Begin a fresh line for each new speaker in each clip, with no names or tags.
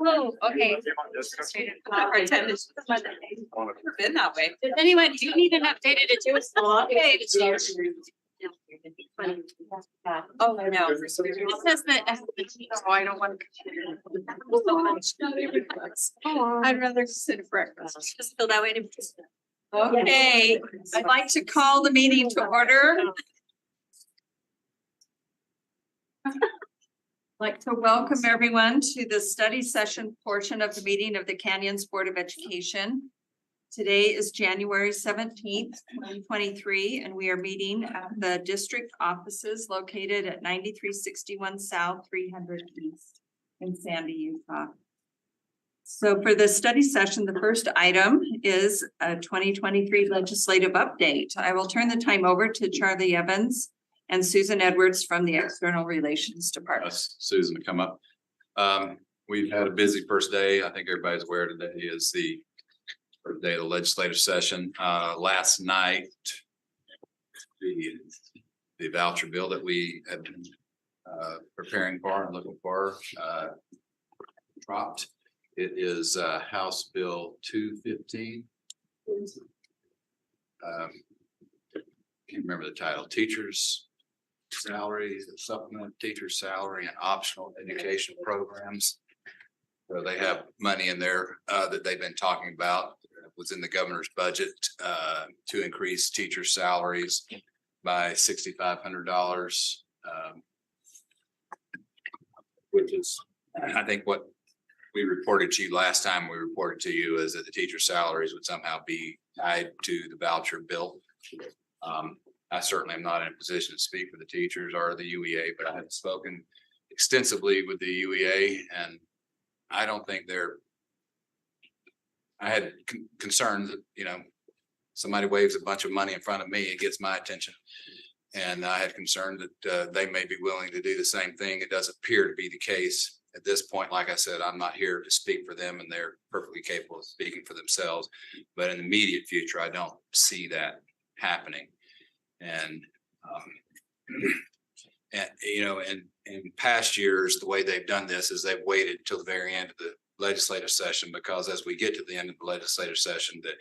Oh, okay. Pretend it's been that way. Does anyone, do you need an updated agenda? Okay. Oh, no. It says that. Oh, I don't want to. I'd rather sit for breakfast. Just feel that way. Okay, I'd like to call the meeting to order. I'd like to welcome everyone to the study session portion of the meeting of the Canyons Board of Education. Today is January 17th, 2023, and we are meeting at the district offices located at 9361 South 300 East in Sandy, Utah. So for this study session, the first item is a 2023 legislative update. I will turn the time over to Charlie Evans and Susan Edwards from the External Relations Department.
Susan to come up. We've had a busy first day. I think everybody's aware today is the first day of the legislative session. Last night, the voucher bill that we had been preparing for and looking for dropped. It is House Bill 215. Can't remember the title. Teachers' salary, supplement teacher salary, and optional education programs. So they have money in there that they've been talking about. It was in the governor's budget to increase teacher salaries by $6,500, which is, I think, what we reported to you last time. We reported to you is that the teacher salaries would somehow be tied to the voucher bill. I certainly am not in a position to speak for the teachers or the UEA, but I have spoken extensively with the UEA, and I don't think I had concerns that, you know, somebody waves a bunch of money in front of me, it gets my attention. And I had concern that they may be willing to do the same thing. It does appear to be the case at this point. Like I said, I'm not here to speak for them, and they're perfectly capable of speaking for themselves. But in the immediate future, I don't see that happening. And you know, in past years, the way they've done this is they've waited till the very end of the legislative session, because as we get to the end of the legislative session, the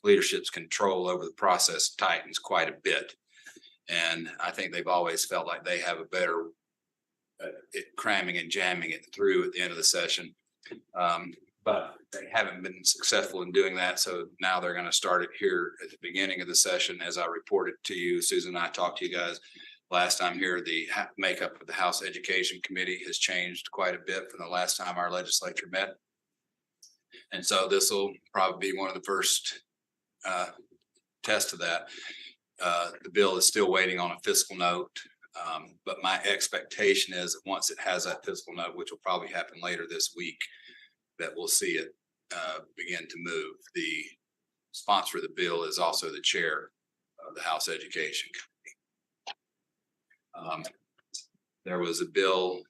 leadership's control over the process tightens quite a bit. And I think they've always felt like they have a better cramming and jamming it through at the end of the session. But they haven't been successful in doing that. So now they're going to start it here at the beginning of the session. As I reported to you, Susan and I talked to you guys last time here, the makeup of the House Education Committee has changed quite a bit from the last time our legislature met. And so this will probably be one of the first tests of that. The bill is still waiting on a fiscal note. But my expectation is that once it has that fiscal note, which will probably happen later this week, that we'll see it begin to move. The sponsor of the bill is also the chair of the House Education Committee. There was a bill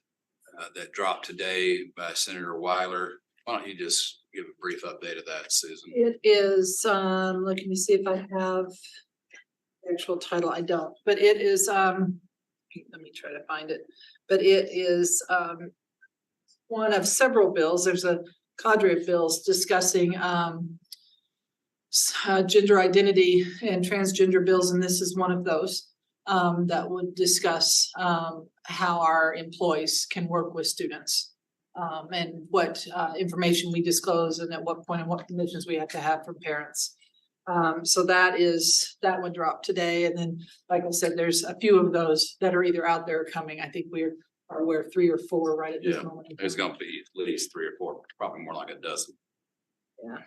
that dropped today by Senator Weiler. Why don't you just give a brief update of that, Susan?
It is, looking to see if I have the actual title. I don't, but it is, let me try to find it. But it is one of several bills. There's a cadre of bills discussing gender identity and transgender bills, and this is one of those that would discuss how our employees can work with students and what information we disclose and at what point and what permissions we have to have from parents. So that one dropped today. And then, like I said, there's a few of those that are either out there or coming. I think we're aware of 3 or 4 right at this moment.
There's going to be at least 3 or 4, probably more like a dozen.
Yeah.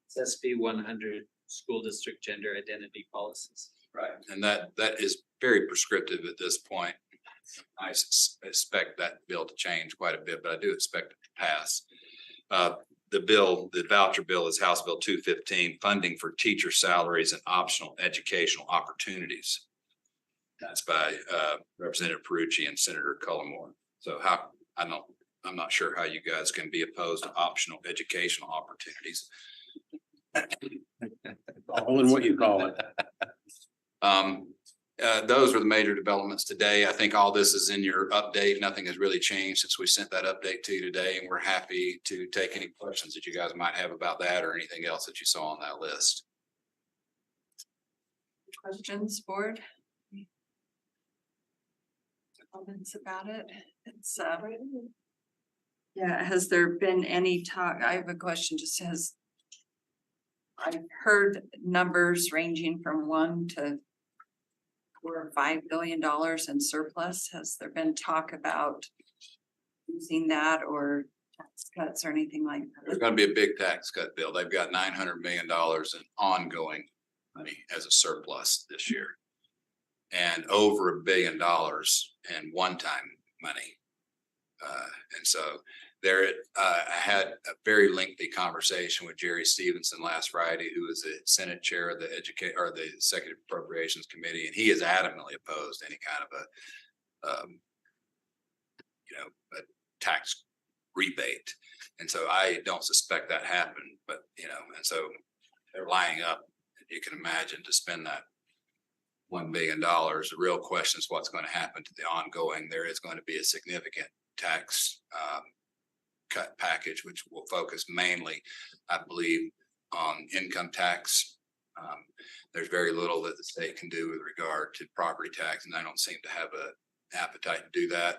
It's SB 100 school district gender identity policies.
Right. And that is very prescriptive at this point. I expect that bill to change quite a bit, but I do expect it to pass. The voucher bill is House Bill 215, funding for teacher salaries and optional educational opportunities. That's by Representative Perucci and Senator Cullimore. So I'm not sure how you guys can be opposed to optional educational opportunities.
All in what you call it.
Those were the major developments today. I think all this is in your update. Nothing has really changed since we sent that update to you today, and we're happy to take any questions that you guys might have about that or anything else that you saw on that list.
Questions, board? Comments about it? It's yeah, has there been any talk? I have a question, just I've heard numbers ranging from 1 to $4 or $5 billion in surplus. Has there been talk about using that or tax cuts or anything like
There's
that?
going to be a big tax cut bill. They've got $900 million in ongoing money as a surplus this year, and over $1 billion in one-time money. And so there, I had a very lengthy conversation with Jerry Stevenson last Friday, who is the Senate chair of the the Executive Appropriations Committee, and he is adamantly opposed to any kind of a tax rebate. And so I don't suspect that happened, but and so they're lining up, you can imagine, to spend that $1 billion. The real question is what's going to happen to the ongoing. There is going to be a significant tax cut package, which will focus mainly, I believe, on income tax. There's very little that the state can do with regard to property tax, and I don't seem to have an appetite to do that.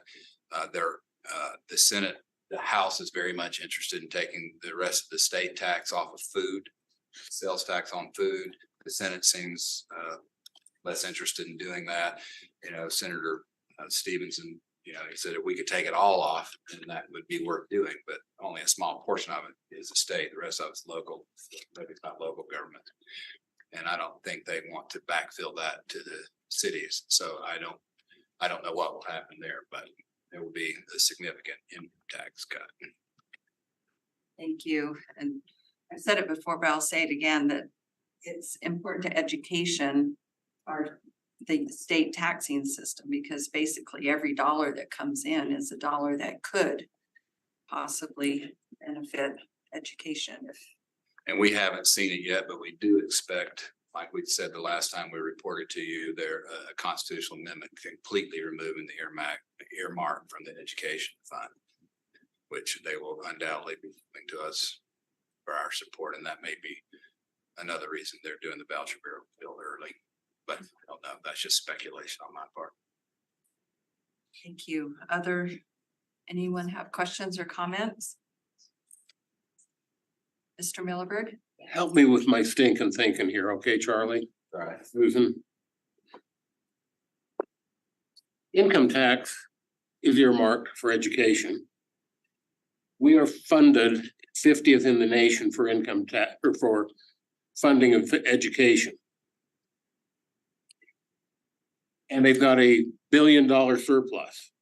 The Senate, the House is very much interested in taking the rest of the state tax off of food, sales tax on food. The Senate seems less interested in doing that. Senator Stevenson, he said if we could take it all off, then that would be worth doing, but only a small portion of it is the state. The rest of it's local, maybe it's not local government. And I don't think they want to backfill that to the cities. So I don't know what will happen there, but there will be a significant income tax cut.
Thank you. And I've said it before, but I'll say it again, that it's important to education the state taxing system, because basically every dollar that comes in is a dollar that could possibly benefit education.
And we haven't seen it yet, but we do expect, like we said the last time we reported to you, there a constitutional amendment completely removing the earmark from the education fund, which they will undoubtedly be giving to us for our support. And that may be another reason they're doing the voucher bill early. But I don't know. That's just speculation on my part.
Thank you. Anyone have questions or comments? Mr. Milliberg?
Help me with my stinking thinking here, okay, Charlie?
All right.
Susan? Income tax is earmarked for education. We are funded 50th in the nation for income tax, or for funding of education. And they've got a $1 billion surplus.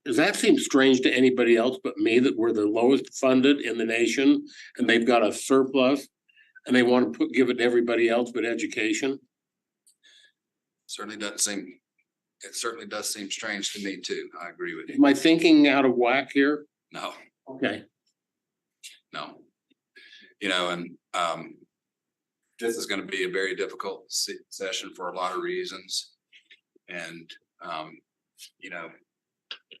Does that seem strange to anybody else but me, that we're the lowest funded in the nation and they've got a surplus and they want to give it to everybody else but education?
It certainly does seem strange to me too. I agree with you.
Am I thinking out of whack here?
No,
Okay.
no. This is going to be a very difficult session for a lot of reasons. And,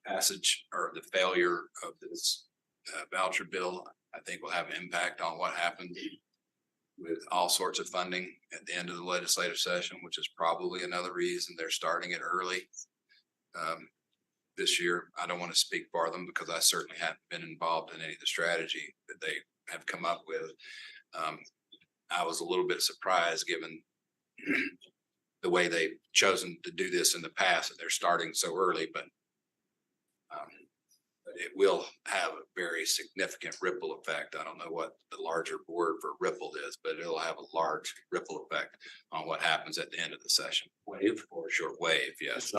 passage or the failure of this voucher bill, I think will have an impact on what happens with all sorts of funding at the end of the legislative session, which is probably another reason they're starting it early this year. I don't want to speak for them because I certainly haven't been involved in any of the strategy that they have come up with. I was a little bit surprised given the way they've chosen to do this in the past, that they're starting so early, but it will have a very significant ripple effect. I don't know what the larger word for ripple is, but it'll have a large ripple effect on what happens at the end of the session. Wave or short wave, yes.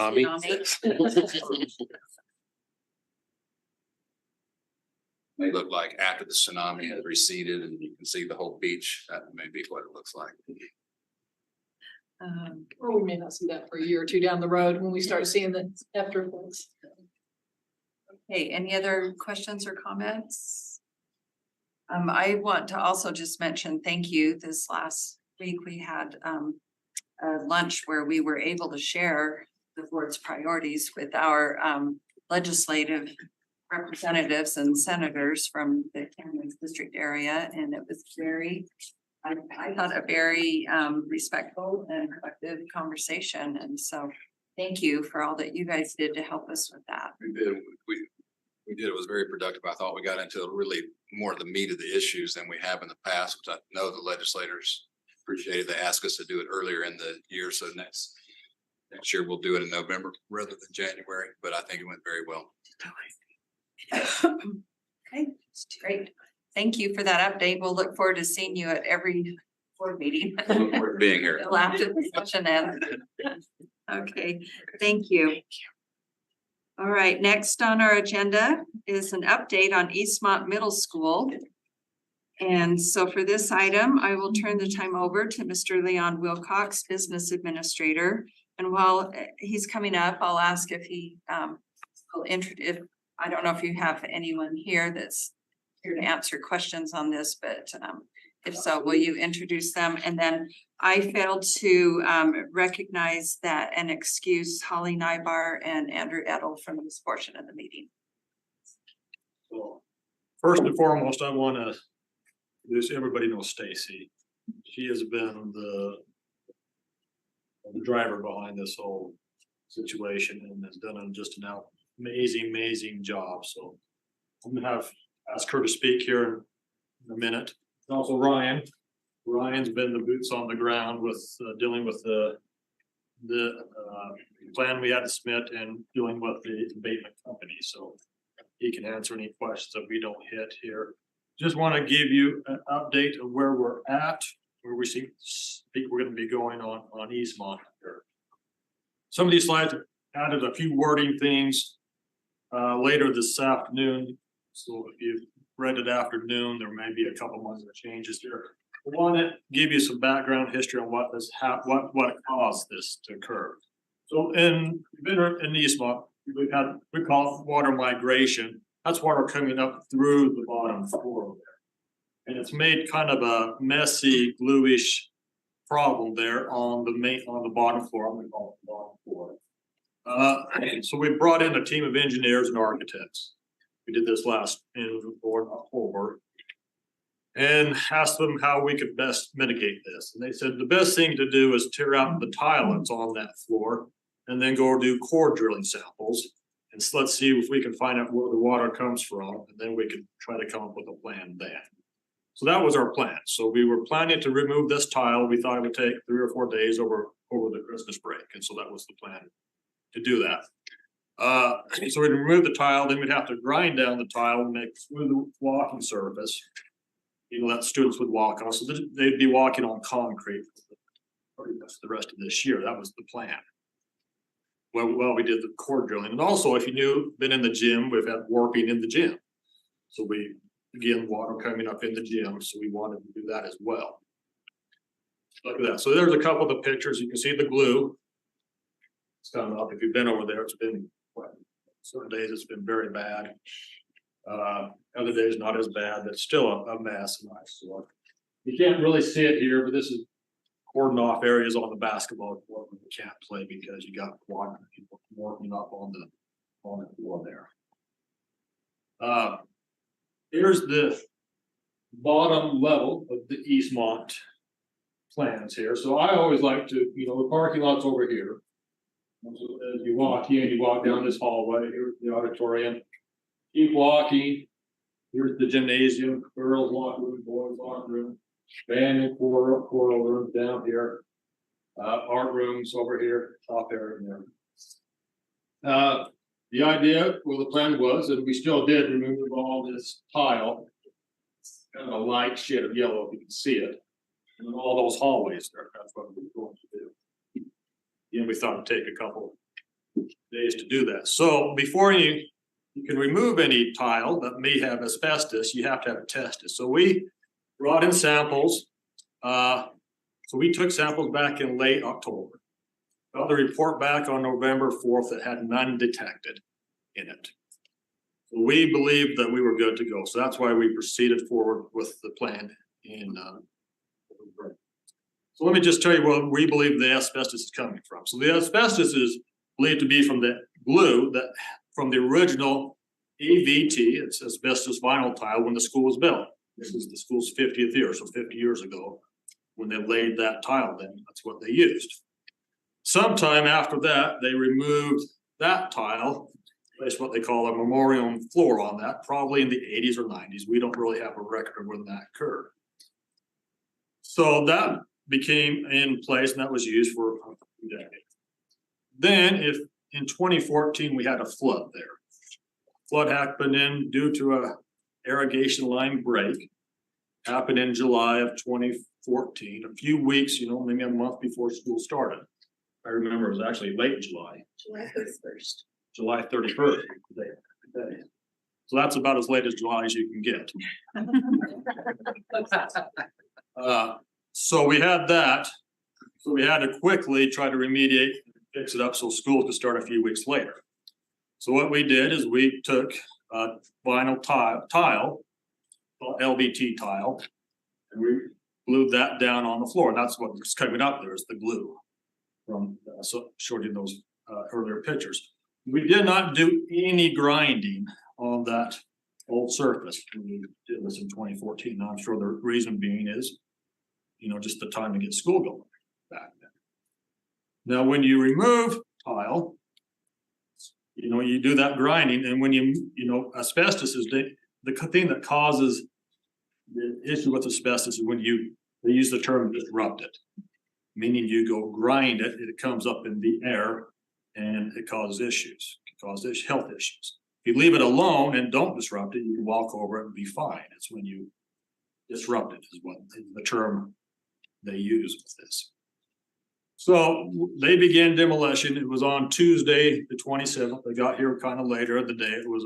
May look like after the tsunami has receded and you can see the whole beach. That may be what it looks like.
Or we may not see that for a year or two down the road when we start seeing the after effects.
Okay, any other questions or comments? I want to also just mention thank you. This last week we had lunch where we were able to share the board's priorities with our legislative representatives and senators from the Canyons District area, and it was I thought a very respectful and productive conversation, and so thank you for all that you guys did to help us with that.
We did. We did. It was very productive. I thought we got into really more of the meat of the issues than we have in the past, which I know the legislators appreciated. They asked us to do it earlier in the year, so next year we'll do it in November rather than January. But I think it went very well.
Okay, great. Thank you for that update. We'll look forward to seeing you at every board meeting.
Look forward to being here.
After the session ends. Okay, thank you. All right, next on our agenda is an update on Eastmont Middle School. And so for this item, I will turn the time over to Mr. Leon Wilcox, Business Administrator. And while he's coming up, I'll ask if he will introduce, I don't know if you have anyone here that's here to answer questions on this, but if so, will you introduce them? And then I failed to recognize that and excuse Holly Nybar and Andrew Edel from this portion of the meeting.
So first and foremost, I want to introduce, everybody knows Stacy. She has been the driver behind this whole situation and has done just an amazing job. So I'm gonna ask her to speak here in a minute. And also Ryan. Ryan's been the boots on the ground with dealing with the plan we had to submit and dealing with the abatement company. So he can answer any questions that we don't hit here. Just want to give you an update of where we're at, where we think we're going to be going on Eastmont here. Some of these slides added a few wording things later this afternoon. So if you've read it afternoon, there may be a couple months of changes here. I want to give you some background history on what caused this to occur. So in Eastmont, we call it water migration. That's water coming up through the bottom floor there. And it's made kind of a messy, bluish problem there on the bottom floor. I'm gonna call it the bottom floor. So we brought in a team of engineers and architects. We did this last in October and asked them how we could best mitigate this. And they said the best thing to do is tear out the tile that's on that floor and then go do core drilling samples. And so let's see if we can find out where the water comes from, and then we can try to come up with a plan then. So that was our plan. So we were planning to remove this tile. We thought it would take 3 or 4 days over the Christmas break. And so that was the plan to do that. So we'd remove the tile, then we'd have to grind down the tile and make smooth walking surface. That students would walk on. So they'd be walking on concrete pretty much the rest of this year. That was the plan. Well, we did the core drilling. And also, if you been in the gym, we've had warping in the gym. So again, water coming up in the gym. So we wanted to do that as well. Look at that. So there's a couple of the pictures. You can see the glue. It's coming up. If you've been over there, it's been, certain days it's been very bad. Other days not as bad, but still a mess. So you can't really see it here, but this is cordoned off areas on the basketball court where you can't play because you got water people working up on the floor there. Here's the bottom level of the Eastmont plans here. So I always like to, the parking lot's over here. As you walk in, you walk down this hallway. Here's the auditorium. Keep walking. Here's the gymnasium, girls' locker room, boys' locker room, band and choral rooms down here, art rooms over here, top area there. The idea, the plan was, and we still did remove all this tile, kind of a light shade of yellow if you can see it, and all those hallways there. That's what we were going to do. And we thought it'd take a couple days to do that. So before you can remove any tile that may have asbestos, you have to have it tested. So we brought in samples. So we took samples back in late October. Got the report back on November 4th that had none detected in it. So we believed that we were good to go. So that's why we proceeded forward with the plan in So let me just tell you where we believe the asbestos is coming from. So the asbestos is believed to be from the glue that from the original AVT, it's asbestos vinyl tile when the school was built. This is the school's 50th year, so 50 years ago, when they laid that tile in, that's what they used. Sometime after that, they removed that tile, placed what they call a memorial floor on that, probably in the 80s or 90s. We don't really have a record of when that occurred. So that became in place and that was used for a few decades. Then in 2014, we had a flood there. Flood happened in due to a irrigation line break. Happened in July of 2014, a few weeks, maybe a month before school started. I remember it was actually late July.
July 31st.
July 31st. So that's about as late as July as you can get. So we had that. So we had to quickly try to remediate, fix it up so school could start a few weeks later. So what we did is we took vinyl tile, LVT tile, and we glued that down on the floor. And that's what's coming up there is the glue from showed you those earlier pictures. We did not do any grinding on that old surface. We did this in 2014. Now I'm sure the reason being is, just the time to get school going back then. Now, when you remove tile, you do that grinding, and when asbestos is the thing that causes the issue with asbestos is when they use the term disrupt it, meaning you go grind it, it comes up in the air and it causes issues, health issues. If you leave it alone and don't disrupt it, you can walk over it and be fine. It's when you disrupt it is what the term they use with this. So they began demolition. It was on Tuesday, the 27th. They got here kind of later in the day. It was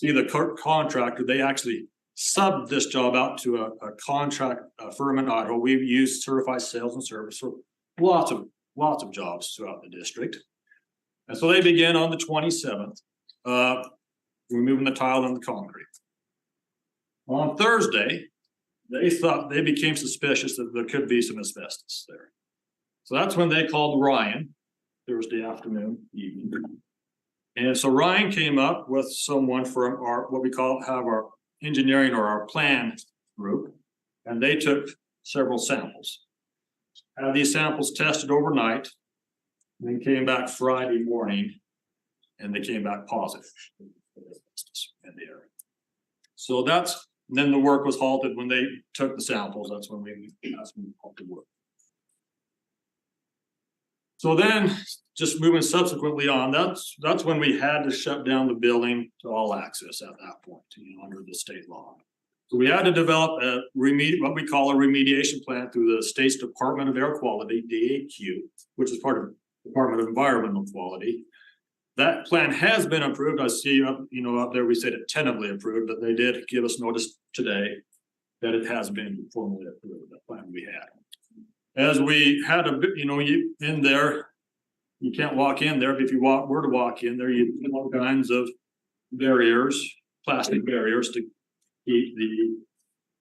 the contractor. They actually subbed this job out to a contract firm in Idaho. We've used certified sales and service for lots of jobs throughout the district. And so they began on the 27th, removing the tile and the concrete. On Thursday, they became suspicious that there could be some asbestos there. So that's when they called Ryan, Thursday afternoon, evening. And so Ryan came up with someone from what we have our engineering or our plan group, and they took several samples. Had these samples tested overnight, and then came back Friday morning, and they came back positive in the area. So then the work was halted when they took the samples. That's when we asked them to halt the work. So then, just moving subsequently on, that's when we had to shut down the building to all access at that point, under the state law. So we had to develop what we call a remediation plan through the state's Department of Air Quality, DAQ, which is part of Department of Environmental Quality. That plan has been approved. I see up there we said it tentatively approved, but they did give us notice today that it has been formally approved, the plan we had. As we had in there, you can't walk in there, but if you were to walk in there, you have all kinds of barriers, plastic barriers to keep the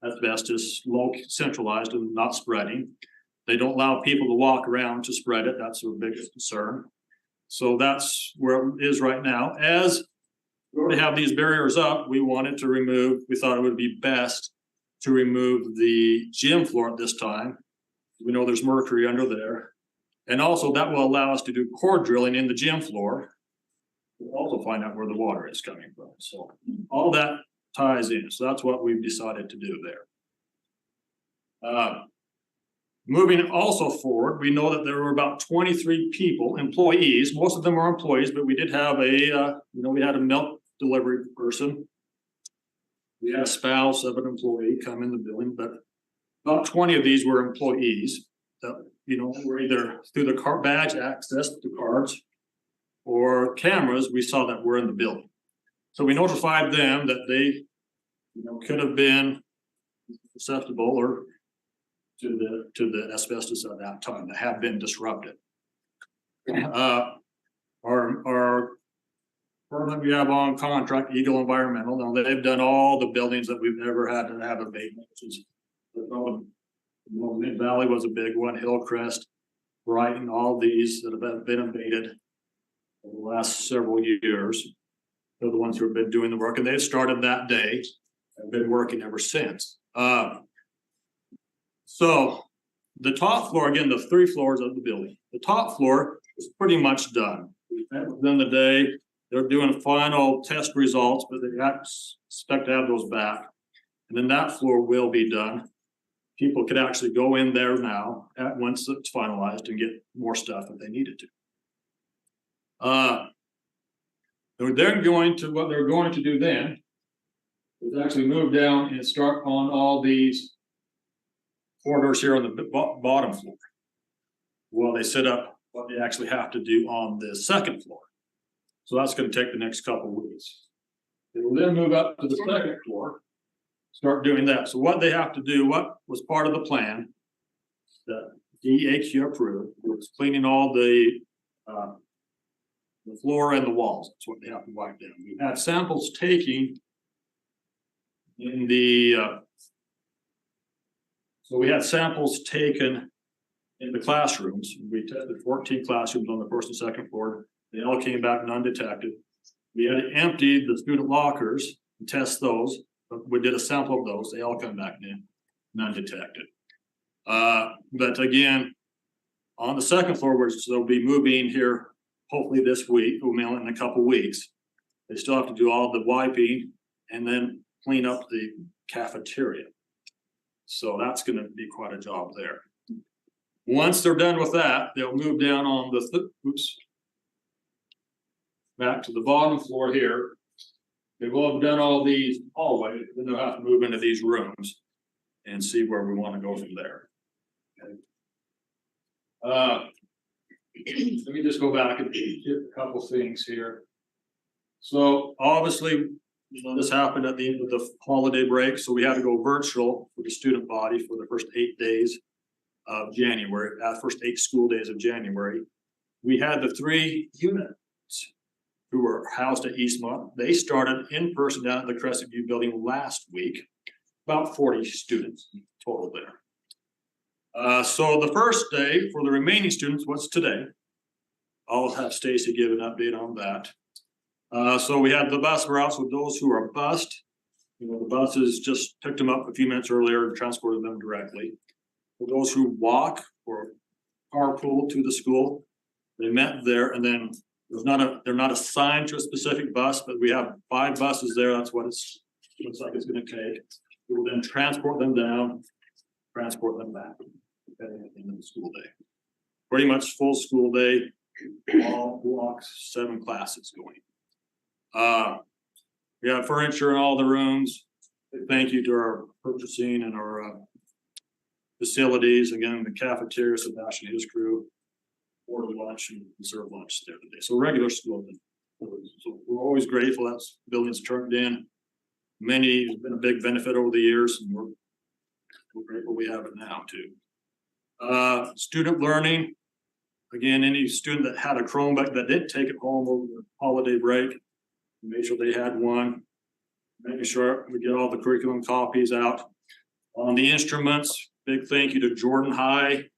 asbestos centralized and not spreading. They don't allow people to walk around to spread it. That's their biggest concern. So that's where it is right now. As we have these barriers up, we thought it would be best to remove the gym floor at this time. We know there's mercury under there. And also that will allow us to do core drilling in the gym floor. We'll also find out where the water is coming from. So all that ties in. So that's what we've decided to do there. Moving also forward, we know that there were about 23 people, employees. Most of them are employees, but we did have we had a milk delivery person. We had a spouse of an employee come in the building, but about 20 of these were employees that, were either through the car badge access to cards or cameras we saw that were in the building. So we notified them that they, could have been susceptible or to the asbestos at that time that have been disrupted. Our firm that we have on contract, Eagle Environmental, now they've done all the buildings that we've ever had to have abatement, which is Mid Valley was a big one, Hillcrest, Brighton, all these that have been abated over the last several years. They're the ones who have been doing the work, and they started that day and been working ever since. So the top floor, again, the 3 floors of the building, the top floor is pretty much done. Within the day, they're doing final test results, but they expect to have those back. And then that floor will be done. People could actually go in there now once it's finalized and get more stuff if they needed to. They're going to, what they're going to do then is actually move down and start on all these corridors here on the bottom floor. Well, they set up what they actually have to do on the second floor. So that's going to take the next couple of weeks. They will then move up to the second floor, start doing that. So what they have to do, what was part of the plan that DEQ approved, was cleaning all the floor and the walls. That's what they have to wipe down. We had samples taken in the so we had samples taken in the classrooms. We tested 14 classrooms on the first and second floor. They all came back non-detected. We had to empty the student lockers and test those. We did a sample of those. They all come back in non-detected. But again, on the second floor, which they'll be moving here hopefully this week, we'll mail it in a couple weeks. They still have to do all the wiping and then clean up the cafeteria. So that's going to be quite a job there. Once they're done with that, they'll move down on the back to the bottom floor here. They will have done all these hallways, then they'll have to move into these rooms and see where we want to go from there. Okay. Let me just go back and hit a couple things here. So obviously, this happened at the end of the holiday break, so we had to go virtual for the student body for the first 8 days of January, first 8 school days of January. We had the 3 units who were housed at Eastmont. They started in person down at the Crescent View building last week, about 40 students total there. So the first day for the remaining students was today. I'll have Stacy give an update on that. So we had the bus routes with those who are bused. You know, the buses just picked them up a few minutes earlier and transported them directly. For those who walk or carpool to the school, they met there, and then they're not assigned to a specific bus, but we have 5 buses there. That's what looks like it's going to take. We will then transport them down, transport them back, depending on the end of the school day. Pretty much full school day, all blocks, 7 classes going. We have furniture in all the rooms. Thank you to our purchasing and our facilities. Again, the cafeteria, Sebastian and his crew ordered lunch and served lunch there today. So regular school. So we're always grateful that buildings turned in. Many has been a big benefit over the years, and we're grateful we have it now too. Student learning. Again, any student that had a Chromebook that didn't take it home over the holiday break, made sure they had one. Making sure we get all the curriculum copies out. On the instruments, big thank you to Jordan High.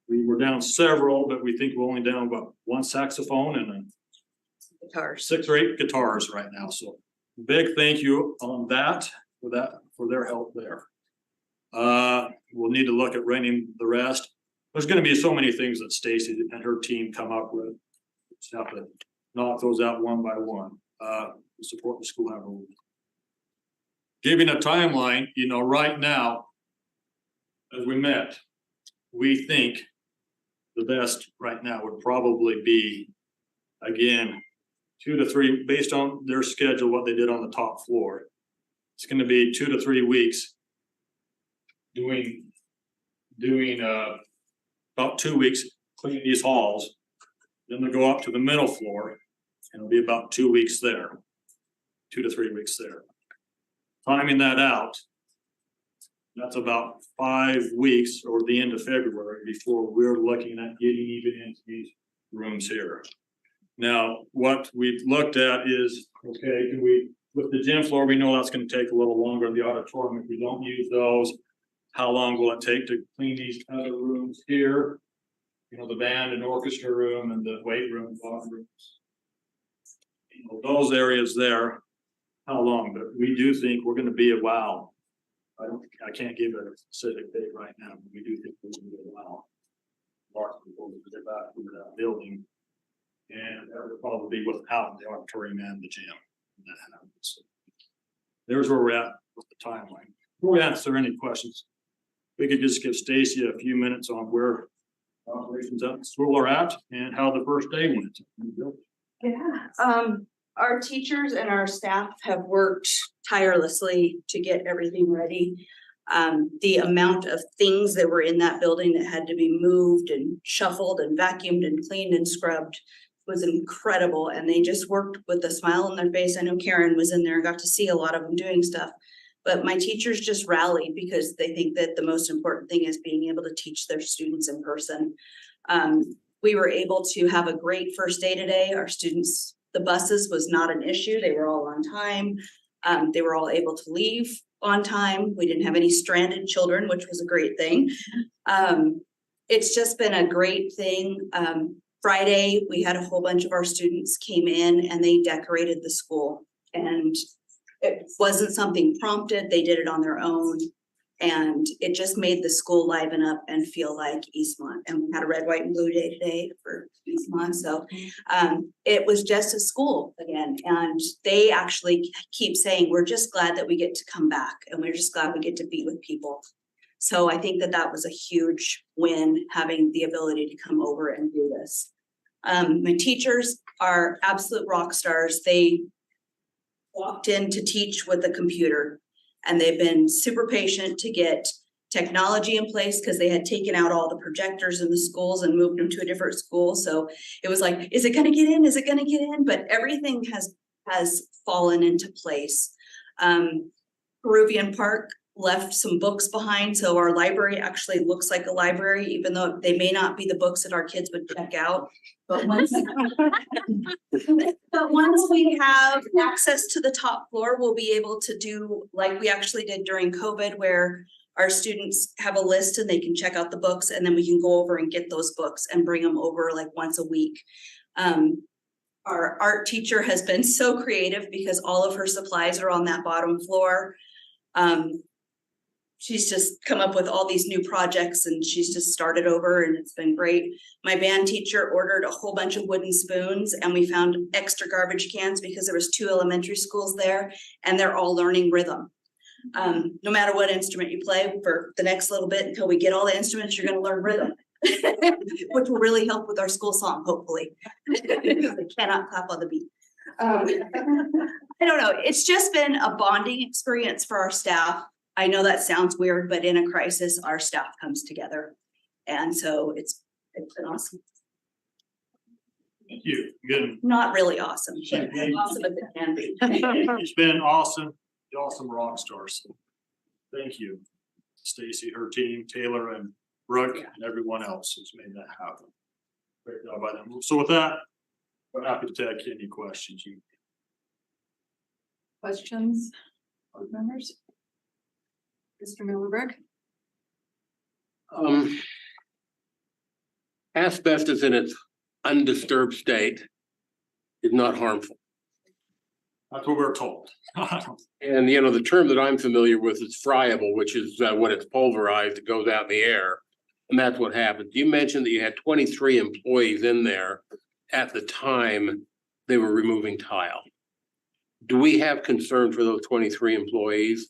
We were down several, but we think we're only down about 1 saxophone and
Guitars.
6 or 8 guitars right now. So big thank you on that for their help there. We'll need to look at renting the rest. There's going to be so many things that Stacy and her team come up with. Just have to knock those out one by one. Support the school however. Giving a timeline, you know, right now, as we met, we think the best right now would probably be, again, 2 to 3, based on their schedule, what they did on the top floor. It's going to be 2 to 3 weeks doing about 2 weeks cleaning these halls. Then they'll go up to the middle floor, and it'll be about 2 weeks there, 2 to 3 weeks there. Timing that out, that's about 5 weeks or the end of February before we're looking at getting even into these rooms here. Now, what we've looked at is, okay, can we, with the gym floor, we know that's going to take a little longer in the auditorium if we don't use those. How long will it take to clean these other rooms here? You know, the band and orchestra room and the weight room, ball rooms. You know, those areas there, how long? But we do think we're gonna be a while. I can't give a specific date right now, but we do think we're gonna be a while. Mark, before we get back into that building. And that would probably be without the auditorium and the gym. when that happens. There's where we're at with the timeline. Before we answer any questions, we could just give Stacy a few minutes on where operations at school are at and how the first day went.
Yeah, our teachers and our staff have worked tirelessly to get everything ready. The amount of things that were in that building that had to be moved and shuffled and vacuumed and cleaned and scrubbed was incredible, and they just worked with a smile on their face. I know Karen was in there and got to see a lot of them doing stuff, but my teachers just rallied because they think that the most important thing is being able to teach their students in person. We were able to have a great first day today. Our students, the buses was not an issue. They were all on time. They were all able to leave on time. We didn't have any stranded children, which was a great thing. It's just been a great thing. Friday, we had a whole bunch of our students came in and they decorated the school, and it wasn't something prompted. They did it on their own, and it just made the school liven up and feel like Eastmont. And we had a red, white, and blue day today for Eastmont. So it was just a school again. And they actually keep saying, we're just glad that we get to come back, and we're just glad we get to be with people. So I think that that was a huge win, having the ability to come over and do this. My teachers are absolute rock stars. They walked in to teach with a computer, and they've been super patient to get technology in place because they had taken out all the projectors in the schools and moved them to a different school. So it was like, is it going to get in? Is it going to get in? But everything has fallen into place. Peruvian Park left some books behind, so our library actually looks like a library, even though they may not be the books that our kids would check out. But once we have access to the top floor, we'll be able to do like we actually did during COVID, where our students have a list and they can check out the books, and then we can go over and get those books and bring them over like once a week. Our art teacher has been so creative because all of her supplies are on that bottom floor. She's just come up with all these new projects, and she's just started over, and it's been great. My band teacher ordered a whole bunch of wooden spoons, and we found extra garbage cans because there was 2 elementary schools there, and they're all learning rhythm. No matter what instrument you play for the next little bit until we get all the instruments, you're going to learn rhythm, which will really help with our school song, hopefully. They cannot clap on the beat. I don't know. It's just been a bonding experience for our staff. I know that sounds weird, but in a crisis, our staff comes together. And so it's been awesome.
Thank you. Good.
Not really awesome, but awesome as it can be.
It's been awesome rock star. So thank you, Stacy, her team, Taylor and Brooke, and everyone else who's made that happen. Great job by them. So with that, we're happy to take any questions you.
Questions, board members? Mr. Millerberg?
Asbestos in its undisturbed state is not harmful.
That's what we're told.
And you know, the term that I'm familiar with is friable, which is when it's pulverized, it goes out in the air. And that's what happens. You mentioned that you had 23 employees in there at the time they were removing tile. Do we have concern for those 23 employees?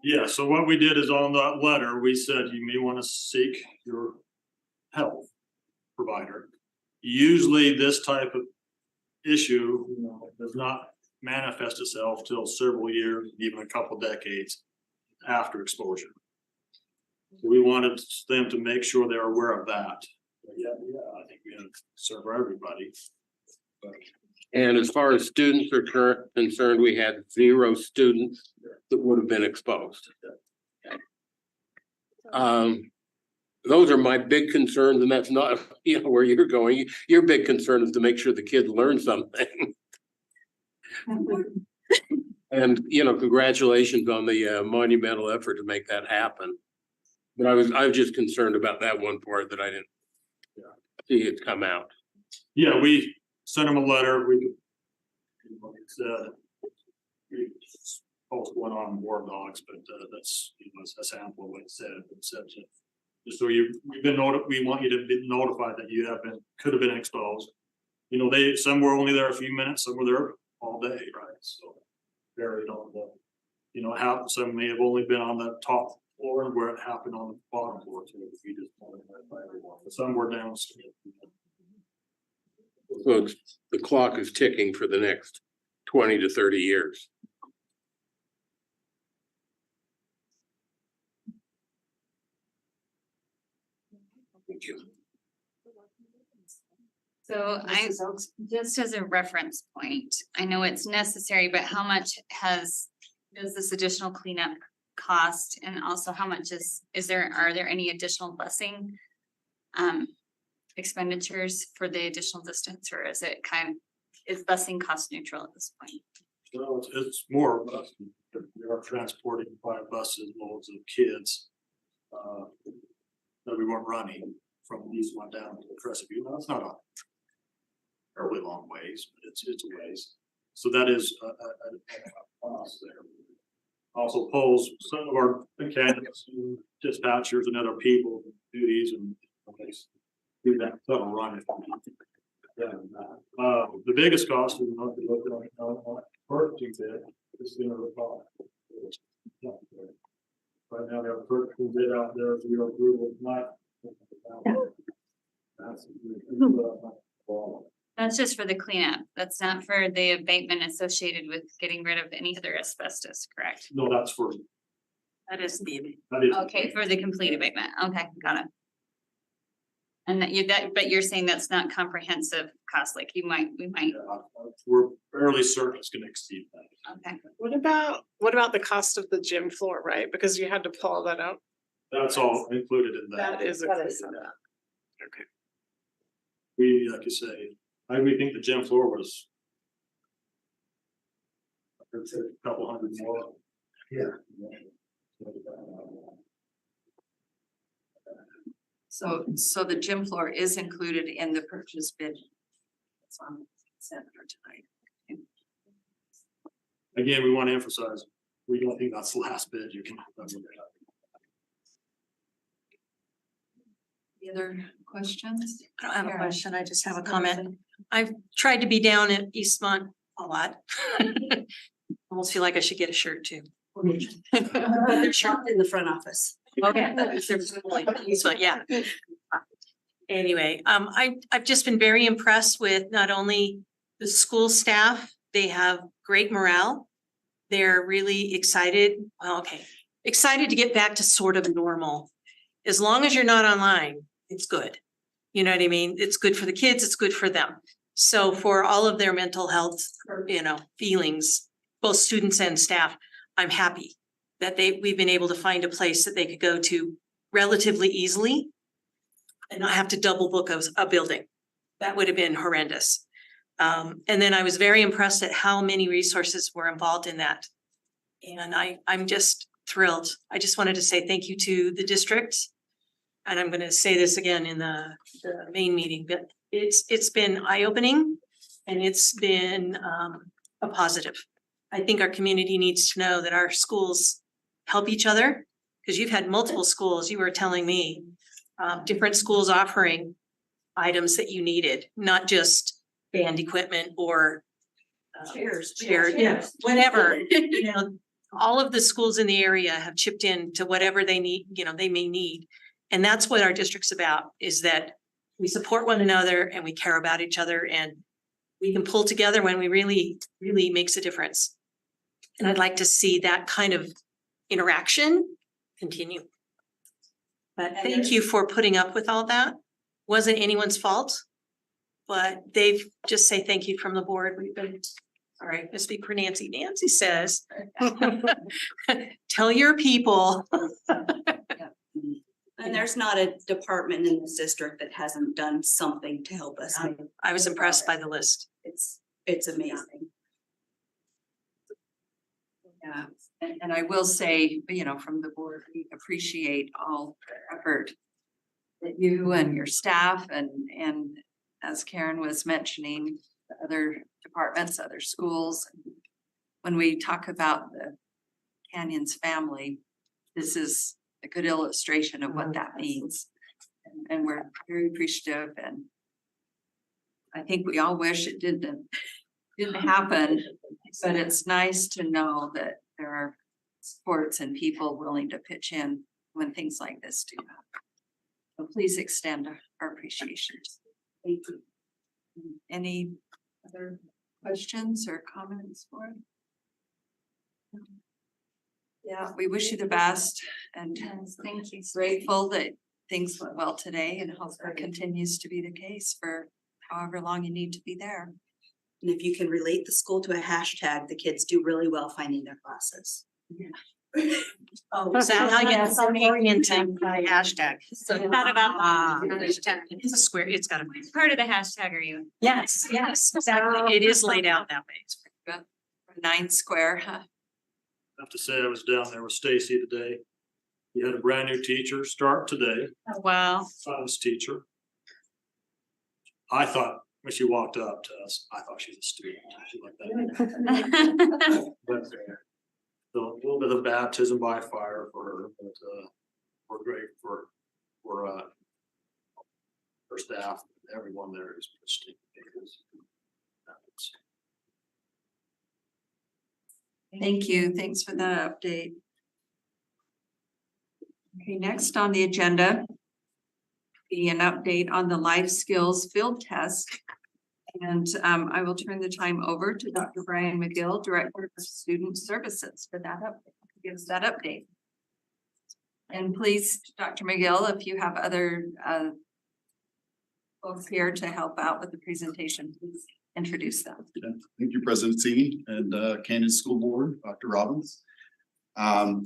Yeah, so what we did is on that letter, we said you may want to seek your health provider. Usually this type of issue, does not manifest itself till several years, even a couple decades after exposure. So we wanted them to make sure they're aware of that. But yeah, I think we have to serve everybody. But
And as far as students are concerned, we had 0 students that would have been exposed. Those are my big concerns, and that's not, you know, where you're going. Your big concern is to make sure the kids learn something. And, you know, congratulations on the monumental effort to make that happen. But I was just concerned about that one part that I didn't see it come out.
Yeah, we sent them a letter, we said, we post one on War Dogs, but that's, you know, a sample of what it said. It said, just so you've been we want you to be notified that you could have been exposed. You know, some were only there a few minutes, some were there all day, right? So varied on the, you know, some may have only been on the top floor where it happened on the bottom floor too. We just wanted to notify everyone, but some were downstairs.
So the clock is ticking for the next 20 to 30 years. Thank you.
So just as a reference point, I know it's necessary, but how much does this additional cleanup cost? And also how much are there any additional busing expenditures for the additional distance, or is it is busing cost neutral at this point?
Well, it's more of us. We are transporting 5 buses, loads of kids that we weren't running from East one down to Crescent View. Now, it's not a fairly long ways, but it's a ways. So that is a cost there. Also pulls some of our mechanics, dispatchers, and other people duties and do that shuttle run. The biggest cost is not to look at purchasing bid. It's the cost. Right now we have a purchasing bid out there for your approval tonight.
That's just for the cleanup. That's not for the abatement associated with getting rid of any other asbestos, correct?
No, that's for.
That is the abatement.
That is.
Okay, for the complete abatement. Okay, got it. And but you're saying that's not comprehensive cost, like we might.
We're fairly certain it's gonna exceed that.
Okay.
What about the cost of the gym floor, right? Because you had to pull that out.
That's all included in that.
That is.
Okay. We, like I say, we think the gym floor was a couple hundred more. Yeah.
So the gym floor is included in the purchase bid. It's on consent for tonight.
Again, we want to emphasize, we don't think that's the last bid you can.
Any other questions?
I don't have a
Karen.
question, I just have a comment. I've tried to be down at Eastmont a lot. Almost feel like I should get a shirt too.
They're shopped in the front office.
Okay. Eastmont, yeah. Anyway, I've just been very impressed with not only the school staff, they have great morale. They're really excited, excited to get back to sort of normal. As long as you're not online, it's good. You know what I mean? It's good for the kids, it's good for them. So for all of their mental health, feelings, both students and staff, I'm happy that we've been able to find a place that they could go to relatively easily and not have to double book a building. That would have been horrendous. And then I was very impressed at how many resources were involved in that. And I'm just thrilled. I just wanted to say thank you to the district. And I'm going to say this again in the main meeting, but it's been eye-opening and it's been a positive. I think our community needs to know that our schools help each other, because you've had multiple schools, you were telling me, different schools offering items that you needed, not just band equipment or chairs, whatever. All of the schools in the area have chipped in to whatever they need, they may need. And that's what our district's about, is that we support one another and we care about each other and we can pull together when we really makes a difference. And I'd like to see that kind of interaction continue. But thank you for putting up with all that. Wasn't anyone's fault, but they've just say thank you from the board. We've been, all right, I speak for Nancy. Nancy says, tell your people.
And there's not a department in this district that hasn't done something to help us.
I was impressed by the list.
It's amazing.
Yeah, and I will say, you know, from the board, we appreciate all the effort that you and your staff and as Karen was mentioning, the other departments, other schools. When we talk about the Canyons family, this is a good illustration of what that means. And we're very appreciative, and I think we all wish it didn't happen, but it's nice to know that there are supports and people willing to pitch in when things like this do happen. So please extend our appreciation. Thank you. Any other questions or comments for it? Yeah, we wish you the best and
Thank you.
grateful that things went well today and hope that continues to be the case for however long you need to be there.
And if you can relate the school to a hashtag, the kids do really well finding their classes.
Oh, is that how you orienting by hashtag?
So not about.
It's a square, it's gotta be.
Part of the hashtag, are you?
Yes, exactly. It is laid out that way.
9 square, huh?
I have to say, I was down there with Stacy today. He had a brand new teacher start today,
Wow.
science teacher. I thought, when she walked up to us, I thought she was a student. She looked that. But so a little bit of baptism by fire for her, but we're great for her staff, everyone there is pristine.
Thank you. Thanks for that update. Okay, next on the agenda be an update on the life skills field test. And I will turn the time over to Dr. Brian McGill, Director of Student Services, for that update. Gives that update. And please, Dr. McGill, if you have other folks here to help out with the presentation, please introduce them.
Thank you, President Sini and Canyon School Board, Dr. Robbins. A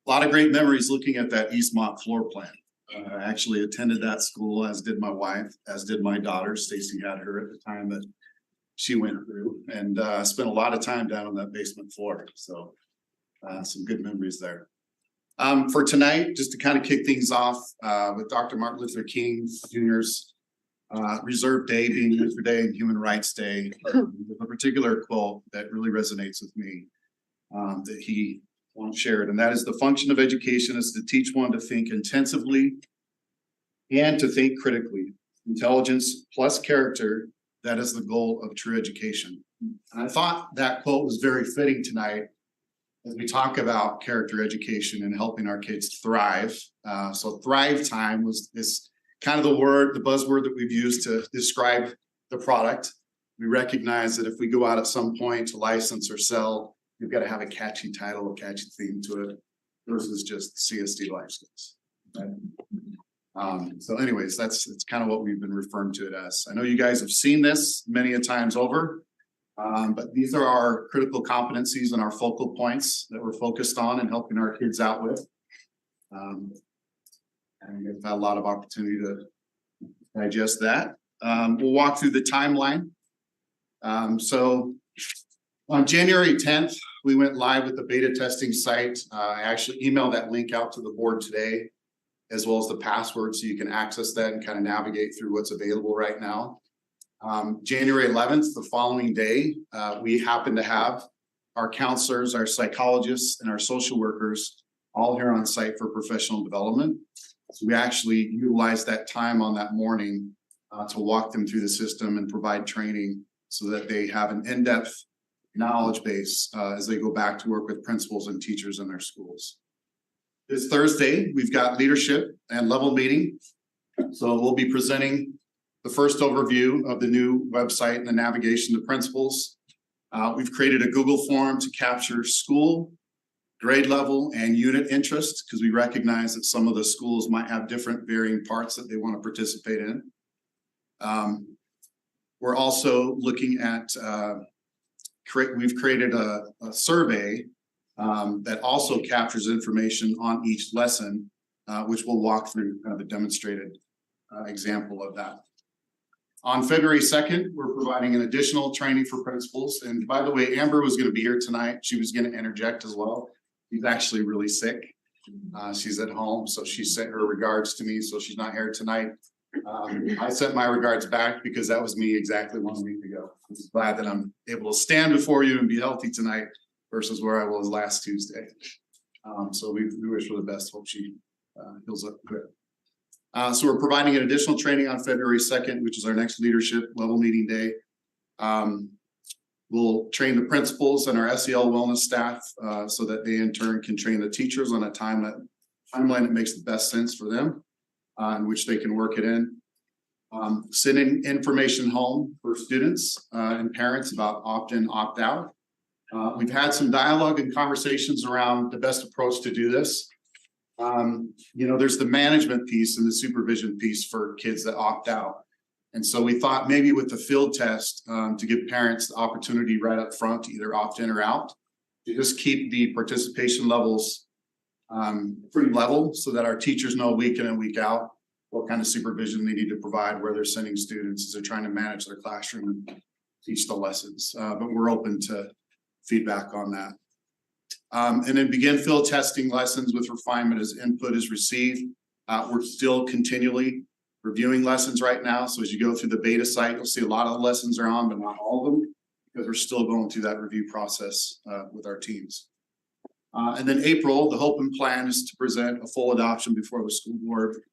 lot of great memories looking at that Eastmont floor plan. I actually attended that school, as did my wife, as did my daughter. Stacy had her at the time that she went through, and spent a lot of time down on that basement floor. So some good memories there. For tonight, just to kind of kick things off with Dr. Martin Luther King Jr.'s Reserve Day being Luther Day and Human Rights Day, a particular quote that really resonates with me that he once shared, and that is: the function of education is to teach one to think intensively and to think critically. Intelligence plus character, that is the goal of true education. And I thought that quote was very fitting tonight as we talk about character education and helping our kids thrive. So thrive time is kind of the buzzword that we've used to describe the product. We recognize that if we go out at some point to license or sell, you've got to have a catchy title, a catchy theme to it versus just CSD life skills. Right? So anyways, that's kind of what we've been referring to it as. I know you guys have seen this many a times over, but these are our critical competencies and our focal points that we're focused on and helping our kids out with. And we've had a lot of opportunity to digest that. We'll walk through the timeline. So on January 10th, we went live with the beta testing site. I actually emailed that link out to the board today, as well as the password, so you can access that and kind of navigate through what's available right now. January 11th, the following day, we happen to have our counselors, our psychologists, and our social workers all here on site for professional development. So we actually utilized that time on that morning to walk them through the system and provide training so that they have an in-depth knowledge base as they go back to work with principals and teachers in their schools. This Thursday, we've got leadership and level meeting. So we'll be presenting the first overview of the new website and the navigation to principals. We've created a Google form to capture school, grade level, and unit interest, because we recognize that some of the schools might have different varying parts that they want to participate in. We're also looking at, we've created a survey that also captures information on each lesson, which we'll walk through kind of a demonstrated example of that. On February 2nd, we're providing an additional training for principals. And by the way, Amber was gonna be here tonight. She was gonna interject as well. She's actually really sick. She's at home, so she sent her regards to me, so she's not here tonight. I sent my regards back because that was me exactly 1 week ago. I'm just glad that I'm able to stand before you and be healthy tonight versus where I was last Tuesday. So we wish her the best. Hope she heals up good. So we're providing an additional training on February 2nd, which is our next leadership level meeting day. We'll train the principals and our SEL wellness staff so that they in turn can train the teachers on a timeline that makes the best sense for them, in which they can work it in. Sending information home for students and parents about opt-in, opt-out. We've had some dialogue and conversations around the best approach to do this. There's the management piece and the supervision piece for kids that opt out. And so we thought maybe with the field test to give parents the opportunity right up front to either opt in or out, to just keep the participation levels pretty level so that our teachers know week in and week out what kind of supervision they need to provide, where they're sending students as they're trying to manage their classroom and teach the lessons. But we're open to feedback on that. And then begin field testing lessons with refinement as input is received. We're still continually reviewing lessons right now. So as you go through the beta site, you'll see a lot of the lessons are on, but not all of them, because we're still going through that review process with our teams. And then April, the hope and plan is to present a full adoption before the school board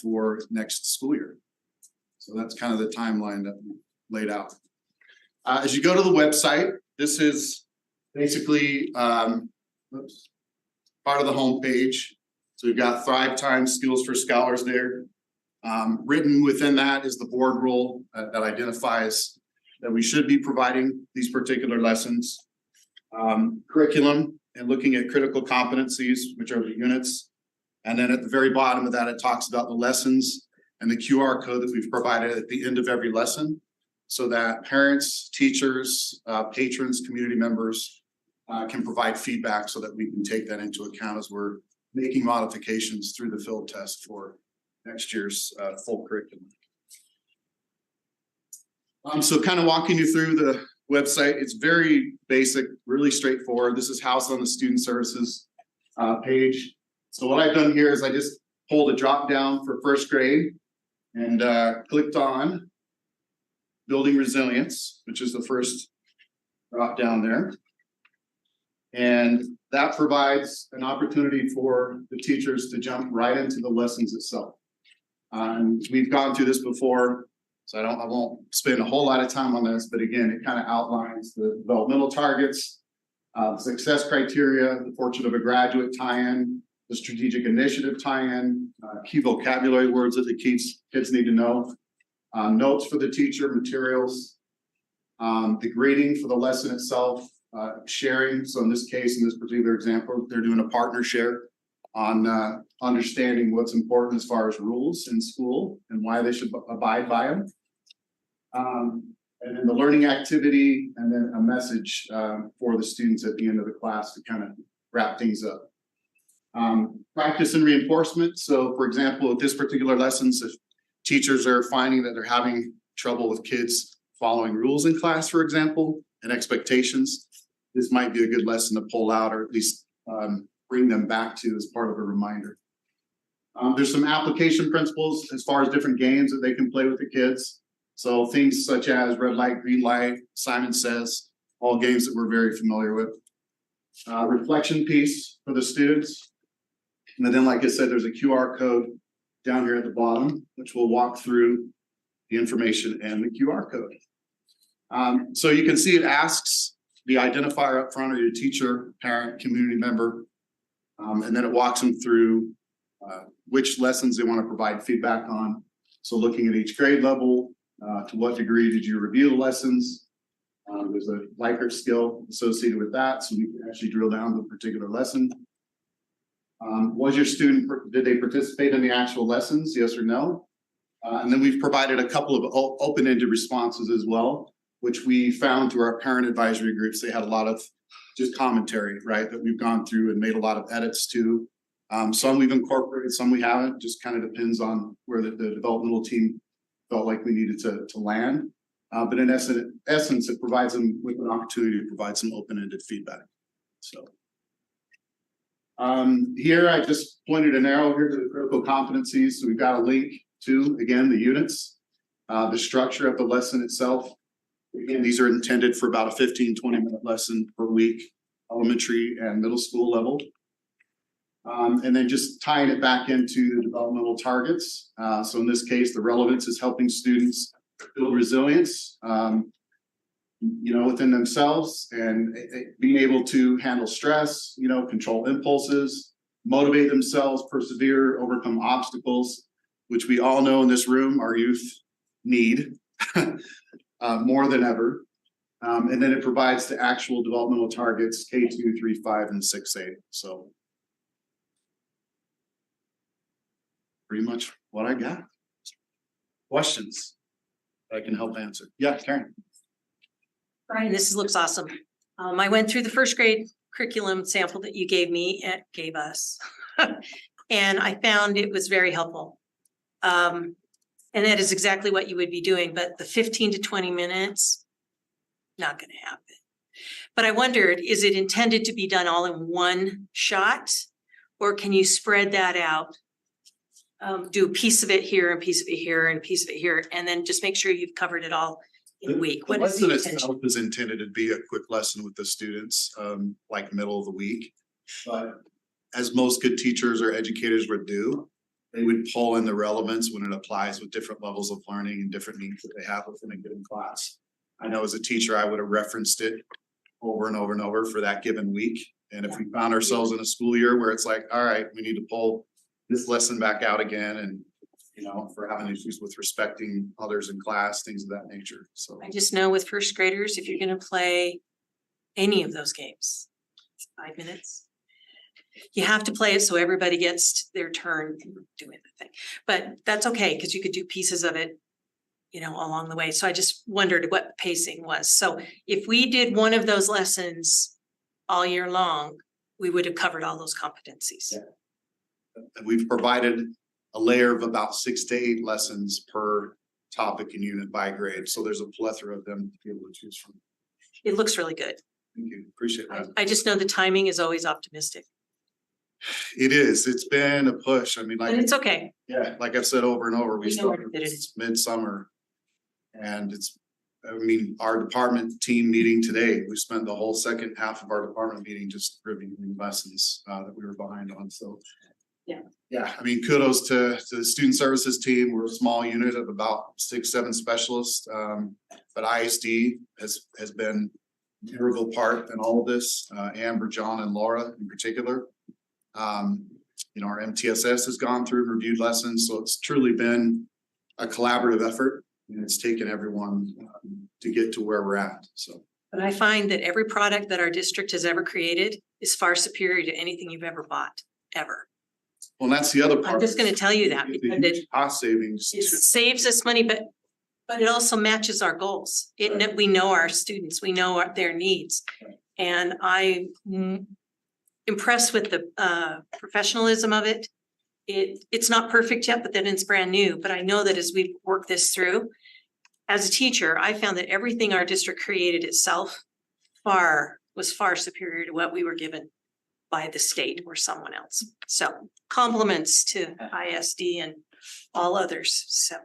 for next school year. So that's kind of the timeline that we laid out. As you go to the website, this is basically part of the homepage. So we've got Thrive Time Skills for Scholars there. Written within that is the board rule that identifies that we should be providing these particular lessons. Curriculum and looking at critical competencies, which are the units. And then at the very bottom of that, it talks about the lessons and the QR code that we've provided at the end of every lesson, so that parents, teachers, patrons, community members can provide feedback so that we can take that into account as we're making modifications through the field test for next year's full curriculum. So kind of walking you through the website, it's very basic, really straightforward. This is housed on the student services page. So what I've done here is I just pulled a drop down for first grade and clicked on building resilience, which is the first drop down there. And that provides an opportunity for the teachers to jump right into the lessons itself. And we've gone through this before, so I won't spend a whole lot of time on this, but again, it kind of outlines the developmental targets, success criteria, the portrait of a graduate tie-in, the strategic initiative tie-in, key vocabulary words that the kids need to know, notes for the teacher, materials, the grading for the lesson itself, sharing. So in this case, in this particular example, they're doing a partner share on understanding what's important as far as rules in school and why they should abide by them. And then the learning activity, and then a message for the students at the end of the class to kind of wrap things up. Practice and reinforcement. So for example, with this particular lessons, if teachers are finding that they're having trouble with kids following rules in class, for example, and expectations, this might be a good lesson to pull out, or at least bring them back to as part of a reminder. There's some application principles as far as different games that they can play with the kids. So things such as red light, green light, Simon Says, all games that we're very familiar with. Reflection piece for the students. And then, like I said, there's a QR code down here at the bottom, which will walk through the information and the QR code. So you can see it asks the identifier up front, or your teacher, parent, community member, and then it walks them through which lessons they want to provide feedback on. So looking at each grade level, to what degree did you review the lessons? There's a Likert skill associated with that, so we can actually drill down to a particular lesson. Was your student, did they participate in the actual lessons, yes or no? And then we've provided a couple of open-ended responses as well, which we found through our parent advisory groups. They had a lot of just commentary, right, that we've gone through and made a lot of edits to. Some we've incorporated, some we haven't, just kind of depends on where the developmental team felt like we needed to land. But in essence, it provides them with an opportunity to provide some open-ended feedback. So. Here I just pointed an arrow here to the critical competencies. So we've got a link to, again, the units, the structure of the lesson itself. Again, these are intended for about a 15-20 minute lesson per week, elementary and middle school level. And then just tying it back into the developmental targets. So in this case, the relevance is helping students build resilience, within themselves and being able to handle stress, control impulses, motivate themselves, persevere, overcome obstacles, which we all know in this room our youth need more than ever. And then it provides the actual developmental targets K2, 3, 5, and 6, 8. So pretty much what I got. Questions I can help answer. Yeah, Karen.
Brian, this looks awesome. I went through the first grade curriculum sample that you gave us. And I found it was very helpful. And that is exactly what you would be doing, but the 15 to 20 minutes, not gonna happen. But I wondered, is it intended to be done all in one shot? Or can you spread that out? Do a piece of it here, and a piece of it here, and a piece of it here, and then just make sure you've covered it all in a week.
The
What is the
lesson
intention?
itself is intended to be a quick lesson with the students, like middle of the week. But as most good teachers or educators would do, they would pull in the relevance when it applies with different levels of learning and different needs that they have within a given class. I know as a teacher, I would have referenced it over and over and over for that given week. And if we found ourselves in a school year where it's like, all right, we need to pull this lesson back out again, and if we're having issues with respecting others in class, things of that nature. So
I just know with first graders, if you're gonna play any of those games, it's 5 minutes. You have to play it so everybody gets their turn doing the thing. But that's okay, because you could do pieces of it, along the way. So I just wondered what pacing was. So if we did one of those lessons all year long, we would have covered all those competencies.
Yeah. And we've provided a layer of about 6 to 8 lessons per topic and unit by grade. So there's a plethora of them to be able to choose from.
It looks really good.
Thank you. Appreciate that.
I just know the timing is always optimistic,
It is. It's been a push. I mean,
but
like,
it's okay.
yeah, like I've said over and over, we
We know what
started
it is.
midsummer. And our department team meeting today, we spent the whole second half of our department meeting just reviewing lessons that we were behind on. So yeah, kudos to the student services team. We're a small unit of about 6-7 specialists. But ISD has been an integral part in all of this. Amber, John, and Laura in particular. Our MTSS has gone through and reviewed lessons. So it's truly been a collaborative effort, and it's taken everyone to get to where we're at. So.
But I find that every product that our district has ever created is far superior to anything you've ever bought, ever.
Well, that's the other part.
I'm just gonna tell you that
The
because
huge cost savings.
it saves us money, but it also matches our goals. We know our students, we know their needs. And I'm impressed with the professionalism of it. It's not perfect yet, but then it's brand new. But I know that as we work this through, as a teacher, I found that everything our district created itself was far superior to what we were given by the state or someone else. So compliments to ISD and all others. So.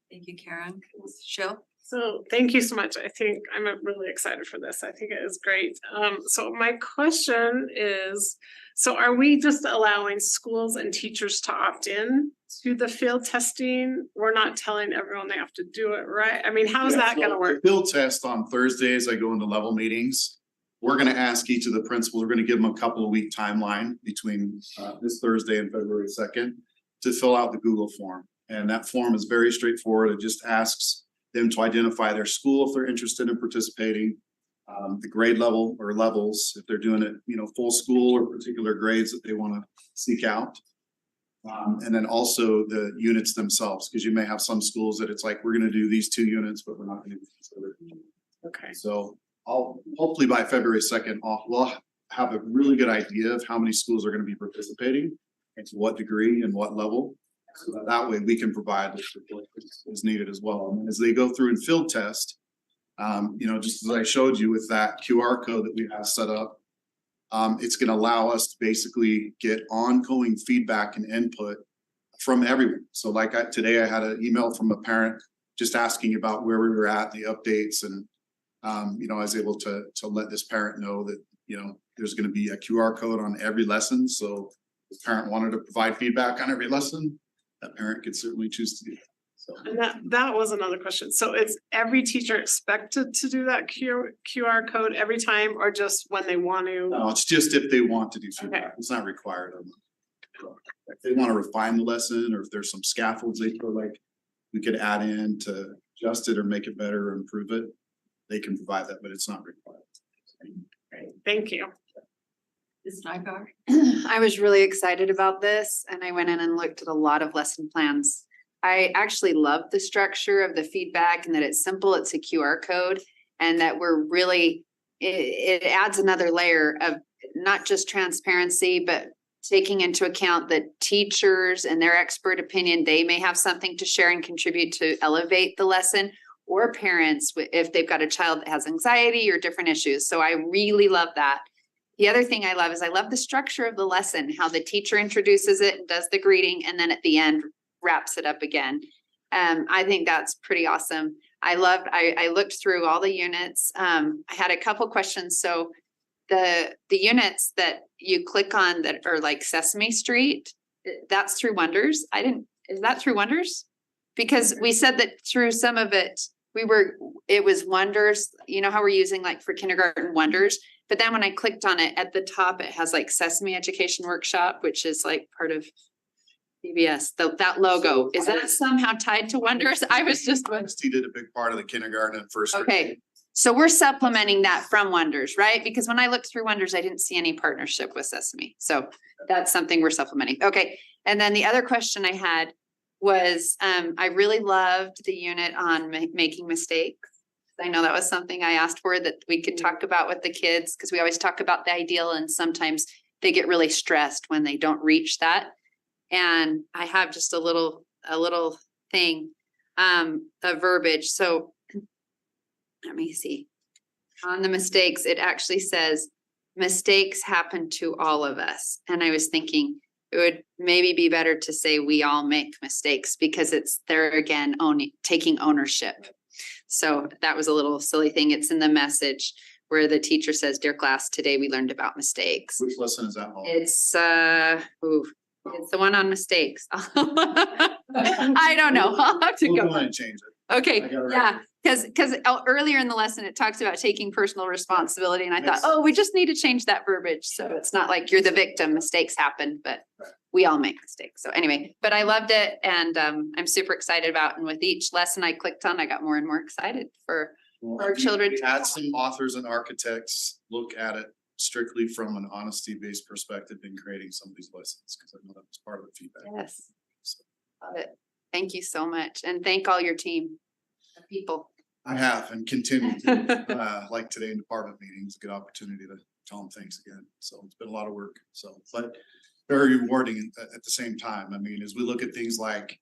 Thank you, Karen. Cheryl?
So thank you so much. I think I'm really excited for this. I think it is great. So my question is, so are we just allowing schools and teachers to opt in to the field testing? We're not telling everyone they have to do it, right? I mean, how is that gonna work?
The field test on Thursdays, I go into level meetings. We're gonna ask each of the principals, we're gonna give them a couple of week timeline between this Thursday and February 2nd to fill out the Google form. And that form is very straightforward. It just asks them to identify their school if they're interested in participating, the grade level or levels, if they're doing it, full school or particular grades that they want to seek out. And then also the units themselves, because you may have some schools that it's like, we're going to do these 2 units, but we're not going to do these other.
Okay.
So hopefully by February 2nd, we'll have a really good idea of how many schools are going to be participating and to what degree and what level. So that way we can provide this report as needed as well. And as they go through and field test, just as I showed you with that QR code that we have set up, it's going to allow us to basically get ongoing feedback and input from everyone. So like today I had an email from a parent just asking about where we were at, the updates, and I was able to let this parent know that, there's going to be a QR code on every lesson. So if the parent wanted to provide feedback on every lesson, that parent could certainly choose to do that. So.
And that was another question. So is every teacher expected to do that QR code every time, or just when they want to?
No, it's just if they want to do feedback.
Okay.
It's not required of them. If they want to refine the lesson, or if there's some scaffolds they feel like we could add in to adjust it or make it better or improve it, they can provide that, but it's not required.
Great, thank you.
Ms. Nygaard?
I was really excited about this, and I went in and looked at a lot of lesson plans. I actually love the structure of the feedback and that it's simple, it's a QR code, and that we're really, it adds another layer of not just transparency, but taking into account that teachers and their expert opinion, they may have something to share and contribute to elevate the lesson, or parents if they've got a child that has anxiety or different issues. So I really love that. The other thing I love is I love the structure of the lesson, how the teacher introduces it and does the greeting, and then at the end wraps it up again. I think that's pretty awesome. I looked through all the units. I had a couple questions. So the units that you click on that are like Sesame Street, that's through Wonders. Is that through Wonders? Because we said that through some of it, it was Wonders, how we're using like for kindergarten Wonders. But then when I clicked on it at the top, it has like Sesame Education Workshop, which is like part of PBS. That logo, is that somehow tied to Wonders? I was just.
He did a big part of the kindergarten and first grade.
Okay, so we're supplementing that from Wonders, right? Because when I looked through Wonders, I didn't see any partnership with Sesame. So that's something we're supplementing. Okay, and then the other question I had was, I really loved the unit on making mistakes. I know that was something I asked for that we could talk about with the kids, because we always talk about the ideal and sometimes they get really stressed when they don't reach that. And I have just a little thing, a verbiage. So let me see. On the mistakes, it actually says mistakes happen to all of us. And I was thinking it would maybe be better to say we all make mistakes, because it's there again, taking ownership. So that was a little silly thing. It's in the message where the teacher says, "Dear class, today we learned about mistakes."
Which lesson is that on?
It's it's the one on mistakes. I don't know. I'll have to
We'll
go.
go ahead and change it.
Okay,
I got it
yeah,
right.
because earlier in the lesson, it talks about taking personal responsibility, and I thought,
Makes
oh, we just need to change that verbiage. So it's not like you're the victim, mistakes happen, but we all make mistakes. So anyway, but I loved it, and I'm super excited about, and with each lesson I clicked on, I got more and more excited for our children.
We had some authors and architects look at it strictly from an honesty-based perspective in creating some of these lessons, because I know that was part of the feedback.
Yes, love it. Thank you so much, and thank all your team of people.
I have and continue to, like today in department meetings, a good opportunity to tell them thanks again. So it's been a lot of work. So, but very rewarding at the same time. I mean, as we look at things like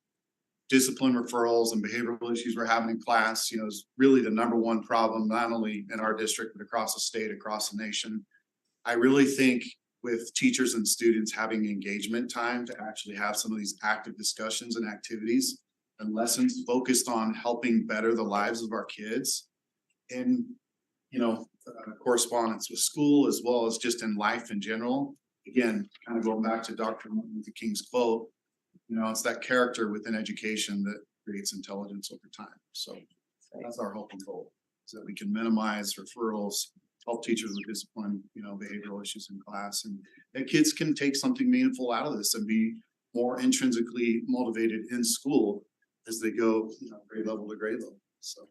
discipline referrals and behavioral issues we're having in class, is really the number one problem, not only in our district, but across the state, across the nation. I really think with teachers and students having engagement time to actually have some of these active discussions and activities and lessons focused on helping better the lives of our kids in, correspondence with school, as well as just in life in general. Again, kind of going back to Dr. Martin Luther King's quote, it's that character within education that creates intelligence over time. So that's our hope and goal, is that we can minimize referrals, help teachers with discipline, behavioral issues in class, and that kids can take something meaningful out of this and be more intrinsically motivated in school as they go, grade level to grade level. So.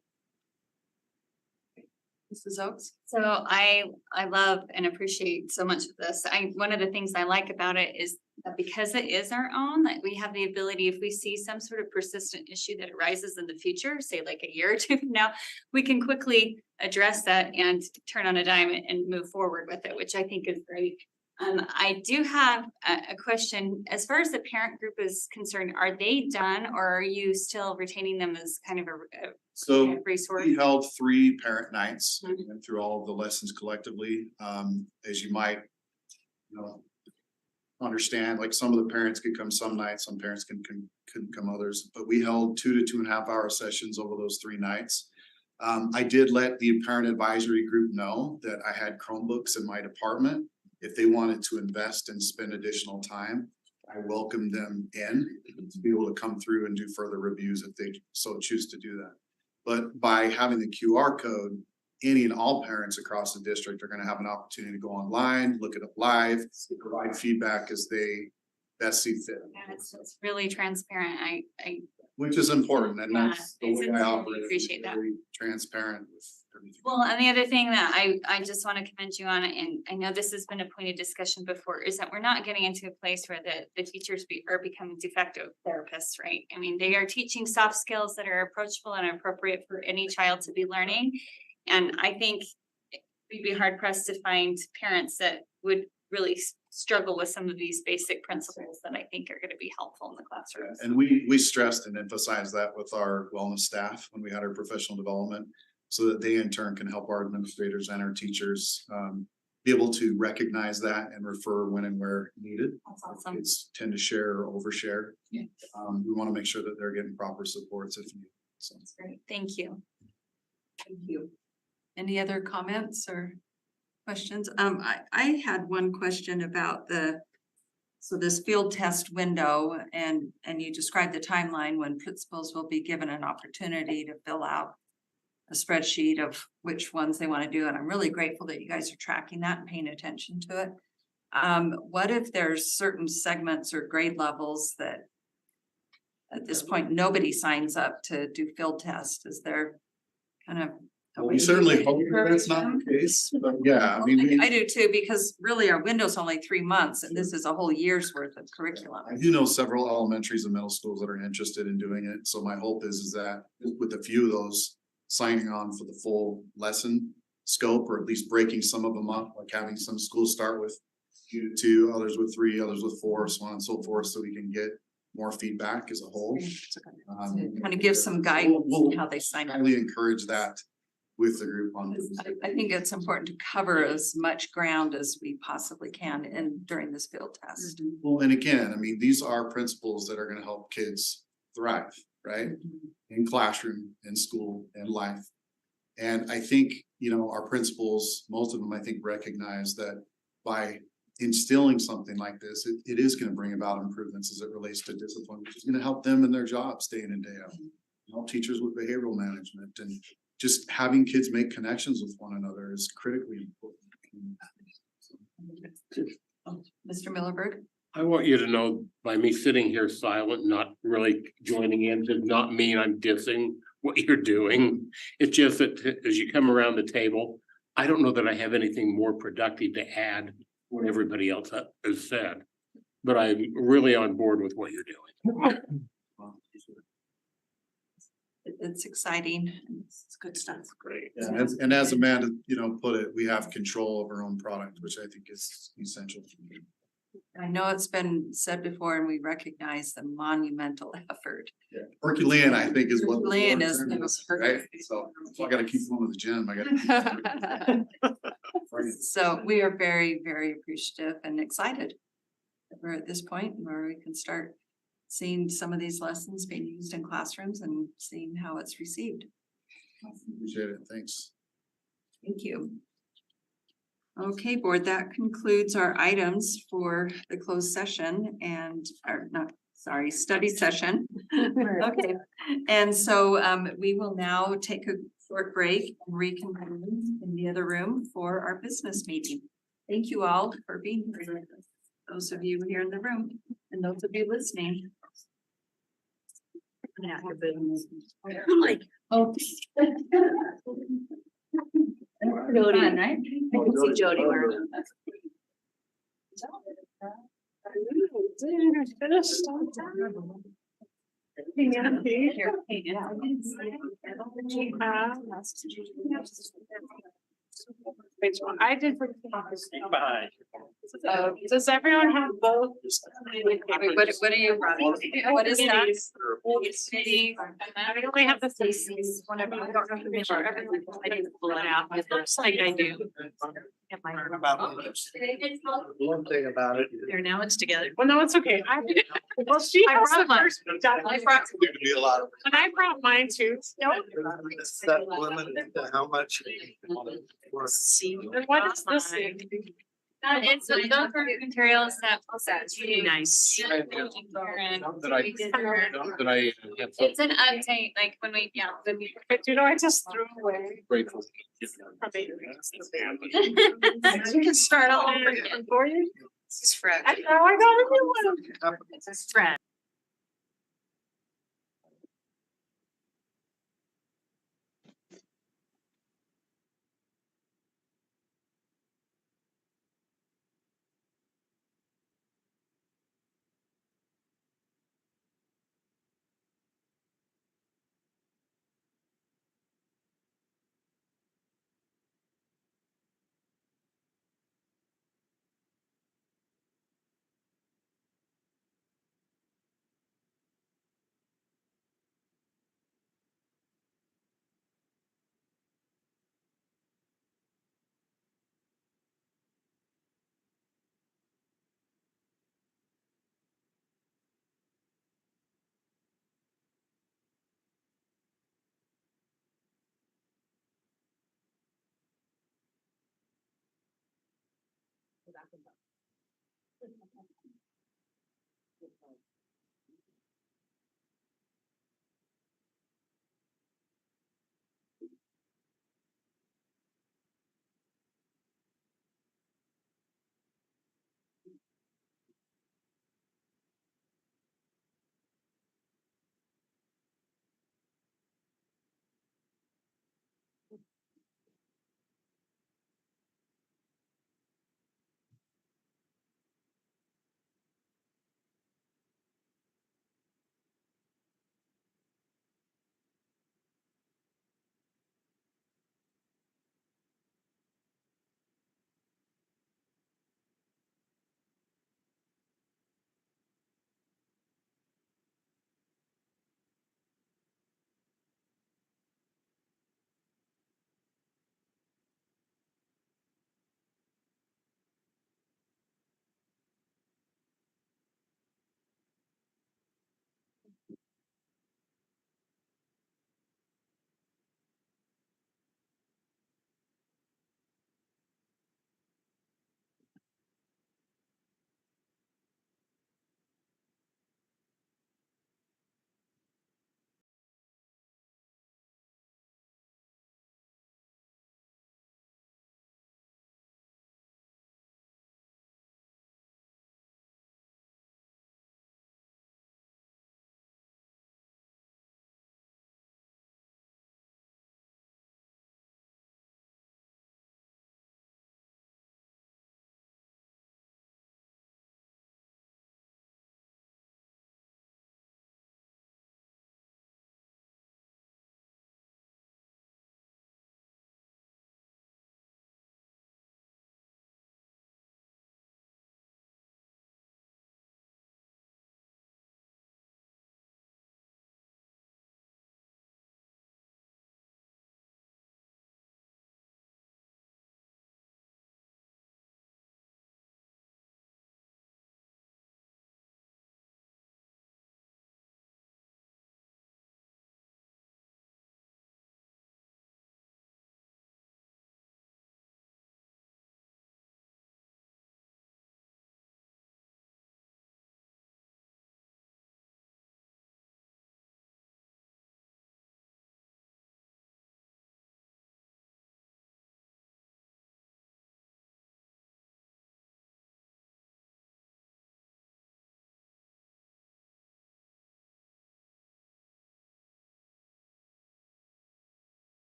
Mrs. Oaks?
So I love and appreciate so much of this. One of the things I like about it is that because it is our own, that we have the ability, if we see some sort of persistent issue that arises in the future, say like a year or two from now, we can quickly address that and turn on a dime and move forward with it, which I think is great. I do have a question. As far as the parent group is concerned, are they done or are you still retaining them as kind of a
So
resource?
we held 3 parent nights,
Mhm.
went through all of the lessons collectively. As you might, you know, understand, like some of the parents could come some nights, some parents couldn't come others, but we held 2 to 2.5 hour sessions over those 3 nights. I did let the parent advisory group know that I had Chromebooks in my department. If they wanted to invest and spend additional time, I welcomed them in to be able to come through and do further reviews if they so choose to do that. But by having the QR code, any and all parents across the district are gonna have an opportunity to go online, look it up live, provide feedback as they best see fit.
Yeah, it's really transparent.
Which is important, and
Yeah,
that's the
it's
way I
important.
operate.
Appreciate that.
Very transparent with everything.
Well, and the other thing that I just want to commend you on, and I know this has been a point of discussion before, is that we're not getting into a place where the teachers are becoming de facto therapists, right? I mean, they are teaching soft skills that are approachable and appropriate for any child to be learning. And I think we'd be hard pressed to find parents that would really struggle with some of these basic principles that I think are gonna be helpful in the classrooms.
And we stressed and emphasized that with our wellness staff when we had our professional development, so that they in turn can help our administrators and our teachers be able to recognize that and refer when and where needed.
That's awesome.
Kids tend to share or overshare.
Yeah.
We want to make sure that they're getting proper supports if needed. So.
That's great. Thank you.
Thank you. Any other comments or questions? I had one question about so this field test window and you described the timeline when principals will be given an opportunity to fill out a spreadsheet of which ones they want to do. And I'm really grateful that you guys are tracking that and paying attention to it. What if there's certain segments or grade levels that at this point, nobody signs up to do field test? Is there kind of
Well, we certainly hope that's not the case, but yeah, I mean,
I do too, because really our window's only 3 months and this is a whole year's worth of curriculum.
I do know several elementaries and middle schools that are interested in doing it. So my hope is that with a few of those signing on for the full lesson scope, or at least breaking some of them up, like having some schools start with 2, others with 3, others with 4, so on and so forth, so we can get more feedback as a whole.
Kind of give some guidance on how they sign up.
Highly encourage that with the group on.
I think it's important to cover as much ground as we possibly can during this field test.
Well, and again, I mean, these are principles that are gonna help kids thrive, right? In classroom, in school, in life. And I think, our principals, most of them, I think, recognize that by instilling something like this, it is gonna bring about improvements as it relates to discipline, which is gonna help them in their jobs day in and day out. Help teachers with behavioral management, and just having kids make connections with one another is critically important.
Mr. Millerberg?
I want you to know, by me sitting here silent, not really joining in, does not mean I'm dissing what you're doing. It's just that as you come around the table, I don't know that I have anything more productive to add what everybody else has said. But I'm really on board with what you're doing.
It's exciting. It's good stuff.
Great. And as Amanda, put it, we have control of our own product, which I think is essential.
I know it's been said before and we recognize the monumental effort.
Yeah. Herculean, I think, is what. the
Herculean
word
is
term
the
right? So I gotta keep going to the gym. I gotta.
So we are very, very appreciative and excited that we're at this point where we can start seeing some of these lessons being used in classrooms and seeing how it's received.
Appreciate it. Thanks.
Thank you. Okay, board, that concludes our items for the closed session study session. Okay, and so we will now take a short break and reconvene in the other room for our business meeting. Thank you all for being here. Those of you here in the room and those of you listening.
I'm like,
Oh.
Jody.
Fun, right?
I can see Jody wearing.
I did.
Bye.
Does everyone have both?
What are you running? What is that?
I only have the theses, whenever I don't remember everything, I didn't pull it out, it looks like I do. Get my-
One thing about it.
There, now it's together.
Well, no, it's okay. Well, she
I
has the
brought mine.
first. I brought,
There'd be a lot of.
and I brought mine too. Nope.
Set limit to how much.
See.
And what is this thing?
It's those are materials that.
Really nice.
It's an update, like when we, yeah. when we-
But you know, I just threw away.
Grateful.
from it.
You can start all over again for you. This is Fred.
I know, I got a new one.
This is Fred.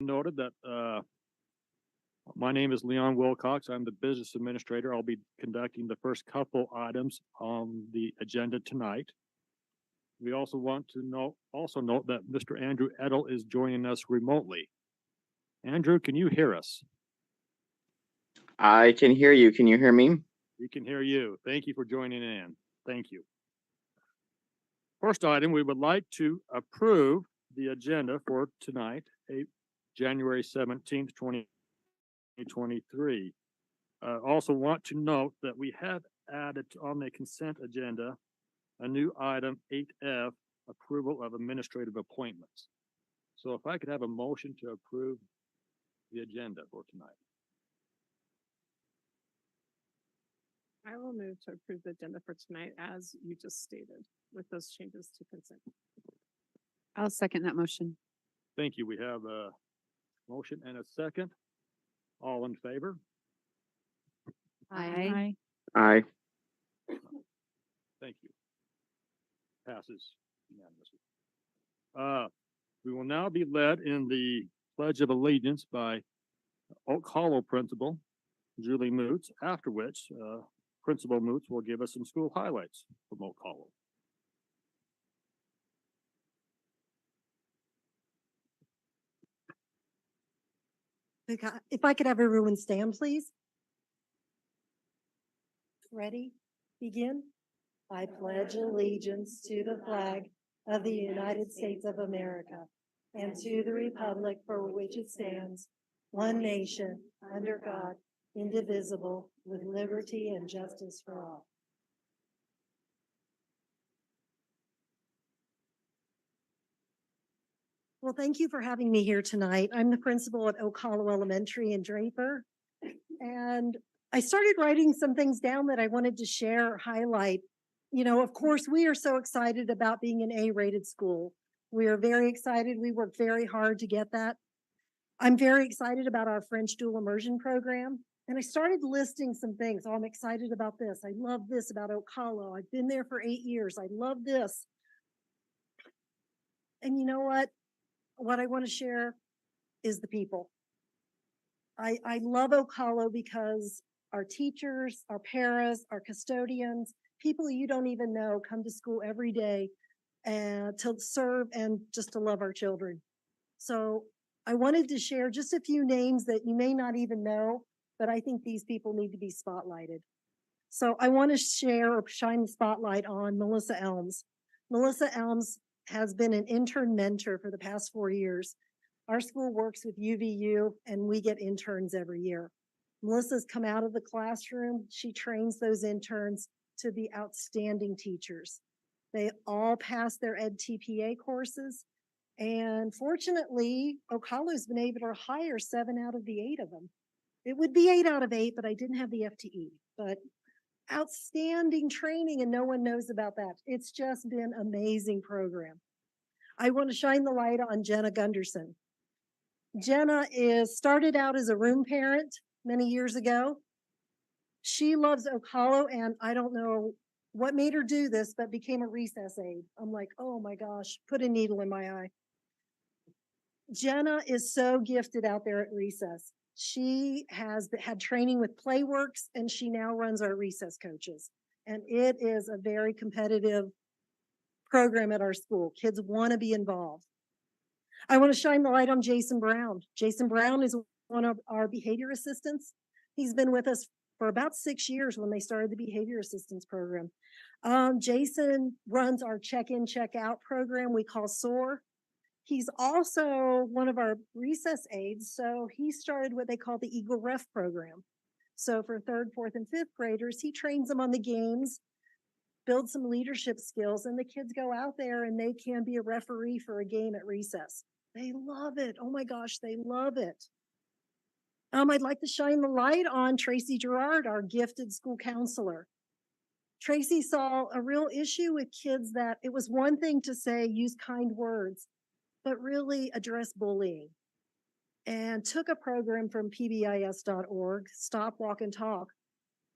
noted that my name is Leon Wilcox. I'm the business administrator. I'll be conducting the first couple items on the agenda tonight. We also want to note that Mr. Andrew Edel is joining us remotely. Andrew, can you hear us?
I can hear you. Can you hear me?
We can hear you. Thank you for joining in. Thank you. First item, we would like to approve the agenda for tonight, January 17th, 2023. Also want to note that we have added on the consent agenda a new item 8F, approval of administrative appointments. So if I could have a motion to approve the agenda for tonight.
I will move to approve the agenda for tonight as you just stated with those changes to consent.
I'll second that motion.
Thank you. We have a motion and a second. All in favor?
Aye.
Aye.
Thank you. Passes unanimously. We will now be led in the Pledge of Allegiance by Oak Hollow Principal Julie Moots, after which Principal Moots will give us some school highlights from Oak Hollow.
If I could have everyone stand, please. Ready? Begin. I pledge allegiance to the flag of the United States of America and to the republic for which it stands, one nation, under God, indivisible, with liberty and justice for all. Well, thank you for having me here tonight. I'm the principal at Oak Hollow Elementary in Draper. And I started writing some things down that I wanted to share, or highlight. You know, of course, we are so excited about being an A-rated school. We are very excited. We worked very hard to get that. I'm very excited about our French dual immersion program. And I started listing some things. Oh, I'm excited about this. I love this about Oak Hollow. I've been there for 8 years. I love this. And you know what? What I want to share is the people. I love Oak Hollow because our teachers, our paras, our custodians, people you don't even know come to school every day and to serve and just to love our children. So I wanted to share just a few names that you may not even know, but I think these people need to be spotlighted. So I want to share or shine the spotlight on Melissa Elms. Melissa Elms has been an intern mentor for the past 4 years. Our school works with UVU and we get interns every year. Melissa's come out of the classroom. She trains those interns to be outstanding teachers. They all pass their Ed TPA courses. And fortunately, Oak Hollow's been able to hire 7 out of the 8 of them. It would be 8 out of 8, but I didn't have the FTE. But outstanding training and no one knows about that. It's just been an amazing program. I want to shine the light on Jenna Gunderson. Jenna started out as a room parent many years ago. She loves Oak Hollow, and I don't know what made her do this, but became a recess aide. I'm like, oh my gosh, put a needle in my eye. Jenna is so gifted out there at recess. She has had training with Playworks, and she now runs our recess coaches. And it is a very competitive program at our school. Kids want to be involved. I want to shine the light on Jason Brown. Jason Brown is one of our behavior assistants. He's been with us for about 6 years when they started the behavior assistance program. Jason runs our check-in, check-out program we call SOAR. He's also one of our recess aides, so he started what they call the Eagle Ref program. So for 3rd, 4th, and 5th graders, he trains them on the games, builds some leadership skills, and the kids go out there and they can be a referee for a game at recess. They love it. Oh my gosh, they love it. I'd like to shine the light on Tracy Gerard, our gifted school counselor. Tracy saw a real issue with kids that it was one thing to say, use kind words, but really address bullying. And took a program from pbis.org, Stop, Walk, and Talk,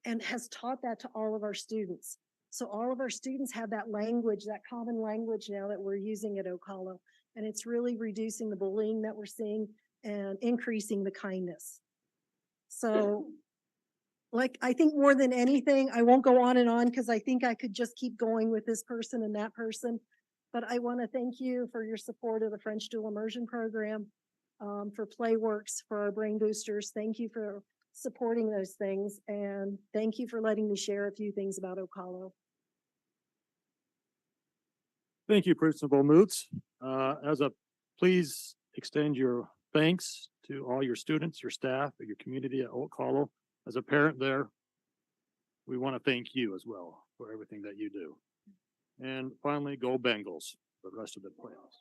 and has taught that to all of our students. So all of our students have that language, that common language now that we're using at Oak Hollow. And it's really reducing the bullying that we're seeing. and increasing the kindness. So like, I think more than anything, I won't go on and on because I think I could just keep going with this person and that person. But I want to thank you for your support of the French Dual Immersion Program, for Playworks, for our Brain Boosters. Thank you for supporting those things. And thank you for letting me share a few things about Ocala.
Thank you, Principal Moots. Please extend your thanks to all your students, your staff, your community at Oak Hollow. As a parent there, we want to thank you as well for everything that you do. And finally, go Bengals, the rest of the playoffs.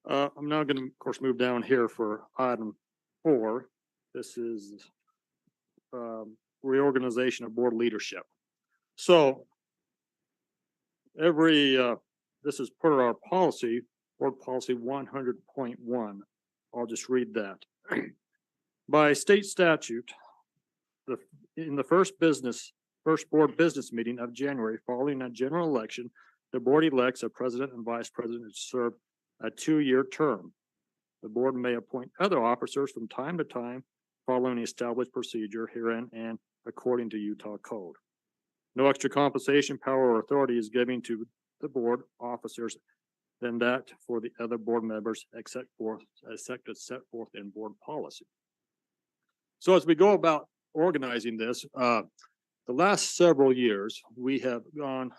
I'm now going to, of course, move down here for item 4. This is reorganization of board leadership. So this is per our policy, board policy 100.1. I'll just read that. By state statute, in the first board business meeting of January following a general election, the board elects a president and vice president to serve a 2-year term. The board may appoint other officers from time to time following the established procedure herein and according to Utah code. No extra compensation, power, or authority is given to the board officers than that for the other board members except as set forth in board policy. So as we go about organizing this, the last several years, we have gone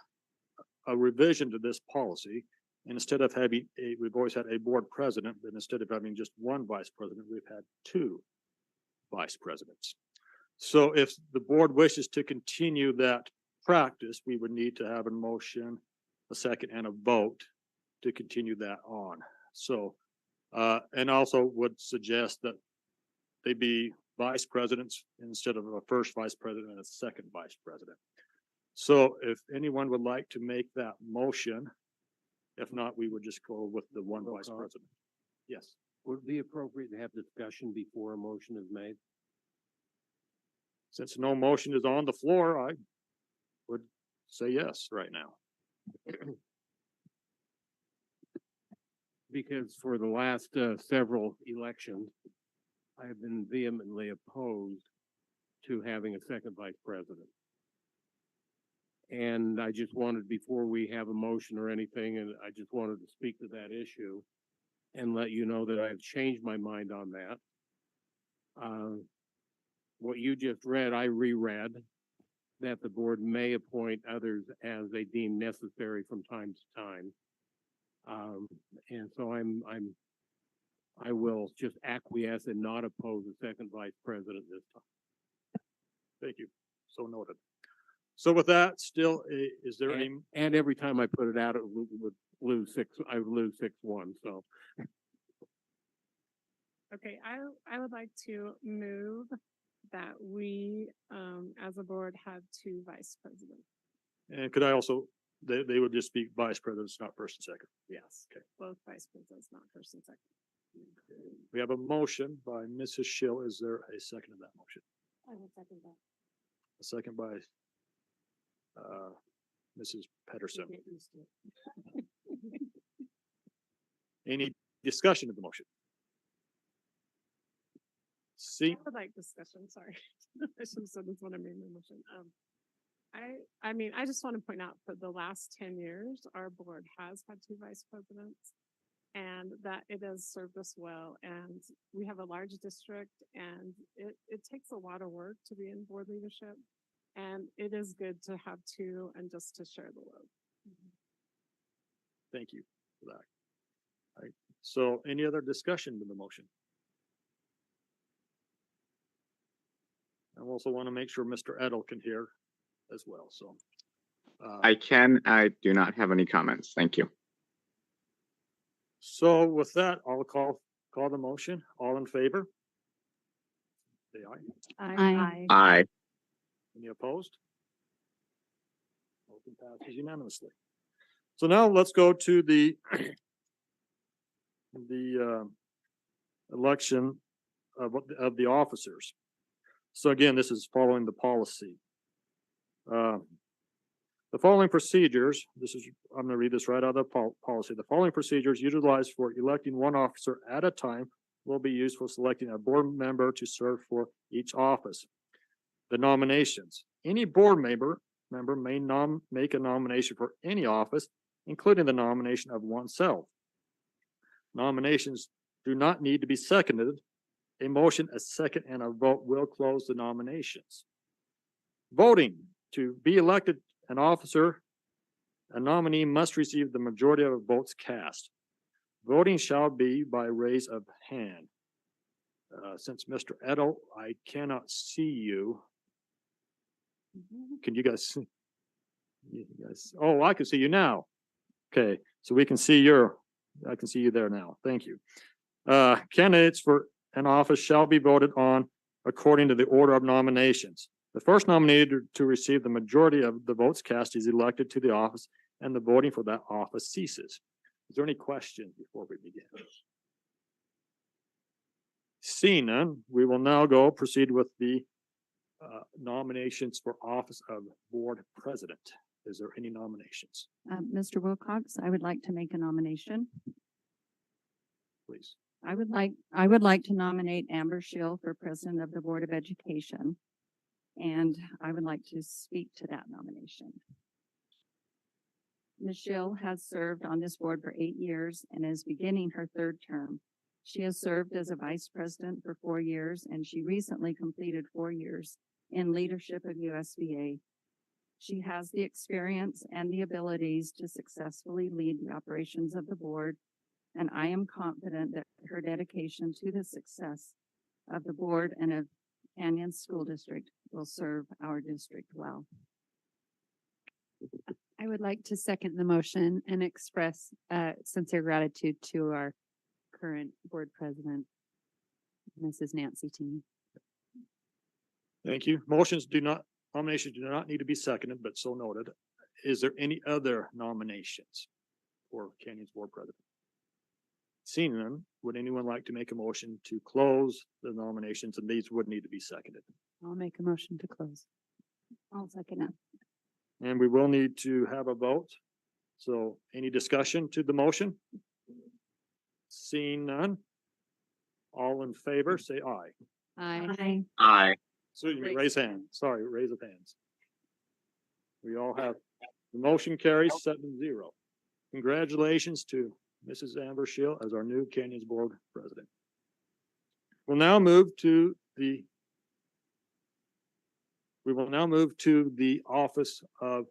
a revision to this policy. And instead of having we've always had a board president, but instead of having just one vice president, we've had 2 vice presidents. So if the board wishes to continue that practice, we would need to have a motion, a second, and a vote to continue that on. So, and also would suggest that they be vice presidents instead of a first vice president and a second vice president. So if anyone would like to make that motion, if not, we would just go with the one vice president. Yes.
Would it be appropriate to have discussion before a motion is made?
Since no motion is on the floor, I would say yes right now.
Because for the last several elections, I have been vehemently opposed to having a second vice president. And I just wanted, before we have a motion or anything, and I just wanted to speak to that issue and let you know that I've changed my mind on that. What you just read, I reread, that the board may appoint others as they deem necessary from time to time. And so I will just acquiesce and not oppose the second vice president this time.
Thank you. So noted. So with that, still, is there any?
And every time I put it out, it would lose 6. I would lose 6-1. So.
Okay, I would like to move that we, as a board, have 2 vice presidents.
And could I also, they would just be vice presidents, not first and second.
Yes.
Okay.
Both vice presidents, not first and second.
We have a motion by Mrs. Schill. Is there a second to that motion?
I will second that.
A second by Mrs. Pedersen. Any discussion of the motion? See,
I would like discussion, sorry. I should have said this when I made my motion. I mean, I just want to point out for the last 10 years, our board has had 2 vice presidents and that it has served us well. And we have a large district and it takes a lot of work to be in board leadership. And it is good to have 2 and just to share the load.
thank you for that. All right. So any other discussion to the motion? I also want to make sure Mr. Edel can hear as well, so.
I do not have any comments. Thank you.
So with that, I'll call the motion. All in favor? Say aye.
Aye.
Aye.
Any opposed? Motion passes unanimously. So now let's go to the election of the officers. So again, this is following the policy. The following procedures, I'm gonna read this right out of the policy. The following procedures utilized for electing one officer at a time will be used for selecting a board member to serve for each office. The nominations. Any board member may make a nomination for any office, including the nomination of oneself. Nominations do not need to be seconded. A motion, a second, and a vote will close the nominations. Voting. To be elected an officer, a nominee must receive the majority of votes cast. Voting shall be by raise of hand. Since Mr. Edo, I cannot see you. Can you guys see? You guys, oh, I can see you now. Okay, so we can see I can see you there now. Thank you. Candidates for an office shall be voted on according to the order of nominations. The first nominee to receive the majority of the votes cast is elected to the office, and the voting for that office ceases. Is there any questions before we begin? Seeing none, we will now proceed with the nominations for office of board president. Is there any nominations?
Mr. Wilcox, I would like to make a nomination.
Please.
I would like to nominate Amber Schill for president of the Board of Education. And I would like to speak to that nomination. Ms. Schill has served on this board for 8 years and is beginning her 3rd term. She has served as a vice president for 4 years, and she recently completed 4 years in leadership of USBA. She has the experience and the abilities to successfully lead the operations of the board, and I am confident that her dedication to the success of the board and of Canyon School District will serve our district well.
I would like to second the motion and express sincere gratitude to our current board president, Mrs. Nancy Team.
Thank you. Nominations do not need to be seconded, but so noted. Is there any other nominations for Canyon's board president? Seeing none, would anyone like to make a motion to close the nominations? And these would need to be seconded.
I'll make a motion to close. I'll second it.
And we will need to have a vote. So any discussion to the motion? Seeing none. All in favor, say aye.
Aye.
Aye.
So you may raise hand. Sorry, raise of hands. We all have, the motion carries 7-0. Congratulations to Mrs. Amber Schill as our new Canyons Board President. We will now move to the office of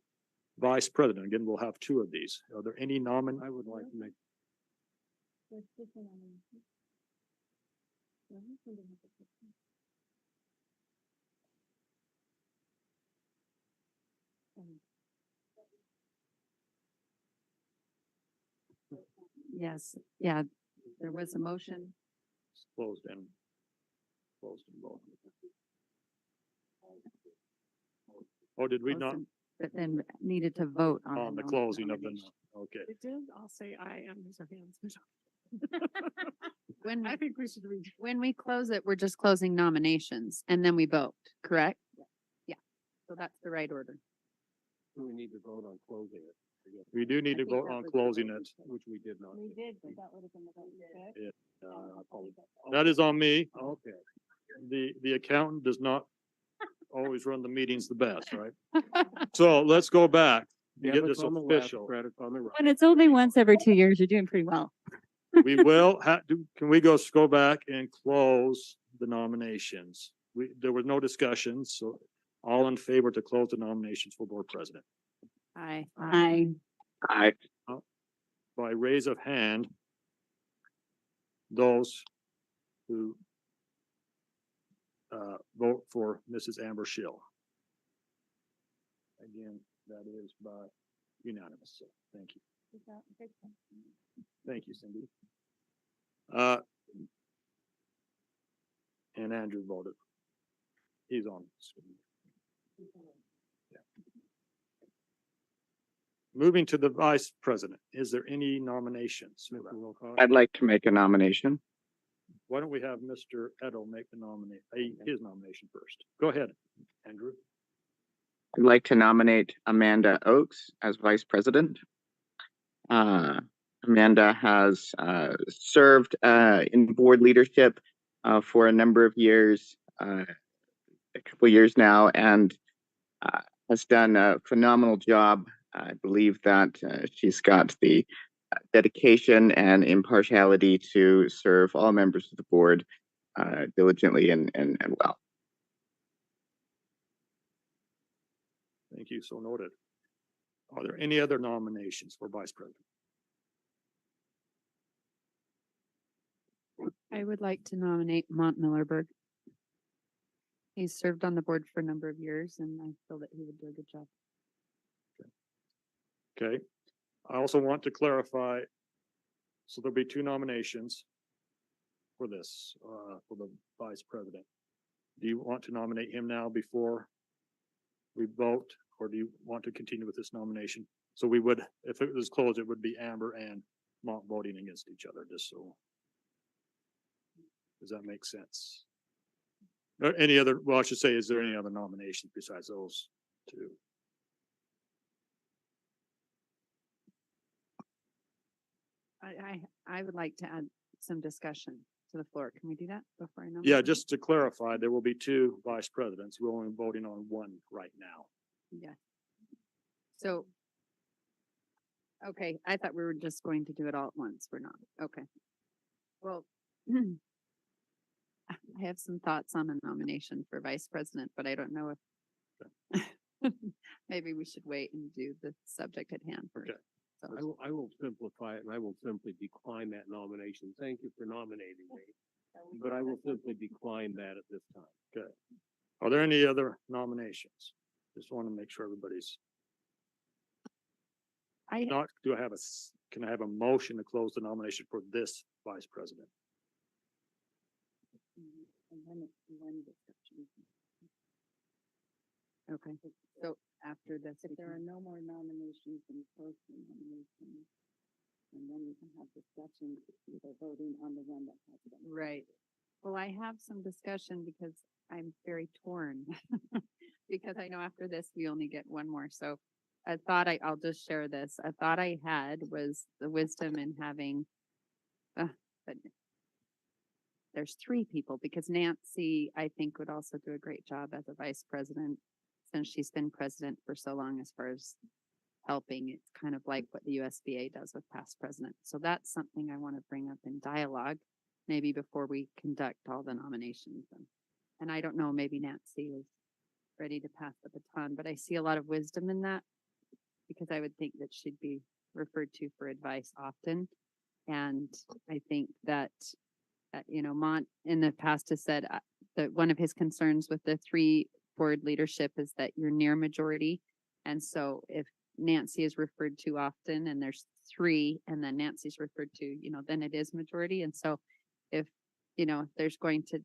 Vice President. Again, we'll have 2 of these. Are there any I would like to make.
Yes, yeah, there was a motion.
Closed and voted. Oh, did we
closed
not?
and- But then needed to vote on.
On the closing of the,
nomination.
okay.
It did, I'll say aye and raise our hands.
When,
I think we should read.
when we close it, we're just closing nominations and then we vote, correct? Yeah. So that's the right order.
We need to vote on closing it.
We do need to
think
vote
that
on
was-
closing it, which we did not.
We did, but that would have been the vote. correct?
I apologize. That is on me. Okay. The accountant does not always run the meetings the best, right? So let's go back and get this official.
When it's only once every 2 years, you're doing pretty well.
We will can we go back and close the nominations? There was no discussion, so all in favor to close the nominations for board president.
Aye.
Aye.
Aye.
By raise of hand, those who vote for Mrs. Amber Schill. Again, that is by unanimous, so thank you. Thank you, Cindy. And Andrew voted. He's on. Yeah. Moving to the vice president, is there any nominations? Mr. Wilcox?
I'd like to make a nomination.
Why don't we have Mr. Edel make the his nomination first? Go ahead, Andrew.
I'd like to nominate Amanda Oakes as vice president. Amanda has served in board leadership for a number of years, a couple years now, and has done a phenomenal job. I believe that she's got the dedication and impartiality to serve all members of the board diligently and well.
Thank you, so noted. Are there any other nominations for vice president?
I would like to nominate Mont Millerberg. He's served on the board for a number of years and I feel that he would do a good job.
Okay, I also want to clarify, so there'll be two nominations for this, for the vice president. Do you want to nominate him now before we vote, or do you want to continue with this nomination? So we would, if it was closed, it would be Amber and Mont voting against each other, just so. Does that make sense? Any other, well, I should say, is there any other nominations besides those two?
I would like to add some discussion to the floor. Can we do that before I nominate?
Yeah, just to clarify, there will be two vice presidents. We're only voting on one right now.
Yeah. So. Okay, I thought we were just going to do it all at once. We're not. Okay. Well. I have some thoughts on a nomination for vice president, but I don't know if maybe we should wait and do the subject at hand first.
Okay.
So,
I will simplify it and I will simply decline that nomination. Thank you for nominating me. But I will simply decline that at this time.
Okay. Are there any other nominations? Just want to make sure everybody's not, can I have a motion to close the nomination for this vice president?
Okay, so after this, if there are no more nominations, then close the nomination. And then we can have discussion, either voting on the one that has been. Right. Well, I have some discussion because I'm very torn. Because I know after this, we only get one more. So I thought I'll just share this. A thought I had was the wisdom in having, but there's three people because Nancy, I think, would also do a great job as a vice president since she's been president for so long as far as helping. It's kind of like what the USBA does with past presidents. So that's something I want to bring up in dialogue, maybe before we conduct all the nominations. And I don't know, maybe Nancy is ready to pass the baton, but I see a lot of wisdom in that because I would think that she'd be referred to for advice often. And I think that Mont in the past has said that one of his concerns with the three board leadership is that you're near majority. And so if Nancy is referred to often and there's three and then Nancy's referred to, then it is majority. And so if there's going to,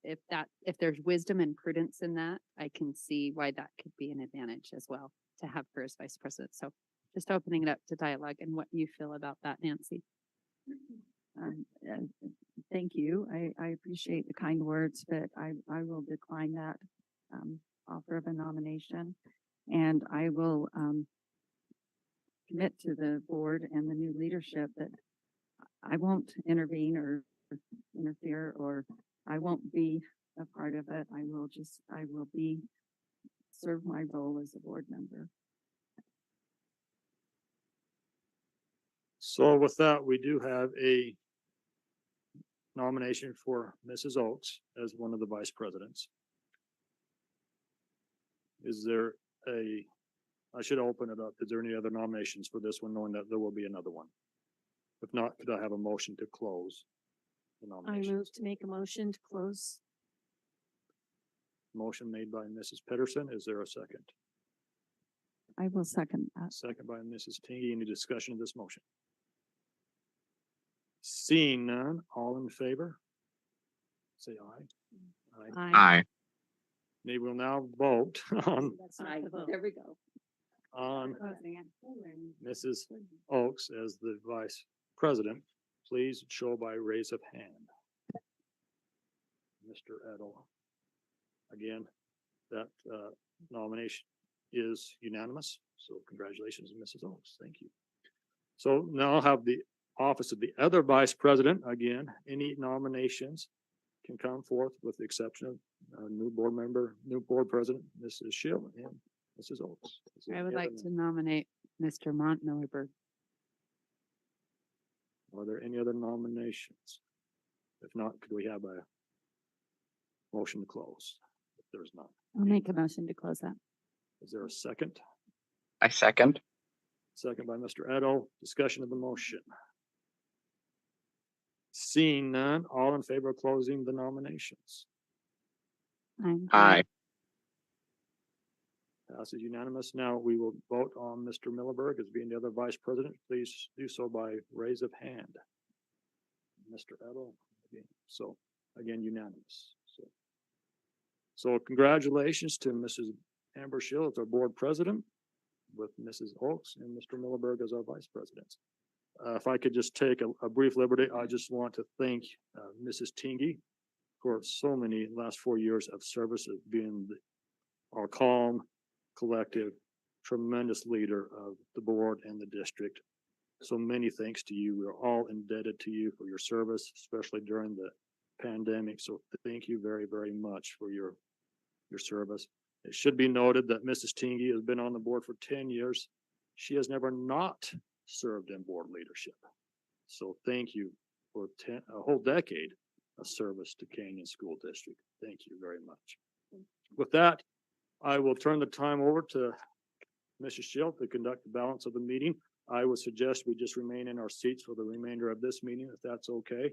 if there's wisdom and prudence in that, I can see why that could be an advantage as well to have her as vice president. So just opening it up to dialogue and what you feel about that, Nancy.
Thank you. I appreciate the kind words, but I will decline that offer of a nomination. And I will commit to the board and the new leadership that I won't intervene or interfere, or I won't be a part of it. I will serve my role as a board member.
So with that, we do have a nomination for Mrs. Oakes as one of the vice presidents. Is there I should open it up. Is there any other nominations for this one, knowing that there will be another one? If not, could I have a motion to close the
I
nominations?
move to make a motion to close.
Motion made by Mrs. Pedersen. Is there a second?
I will second that.
Second by Mrs. Tingy. Any discussion of this motion? Seeing none, all in favor? Say aye. Aye.
Aye.
They will now vote on
That's not the vote.
There we go.
on Mrs. Oaks as the vice president, please show by raise of hand. Mr. Edel. Again, that nomination is unanimous, so congratulations, Mrs. Oaks. Thank you. So now I'll have the office of the other vice president. Again, any nominations can come forth with the exception of new board member, new board president, Mrs. Schill and Mrs. Oaks.
I would like to nominate Mr. Montmilliberg.
Are there any other nominations? If not, could we have a motion to close? If there's not,
I'll make a motion to close that.
is there a second?
I second.
Second by Mr. Edel. Discussion of the motion. Seeing none, all in favor of closing the nominations?
Aye.
Passes unanimous. Now we will vote on Mr. Milliberg as being the other vice president. Please do so by raise of hand. Mr. Edel, again. So again, unanimous. So congratulations to Mrs. Amber Schill as our board president, with Mrs. Oaks and Mr. Milliberg as our vice presidents. If I could just take a brief liberty, I just want to thank Mrs. Tingy for so many last 4 years of service of being our calm, collective, tremendous leader of the board and the district. So many thanks to you. We are all indebted to you for your service, especially during the pandemic. So thank you very, very much for your service. It should be noted that Mrs. Tingy has been on the board for 10 years. She has never not served in board leadership. So thank you for a whole decade of service to Canyon School District. Thank you very much. With that, I will turn the time over to Mrs. Schill to conduct the balance of the meeting. I would suggest we just remain in our seats for the remainder of this meeting, if that's okay.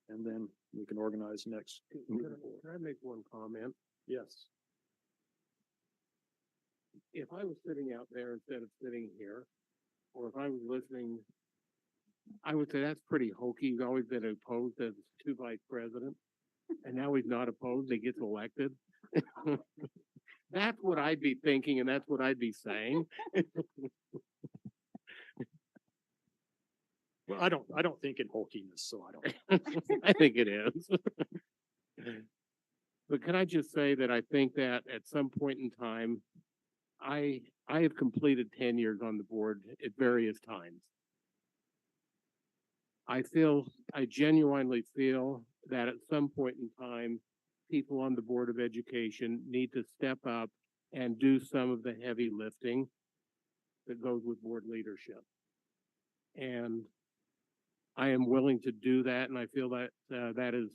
And then we can organize next.
Can I make one comment?
Yes.
If I was sitting out there instead of sitting here, or if I was listening, I would say that's pretty hokey. He's always been opposed as two vice president, and now he's not opposed. He gets elected. That's what I'd be thinking, and that's what I'd be saying.
Well, I don't think in hokiness, so I don't.
I think it is. But can I just say that I think that at some point in time, I have completed 10 years on the board at various times. I genuinely feel that at some point in time, people on the Board of Education need to step up and do some of the heavy lifting that goes with board leadership. And I am willing to do that, and I feel that that is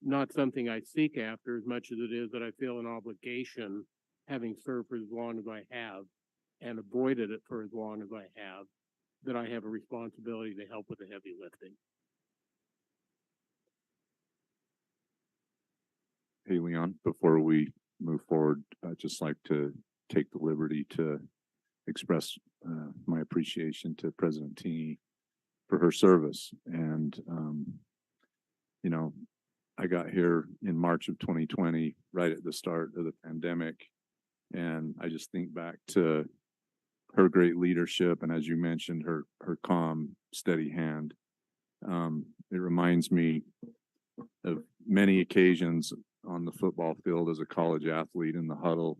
not something I seek after as much as it is that I feel an obligation, having served for as long as I have and avoided it for as long as I have, that I have a responsibility to help with the heavy lifting.
Hey, Leon, before we move forward, I'd just like to take the liberty to express my appreciation to President T for her service. And, you know, I got here in March of 2020, right at the start of the pandemic. And I just think back to her great leadership. And as you mentioned, her calm, steady hand. It reminds me of many occasions on the football field as a college athlete in the huddle,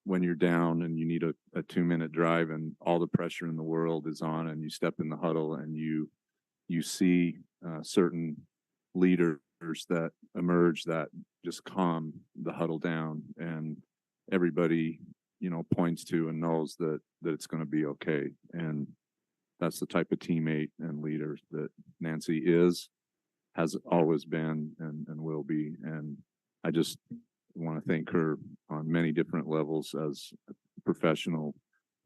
when you're down and you need a 2-minute drive and all the pressure in the world is on, and you step in the huddle and you see certain leaders that emerge that just calm the huddle down, and everybody, you know, points to and knows that it's going to be okay. And that's the type of teammate and leader that Nancy is, has always been, and will be. And I just want to thank her on many different levels as a professional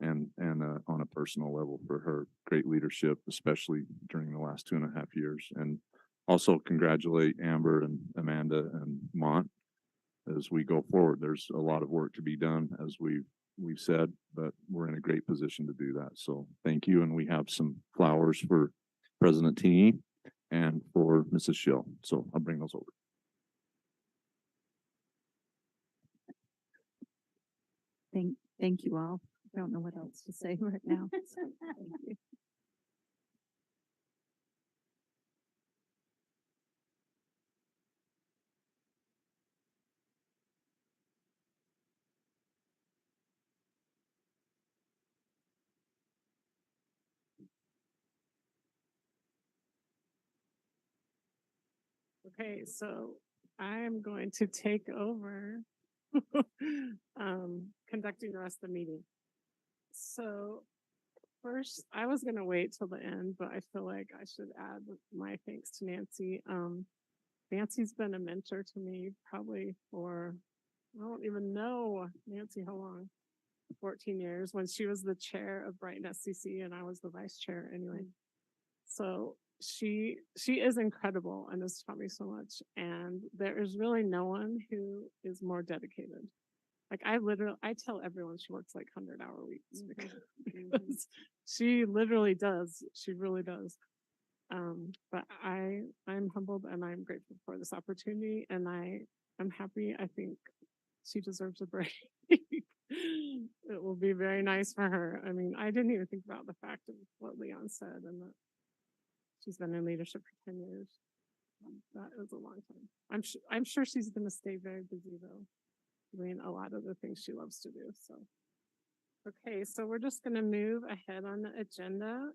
and on a personal level for her great leadership, especially during the last 2.5 years. And also congratulate Amber and Amanda and Mont as we go forward. There's a lot of work to be done, as we've said, but we're in a great position to do that. So thank you. And we have some flowers for President T and for Mrs. Schill. So I'll bring those over.
Thank you all. don't know what else to say right now.
Okay, so I am going to take over conducting the rest of the meeting. So first, I was gonna wait till the end, but I feel like I should add my thanks to Nancy. Nancy's been a mentor to me probably for, I don't even know, Nancy, how long? 14 years, when she was the chair of Brighton SCC and I was the vice chair anyway. So she is incredible and has taught me so much. And there is really no one who is more dedicated. Like I tell everyone she works like 100-hour weeks because she literally does. She really does. But I'm humbled and I'm grateful for this opportunity, and I'm happy. I think she deserves a break. It will be very nice for her. I mean, I didn't even think about the fact of what Leon said and that she's been in leadership for 10 years. That is a long time. I'm sure she's going to stay very busy though, doing a lot of the things she loves to do. So, okay, so we're just going to move ahead on the agenda.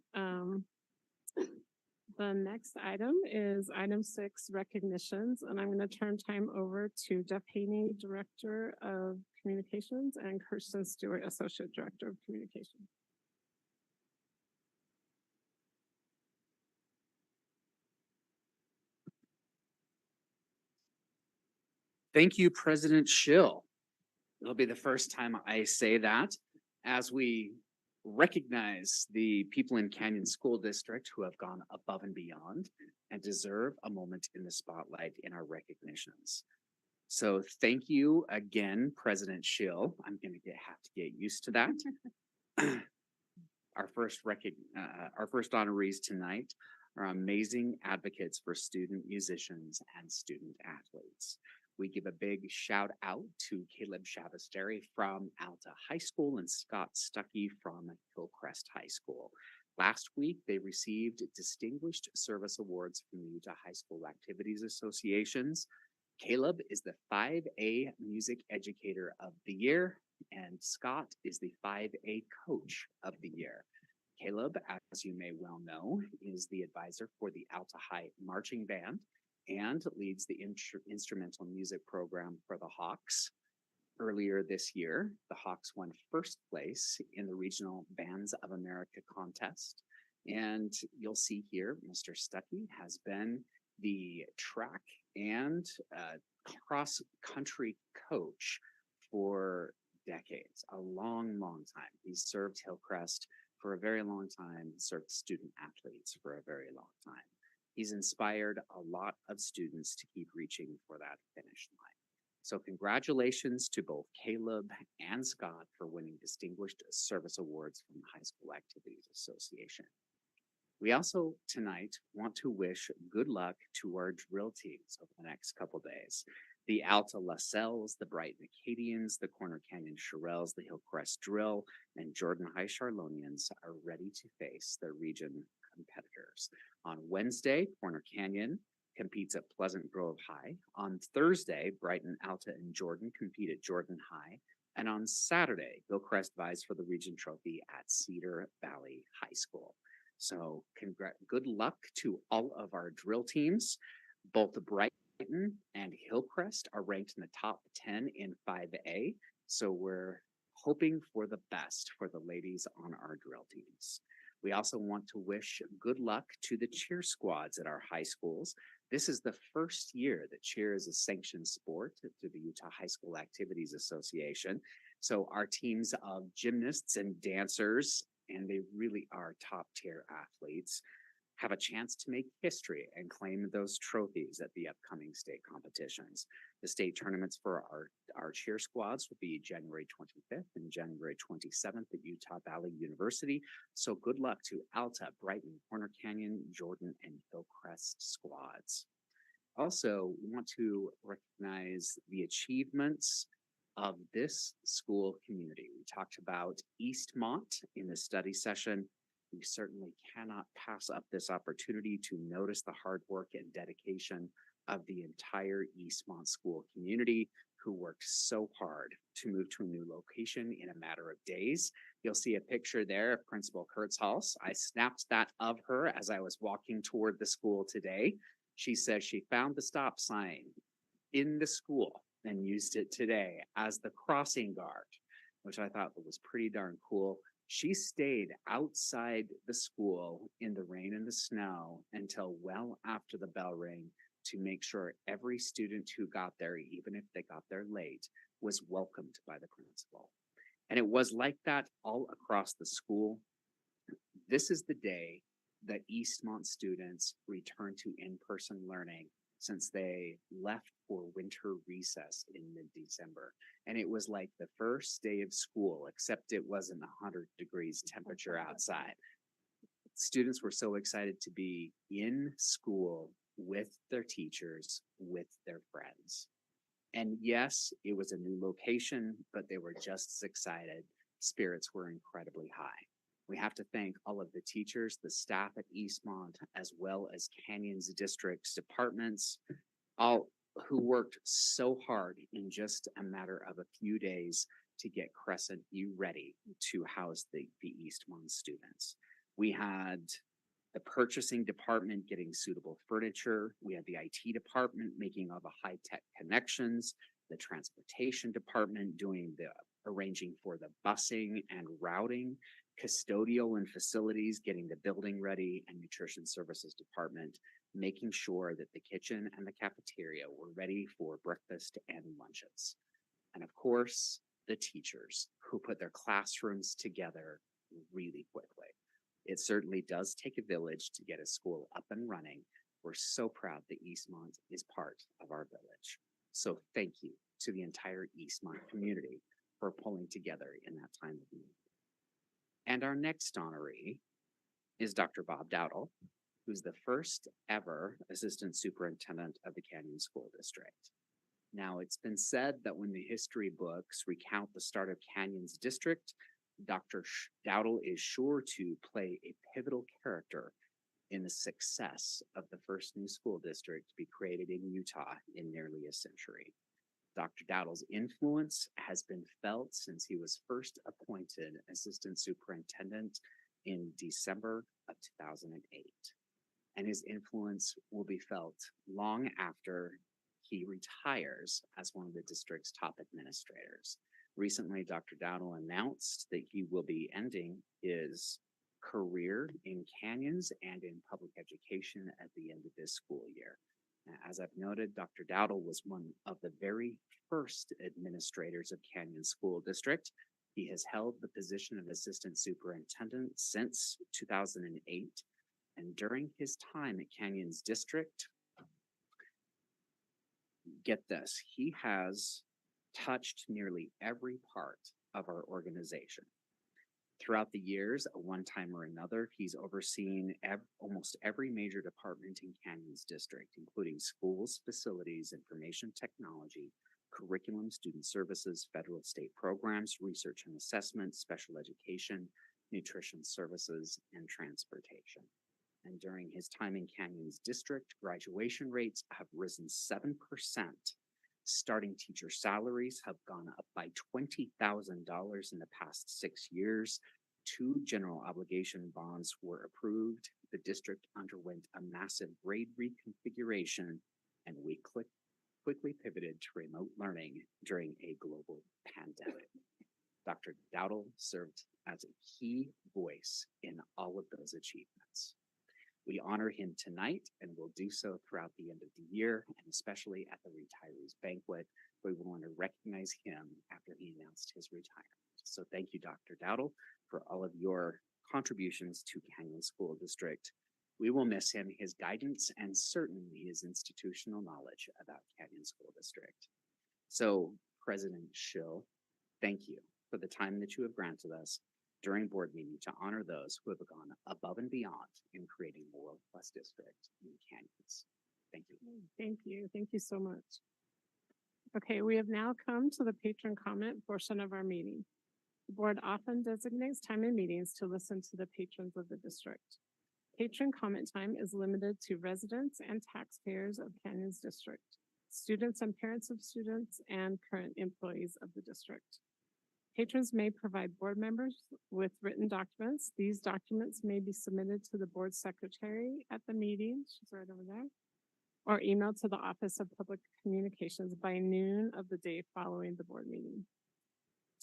The next item is item 6, recognitions, and I'm going to turn time over to Jeff Haney, Director of Communications, and Kirsten Stewart, Associate Director of Communications.
Thank you, President Schill. It'll be the first time I say that as we recognize the people in Canyon School District who have gone above and beyond and deserve a moment in the spotlight in our recognitions. So thank you again, President Schill. I'm going to have to get used to that. Our first honorees tonight are amazing advocates for student musicians and student athletes. We give a big shout out to Caleb Shavasteri from Alta High School and Scott Stuckey from Hillcrest High School. Last week, they received Distinguished Service Awards from the Utah High School Activities Associations. Caleb is the 5A Music Educator of the Year, and Scott is the 5A Coach of the Year. Caleb, as you may well know, is the advisor for the Alta High Marching Band and leads the instrumental music program for the Hawks. Earlier this year, the Hawks won first place in the Regional Bands of America contest. And you'll see here, Mr. Stuckey has been the track and cross-country coach for decades, a long, long time. He's served Hillcrest for a very long time, served student athletes for a very long time. He's inspired a lot of students to keep reaching for that finish line. So congratulations to both Caleb and Scott for winning Distinguished Service Awards from the High School Activities Association. We also tonight want to wish good luck to our drill teams over the next couple days. The Alta LaSalles, the Brighton Acadians, the Corner Canyon Shirelles, the Hillcrest Drill, and Jordan High Charlonians are ready to face their region competitors. On Wednesday, Corner Canyon competes at Pleasant Grove High. On Thursday, Brighton, Alta, and Jordan compete at Jordan High. And on Saturday, Hillcrest vies for the region trophy at Cedar Valley High School. So good luck to all of our drill teams. Both Brighton and Hillcrest are ranked in the top 10 in 5A. So we're hoping for the best for the ladies on our drill teams. We also want to wish good luck to the cheer squads at our high schools. This is the first year that cheer is a sanctioned sport through the Utah High School Activities Association. So our teams of gymnasts and dancers, and they really are top tier athletes, have a chance to make history and claim those trophies at the upcoming state competitions. The state tournaments for our cheer squads will be January 25th and January 27th at Utah Valley University. So good luck to Alta, Brighton, Corner Canyon, Jordan, and Hillcrest squads. Also, we want to recognize the achievements of this school community. We talked about Eastmont in the study session. We certainly cannot pass up this opportunity to notice the hard work and dedication of the entire Eastmont school community, who worked so hard to move to a new location in a matter of days. You'll see a picture there of Principal Kurtzhaus. I snapped that of her as I was walking toward the school today. She says she found the stop sign in the school and used it today as the crossing guard, which I thought was pretty darn cool. She stayed outside the school in the rain and the snow until well after the bell rang to make sure every student who got there, even if they got there late, was welcomed by the principal. And it was like that all across the school. This is the day that Eastmont students return to in-person learning since they left for winter recess in mid-December. And it was like the first day of school, except it wasn't 100 degrees temperature outside. Students were so excited to be in school with their teachers, with their friends. And yes, it was a new location, but they were just as excited. Spirits were incredibly high. We have to thank all of the teachers, the staff at Eastmont, as well as Canyons District's departments, all who worked so hard in just a matter of a few days to get Crescent View ready to house the Eastmont students. We had the purchasing department getting suitable furniture. We had the IT department making all the high-tech connections, the transportation department doing the arranging for the busing and routing, custodial and facilities getting the building ready, and nutrition services department making sure that the kitchen and the cafeteria were ready for breakfast and lunches. And of course, the teachers who put their classrooms together really quickly. It certainly does take a village to get a school up and running. We're so proud that Eastmont is part of our village. So thank you to the entire Eastmont community for pulling together in that time of need. And our next honoree is Dr. Bob Dowdle, who's the first ever Assistant Superintendent of the Canyon School District. Now, it's been said that when the history books recount the start of Canyon's district, Dr. Dowdle is sure to play a pivotal character in the success of the first new school district to be created in Utah in nearly a century. Dr. Dowdle's influence has been felt since he was first appointed Assistant Superintendent in December of 2008. And his influence will be felt long after he retires as one of the district's top administrators. Recently, Dr. Dowdle announced that he will be ending his career in Canyons and in public education at the end of this school year. As I've noted, Dr. Dowdle was one of the very first administrators of Canyon School District. He has held the position of Assistant Superintendent since 2008. And during his time at Canyons District, get this, he has touched nearly every part of our organization. Throughout the years, at one time or another, he's overseen almost every major department in Canyons District, including schools, facilities, information technology, curriculum, student services, federal state programs, research and assessment, special education, nutrition services, and transportation. And during his time in Canyons District, graduation rates have risen 7%. Starting teacher salaries have gone up by $20,000 in the past 6 years. 2 general obligation bonds were approved. The district underwent a massive grade reconfiguration, and we quickly pivoted to remote learning during a global pandemic. Dr. Dowdle served as a key voice in all of those achievements. We honor him tonight and will do so throughout the end of the year, and especially at the retirees banquet. We want to recognize him after he announced his retirement. So thank you, Dr. Dowdle, for all of your contributions to Canyon School District. We will miss him, his guidance, and certainly his institutional knowledge about Canyon School District. So, President Schill, thank you for the time that you have granted us during board meeting to honor those who have gone above and beyond in creating a world-class district in Canyons. Thank you.
Thank you. Thank you so much. Okay, we have now come to the patron comment portion of our meeting. The board often designates time in meetings to listen to the patrons of the district. Patron comment time is limited to residents and taxpayers of Canyons District, students and parents of students, and current employees of the district. Patrons may provide board members with written documents. These documents may be submitted to the board secretary at the meeting, she's right over there, or emailed to the Office of Public Communications by noon of the day following the board meeting.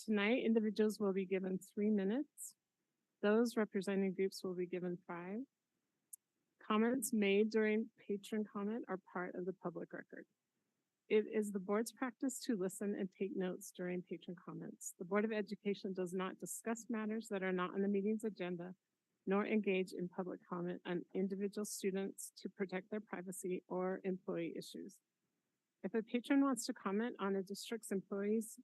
Tonight, individuals will be given 3 minutes. Those representing groups will be given 5. Comments made during patron comment are part of the public record. It is the board's practice to listen and take notes during patron comments. The Board of Education does not discuss matters that are not on the meeting's agenda, nor engage in public comment on individual students to protect their privacy or employee issues. If a patron wants to comment on a district's employees'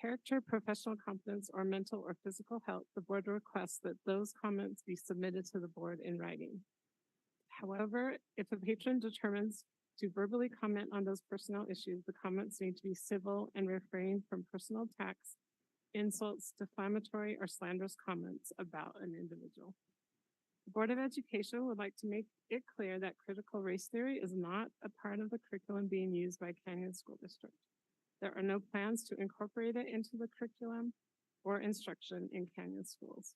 character, professional competence, or mental or physical health, the board requests that those comments be submitted to the board in writing. However, if a patron determines to verbally comment on those personnel issues, the comments need to be civil and refrain from personal attacks, insults, defamatory, or slanderous comments about an individual. The Board of Education would like to make it clear that critical race theory is not a part of the curriculum being used by Canyon School District. There are no plans to incorporate it into the curriculum or instruction in Canyon schools.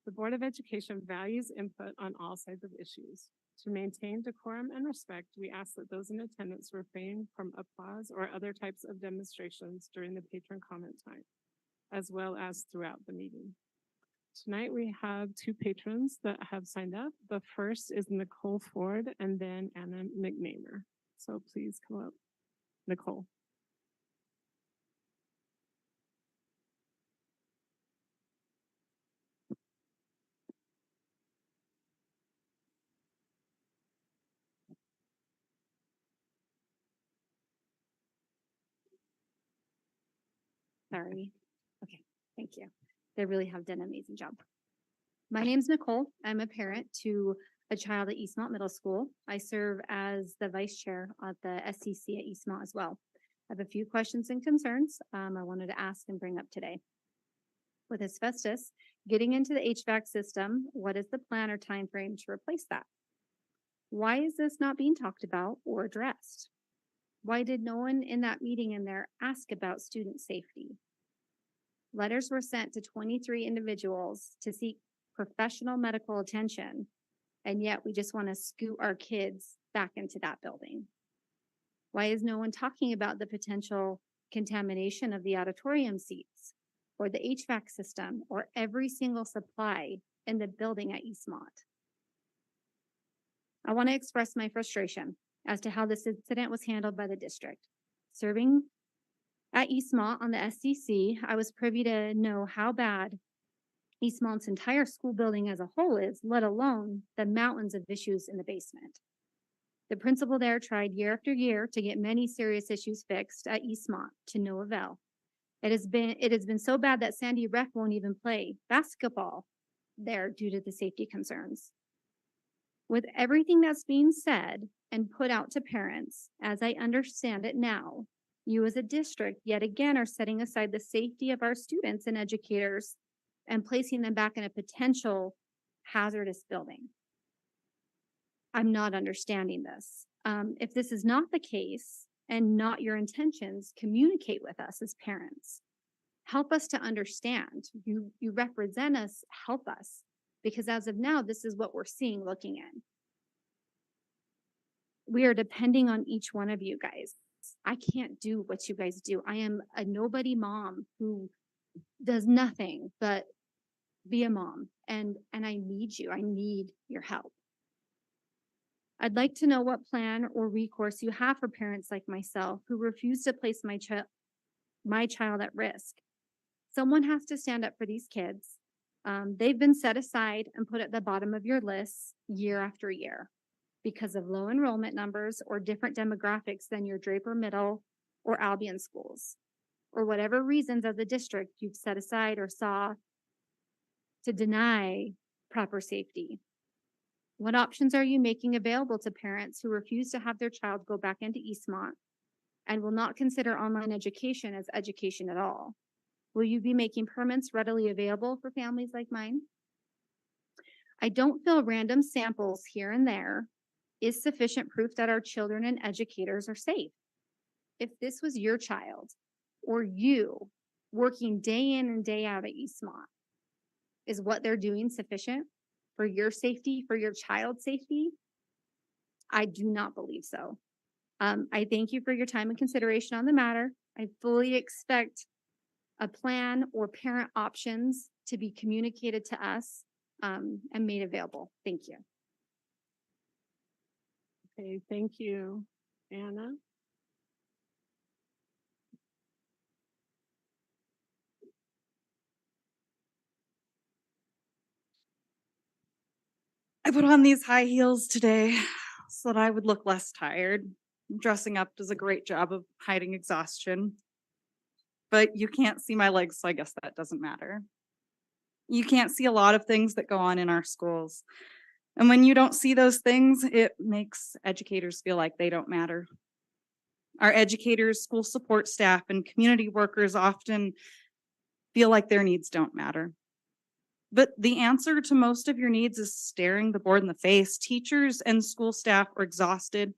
The Board of Education values input on all sides of issues. To maintain decorum and respect, we ask that those in attendance refrain from applause or other types of demonstrations during the patron comment time, as well as throughout the meeting. Tonight, we have 2 patrons that have signed up. The first is Nicole Ford and then Anna McNamer. So please come up, Nicole.
Sorry. Okay, thank you. They really have done an amazing job. My name's Nicole. I'm a parent to a child at Eastmont Middle School. I serve as the vice chair of the SCC at Eastmont as well. I have a few questions and concerns I wanted to ask and bring up today. With asbestos getting into the HVAC system, what is the plan or time frame to replace that? Why is this not being talked about or addressed? Why did no one in that meeting in there ask about student safety? Letters were sent to 23 individuals to seek professional medical attention, and yet we just want to scoot our kids back into that building. Why is no one talking about the potential contamination of the auditorium seats or the HVAC system or every single supply in the building at Eastmont? I want to express my frustration as to how this incident was handled by the district. Serving at Eastmont on the SCC, I was privy to know how bad Eastmont's entire school building as a whole is, let alone the mountains of issues in the basement. The principal there tried year after year to get many serious issues fixed at Eastmont to no avail. It has been so bad that Sandy Rec won't even play basketball there due to the safety concerns. With everything that's being said and put out to parents, as I understand it now, you as a district yet again are setting aside the safety of our students and educators and placing them back in a potential hazardous building. I'm not understanding this. If this is not the case and not your intentions, communicate with us as parents. Help us to understand. You represent us, help us. Because as of now, this is what we're seeing looking in. We are depending on each one of you guys. I can't do what you guys do. I am a nobody mom who does nothing but be a mom. And I need you. I need your help. I'd like to know what plan or recourse you have for parents like myself who refuse to place my child at risk. Someone has to stand up for these kids. They've been set aside and put at the bottom of your list year after year because of low enrollment numbers or different demographics than your Draper Middle or Albion schools, or whatever reasons as a district you've set aside or saw to deny proper safety. What options are you making available to parents who refuse to have their child go back into Eastmont and will not consider online education as education at all? Will you be making permits readily available for families like mine? I don't feel random samples here and there is sufficient proof that our children and educators are safe. If this was your child or you working day in and day out at Eastmont, is what they're doing sufficient for your safety, for your child's safety? I do not believe so. I thank you for your time and consideration on the matter. I fully expect a plan or parent options to be communicated to us and made available. Thank you.
Okay, thank you, Anna.
I put on these high heels today so that I would look less tired. Dressing up does a great job of hiding exhaustion. But you can't see my legs, so I guess that doesn't matter. You can't see a lot of things that go on in our schools. And when you don't see those things, it makes educators feel like they don't matter. Our educators, school support staff, and community workers often feel like their needs don't matter. But the answer to most of your needs is staring the board in the face. Teachers and school staff are exhausted,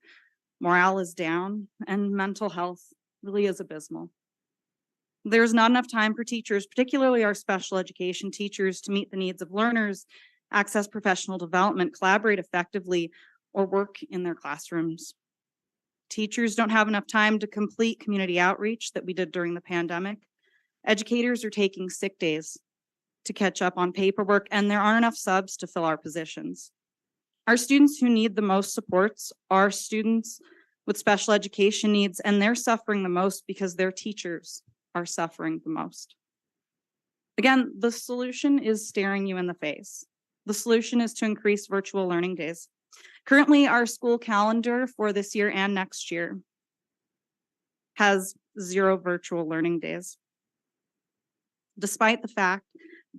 morale is down, and mental health really is abysmal. There's not enough time for teachers, particularly our special education teachers, to meet the needs of learners, access professional development, collaborate effectively, or work in their classrooms. Teachers don't have enough time to complete community outreach that we did during the pandemic. Educators are taking sick days to catch up on paperwork, and there aren't enough subs to fill our positions. Our students who need the most supports are students with special education needs, and they're suffering the most because their teachers are suffering the most. Again, the solution is staring you in the face. The solution is to increase virtual learning days. Currently, our school calendar for this year and next year has 0 virtual learning days. Despite the fact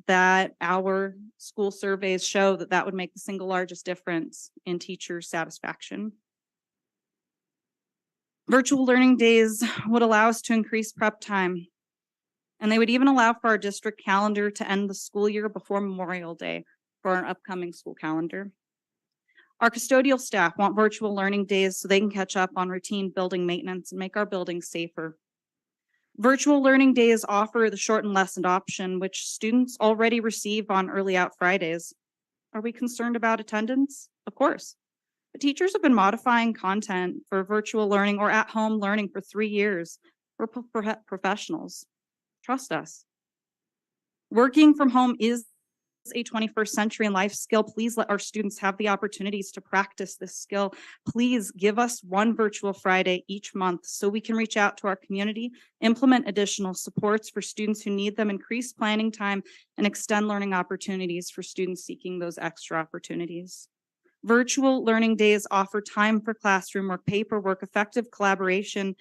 that our school surveys show that that would make the single largest difference in teacher satisfaction. Virtual learning days would allow us to increase prep time, and they would even allow for our district calendar to end the school year before Memorial Day for our upcoming school calendar. Our custodial staff want virtual learning days so they can catch up on routine building maintenance and make our buildings safer. Virtual learning days offer the shortened lesson option, which students already receive on early out Fridays. Are we concerned about attendance? Of course. But teachers have been modifying content for virtual learning or at-home learning for 3 years. We're professionals. Trust us. Working from home is a 21st century and life skill. Please let our students have the opportunities to practice this skill. Please give us 1 virtual Friday each month so we can reach out to our community, implement additional supports for students who need them, increase planning time, and extend learning opportunities for students seeking those extra opportunities. Virtual learning days offer time for classroom work, paperwork, effective collaboration.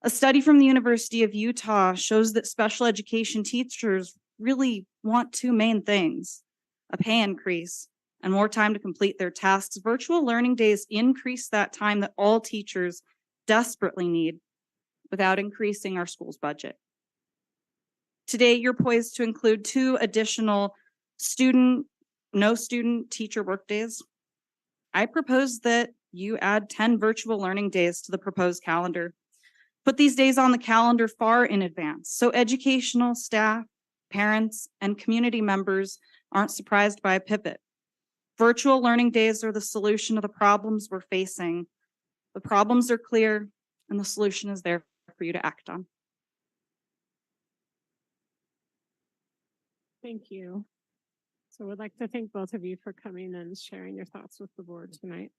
A study from the University of Utah shows that special education teachers really want 2 main things: a pay increase and more time to complete their tasks. Virtual learning days increase that time that all teachers desperately need without increasing our school's budget. Today, you're poised to include 2 additional no student teacher workdays. I propose that you add 10 virtual learning days to the proposed calendar. Put these days on the calendar far in advance so educational staff, parents, and community members aren't surprised by a pivot. Virtual learning days are the solution to the problems we're facing. The problems are clear, and the solution is there for you to act on.
Thank you. So I'd like to thank both of you for coming and sharing your thoughts with the board tonight.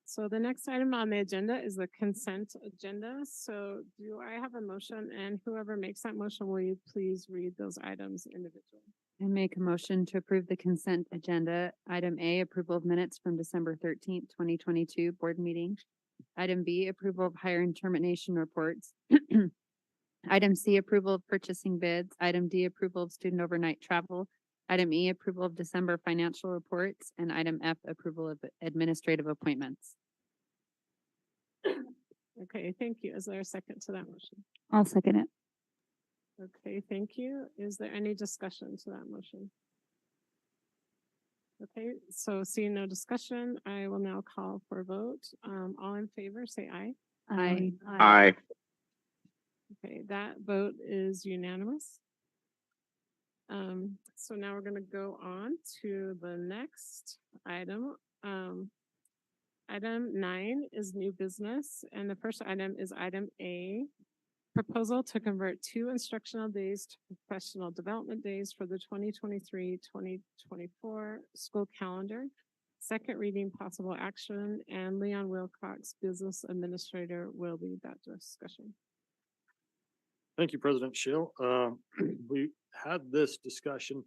So the next item on the agenda is the consent agenda. So do I have a motion, and whoever makes that motion, will you please read those items individually?
I make a motion to approve the consent agenda. Item A, approval of minutes from December 13th, 2022 board meeting. Item B, approval of hire and termination reports. Item C, approval of purchasing bids. Item D, approval of student overnight travel. Item E, approval of December financial reports. And item F, approval of administrative appointments.
Okay, thank you. Is there a second to that motion?
I'll second it.
Okay, thank you. Is there any discussion to that motion? Okay, so seeing no discussion, I will now call for a vote. All in favor, say aye.
Aye.
Aye.
Okay, that vote is unanimous. So now we're gonna go on to the next item. Item 9 is new business, and the first item is item A. Proposal to convert 2 instructional days to professional development days for the 2023-2024 school calendar. Second reading, possible action, and Leon Wilcox, Business Administrator, will lead that discussion.
Thank you, President Schill. We had this discussion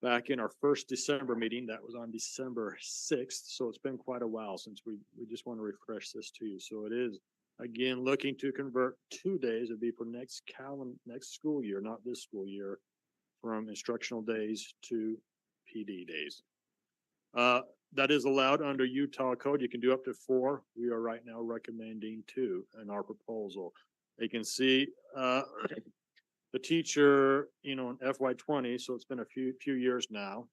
back in our first December meeting. That was on December 6th. So it's been quite a while since we just want to refresh this to you. So it is, again, looking to convert 2 days. It'd be for next school year, not this school year, from instructional days to PD days. That is allowed under Utah code. You can do up to 4. We are right now recommending 2 in our proposal. You can see the teacher, in FY20, so it's been a few years now.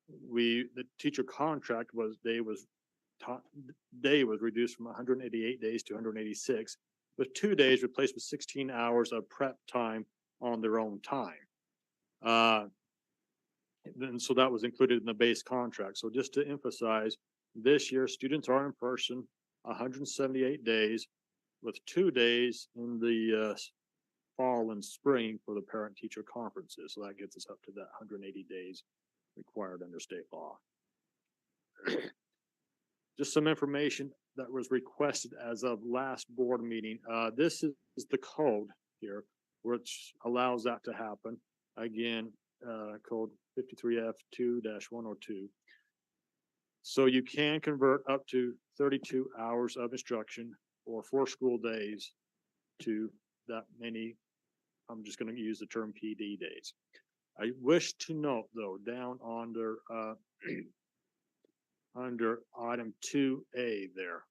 The teacher contract day was reduced from 188 days to 186, with 2 days replaced with 16 hours of prep time on their own time. Then so that was included in the base contract. So just to emphasize, this year students are in person 178 days, with 2 days in the fall and spring for the parent-teacher conferences. So that gets us up to that 180 days required under state law. Just some information that was requested as of last board meeting. This is the code here, which allows that to happen. Again, code 53F2-102. So you can convert up to 32 hours of instruction or 4 school days to that many. I'm just going to use the term PD days. I wish to note, though, down under under item 2A there,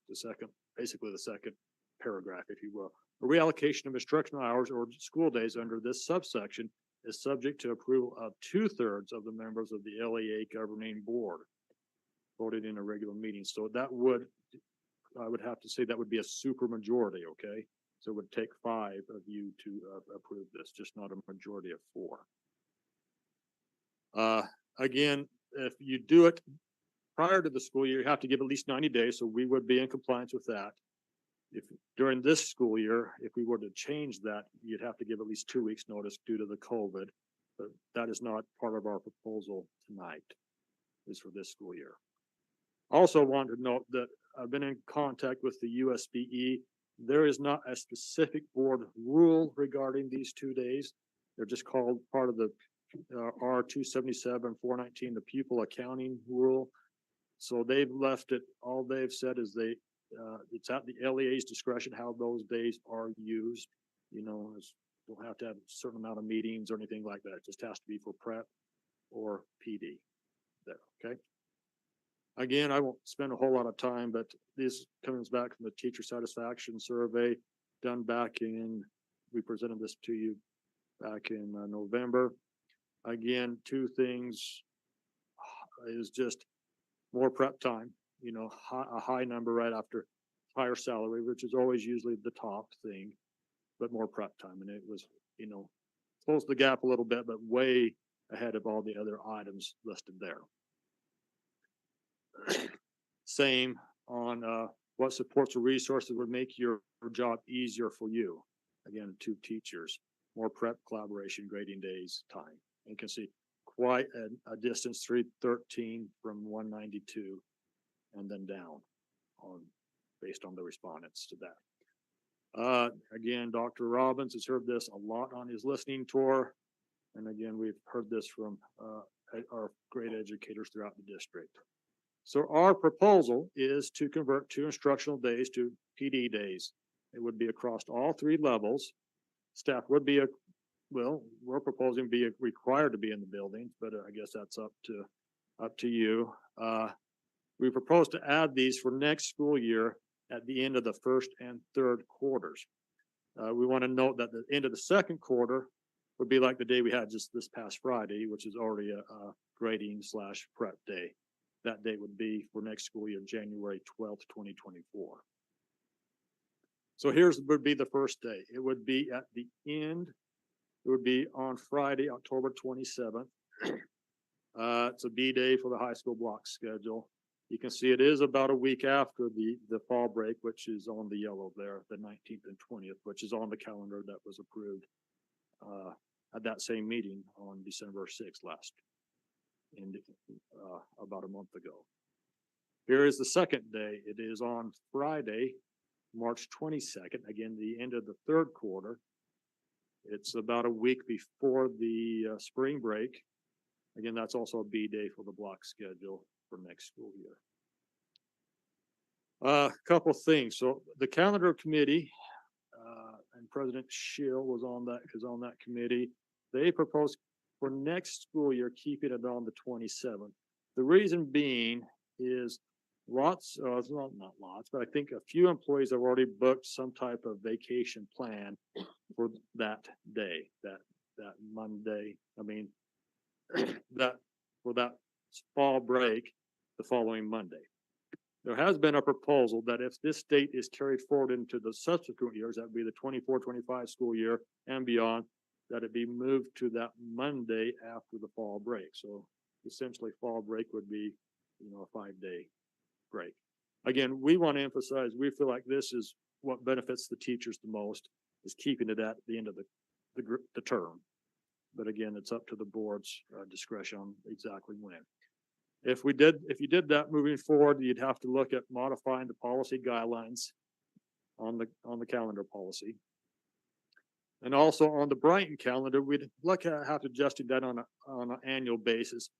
basically the second paragraph, if you will. A reallocation of instructional hours or school days under this subsection is subject to approval of 2/3 of the members of the LEA governing board voted in a regular meeting. So that I would have to say that would be a super majority, okay? So it would take 5 of you to approve this, just not a majority of 4. Again, if you do it prior to the school year, you have to give at least 90 days. So we would be in compliance with that. If during this school year, if we were to change that, you'd have to give at least 2 weeks notice due to the COVID. But that is not part of our proposal tonight, is for this school year. Also wanted to note that I've been in contact with the USBE. There is not a specific board rule regarding these 2 days. They're just called part of the R277-419, the pupil accounting rule. So they've left it, all they've said is it's at the LEA's discretion how those days are used. We'll have to have a certain amount of meetings or anything like that. It just has to be for prep or PD there, okay? Again, I won't spend a whole lot of time, but this comes back from the teacher satisfaction survey done we presented this to you back in November. Again, 2 things is just more prep time, a high number right after higher salary, which is always usually the top thing, but more prep time. And it was, closed the gap a little bit, but way ahead of all the other items listed there. Same on what supports or resources would make your job easier for you. Again, 2 teachers, more prep, collaboration, grading days, time. You can see quite a distance, 313 from 192, and then down based on the respondents to that. Again, Dr. Robbins has heard this a lot on his listening tour. And again, we've heard this from our great educators throughout the district. So our proposal is to convert 2 instructional days to PD days. It would be across all 3 levels. Staff would be we're proposing be required to be in the building, but I guess that's up to you. We propose to add these for next school year at the end of the first and third quarters. We want to note that the end of the second quarter would be like the day we had just this past Friday, which is already a grading / prep day. That date would be for next school year, January 12th, 2024. So would be the first day. It would be at the end. It would be on Friday, October 27th. It's a B day for the high school block schedule. You can see it is about a week after the fall break, which is on the yellow there, the 19th and 20th, which is on the calendar that was approved at that same meeting on December 6th about a month ago. Here is the second day. It is on Friday, March 22nd, again, the end of the third quarter. It's about a week before the spring break. Again, that's also a B day for the block schedule for next school year. A couple things. So the calendar committee and President Schill was on that committee. They proposed for next school year, keeping it on the 27th. The reason being is it's not lots, but I think a few employees have already booked some type of vacation plan for that day, that Monday. I mean, for that fall break, the following Monday. There has been a proposal that if this date is carried forward into the subsequent years, that would be the 24-25 school year and beyond, that it be moved to that Monday after the fall break. So essentially fall break would be, a 5-day break. Again, we want to emphasize, we feel like this is what benefits the teachers the most, is keeping it at the end of the term. But again, it's up to the board's discretion on exactly when. If you did that moving forward, you'd have to look at modifying the policy guidelines on the calendar policy. And also on the Brighton calendar, we'd look at how to adjusting that on an annual basis.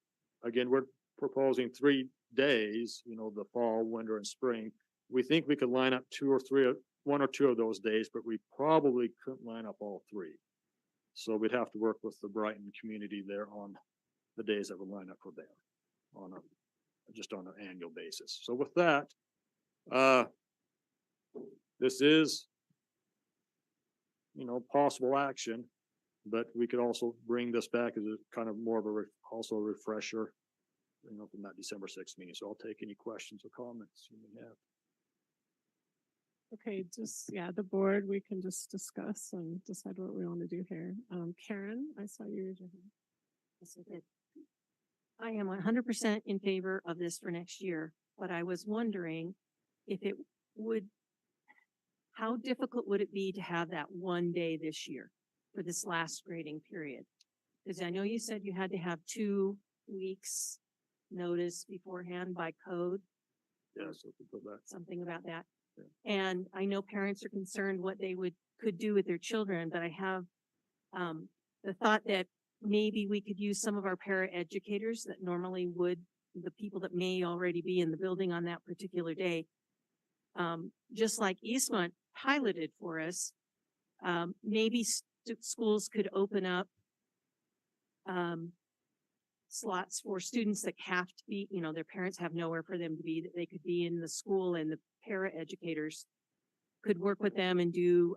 Again, we're proposing 3 days, the fall, winter, and spring. We think we could line up 1 or 2 of those days, but we probably couldn't line up all 3. So we'd have to work with the Brighton community there on the days that would line up for them just on an annual basis. So with that, this is, possible action, but we could also bring this back as a kind of more of a refresher, from that December 6th meeting. So I'll take any questions or comments you may have.
Okay, the board, we can just discuss and decide what we want to do here. Karen, I saw you raise your hand.
Yes, I did. I am 100% in favor of this for next year, but I was wondering how difficult would it be to have that one day this year for this last grading period? Because I know you said you had to have 2 weeks notice beforehand by code.
Yeah, so
something about that. Yeah. And I know parents are concerned what they could do with their children, but I have the thought that maybe we could use some of our paraeducators that normally the people that may already be in the building on that particular day. Just like Eastmont piloted for us, maybe schools could open up slots for students that have to be, their parents have nowhere for them to be, that they could be in the school, and the paraeducators could work with them and do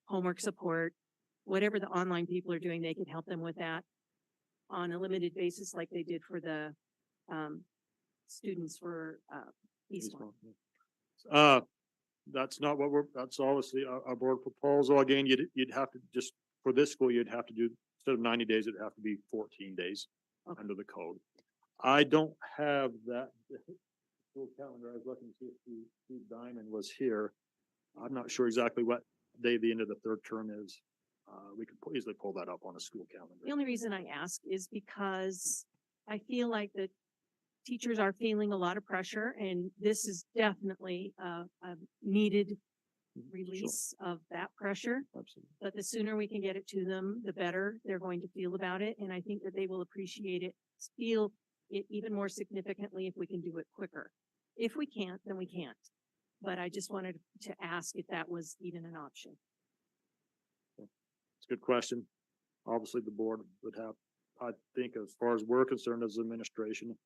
homework support. Whatever the online people are doing, they could help them with that on a limited basis, like they did for the students for Eastmont.
That's not what that's obviously our board proposal. Again, you'd have to just, for this school, you'd have to do, instead of 90 days, it'd have to be 14 days under the code. I don't have that full calendar. I was looking to see if Steve Diamond was here. I'm not sure exactly what day the end of the third term is. We could easily pull that up on a school calendar.
The only reason I ask is because I feel like the teachers are feeling a lot of pressure, and this is definitely a needed release of that pressure.
Absolutely.
But the sooner we can get it to them, the better they're going to feel about it. And I think that they will appreciate it, feel it even more significantly if we can do it quicker. If we can't, then we can't. But I just wanted to ask if that was even an option.
It's a good question. Obviously, the board would have, I think, as far as we're concerned as administration,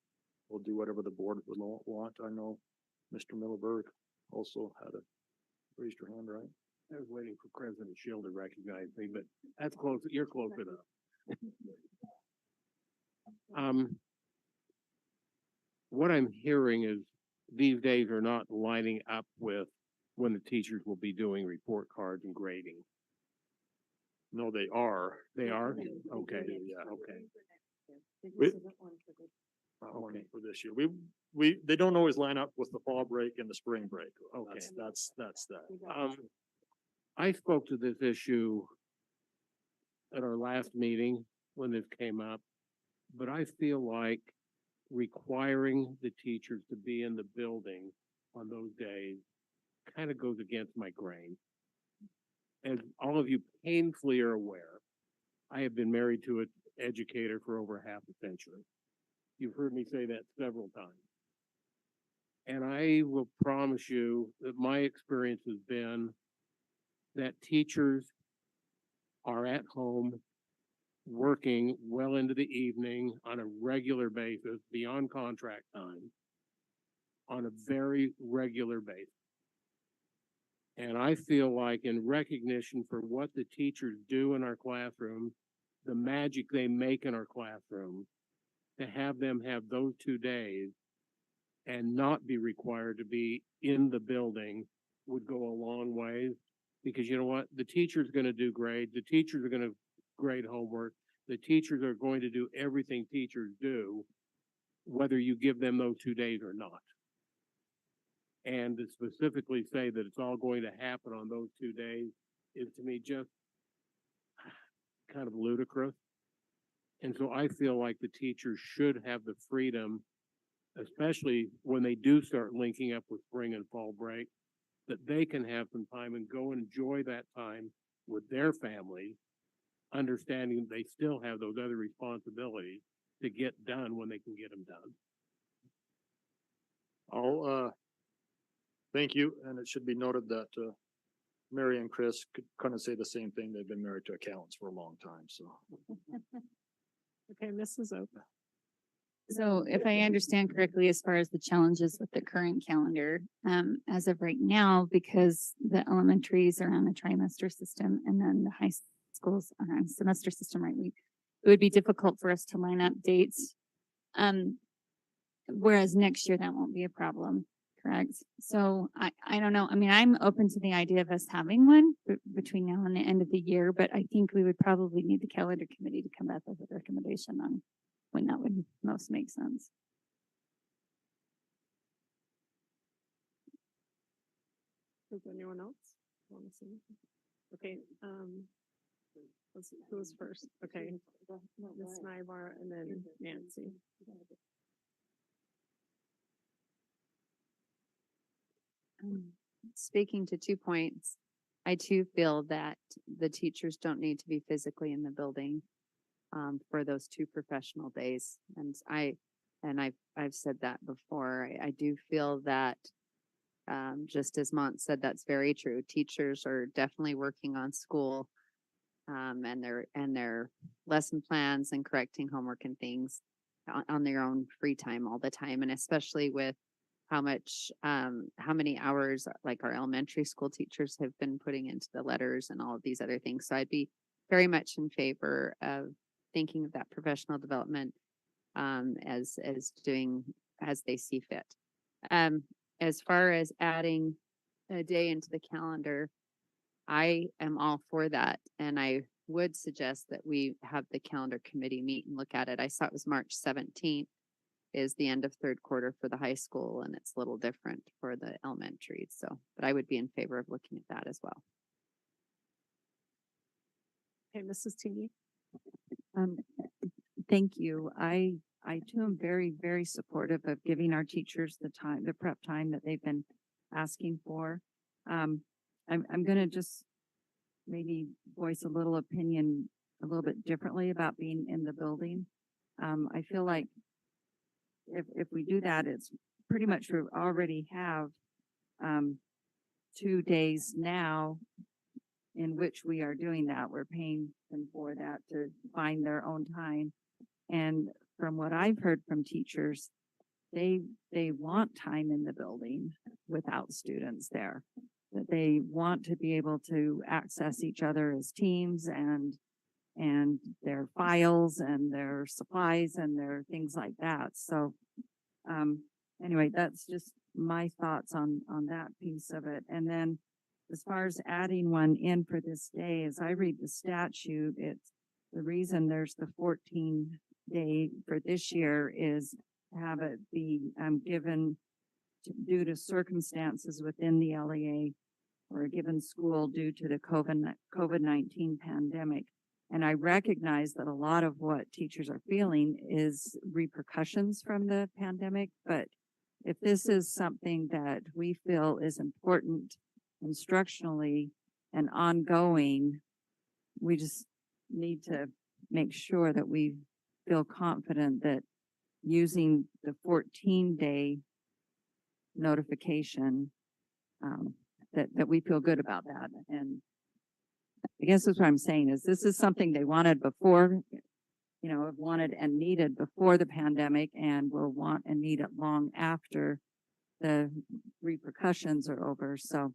we'll do whatever the board would want. I know Mr. Millerberg also had a raised her hand, right?
I was waiting for President Shield to recognize me, but that's close, you're close enough. What I'm hearing is these days are not lining up with when the teachers will be doing report cards and grading.
No, they are.
They are? Okay, yeah, okay.
Only for this year. They don't always line up with the fall break and the spring break.
Okay.
That's that.
I spoke to this issue at our last meeting when this came up, but I feel like requiring the teachers to be in the building on those days kind of goes against my grain. As all of you painfully are aware, I have been married to an educator for over half a century. You've heard me say that several times. And I will promise you that my experience has been that teachers are at home working well into the evening on a regular basis, beyond contract time, on a very regular basis. And I feel like in recognition for what the teachers do in our classroom, the magic they make in our classroom, to have them have those 2 days and not be required to be in the building would go a long way. Because you know what? The teacher's gonna do grades, the teachers are gonna grade homework, the teachers are going to do everything teachers do, whether you give them those 2 days or not. And to specifically say that it's all going to happen on those 2 days is to me just kind of ludicrous. And so I feel like the teachers should have the freedom, especially when they do start linking up with spring and fall break, that they can have some time and go enjoy that time with their families, understanding they still have those other responsibilities to get done when they can get them done.
I'll thank you, and it should be noted that Mary and Chris could kind of say the same thing. They've been married to accountants for a long time, so.
Okay, Mrs. Oak.
So if I understand correctly, as far as the challenges with the current calendar, as of right now, because the elementaries are on a trimester system and then the high schools are on a semester system, right? It would be difficult for us to line up dates. Whereas next year that won't be a problem, correct? So I don't know. I mean, I'm open to the idea of us having one between now and the end of the year, but I think we would probably need the calendar committee to come up with a recommendation on when that would most make sense.
Does anyone else want to see? Okay, let's see, who was first? Okay, Ms. Nybar and then Nancy.
Speaking to 2 points, I too feel that the teachers don't need to be physically in the building for those 2 professional days. And I've said that before. I do feel that just as Mont said, that's very true. Teachers are definitely working on school and their lesson plans and correcting homework and things on their own free time all the time. And especially with how many hours like our elementary school teachers have been putting into the letters and all of these other things. So I'd be very much in favor of thinking of that professional development as doing as they see fit. As far as adding a day into the calendar, I am all for that. And I would suggest that we have the calendar committee meet and look at it. I saw it was March 17th is the end of 3rd quarter for the high school, and it's a little different for the elementary. So, but I would be in favor of looking at that as well.
Okay, Mrs. Teague.
Thank you. I too am very, very supportive of giving our teachers the time, the prep time that they've been asking for. I'm gonna just maybe voice a little opinion a little bit differently about being in the building. I feel like if we do that, it's pretty much we already have 2 days now in which we are doing that. We're paying them for that to find their own time. And from what I've heard from teachers, they want time in the building without students there. That they want to be able to access each other as teams and their files and their supplies and their things like that. So, anyway, that's just my thoughts on that piece of it. And then as far as adding one in for this day, as I read the statute, it's the reason there's the 14-day for this year is to have it be given due to circumstances within the LEA or a given school due to the COVID-19 pandemic. And I recognize that a lot of what teachers are feeling is repercussions from the pandemic, but if this is something that we feel is important instructionally and ongoing, we just need to make sure that we feel confident that using the 14-day notification, that we feel good about that. And I guess that's what I'm saying is this is something they wanted before, you know, wanted and needed before the pandemic and will want and need it long after the repercussions are over. So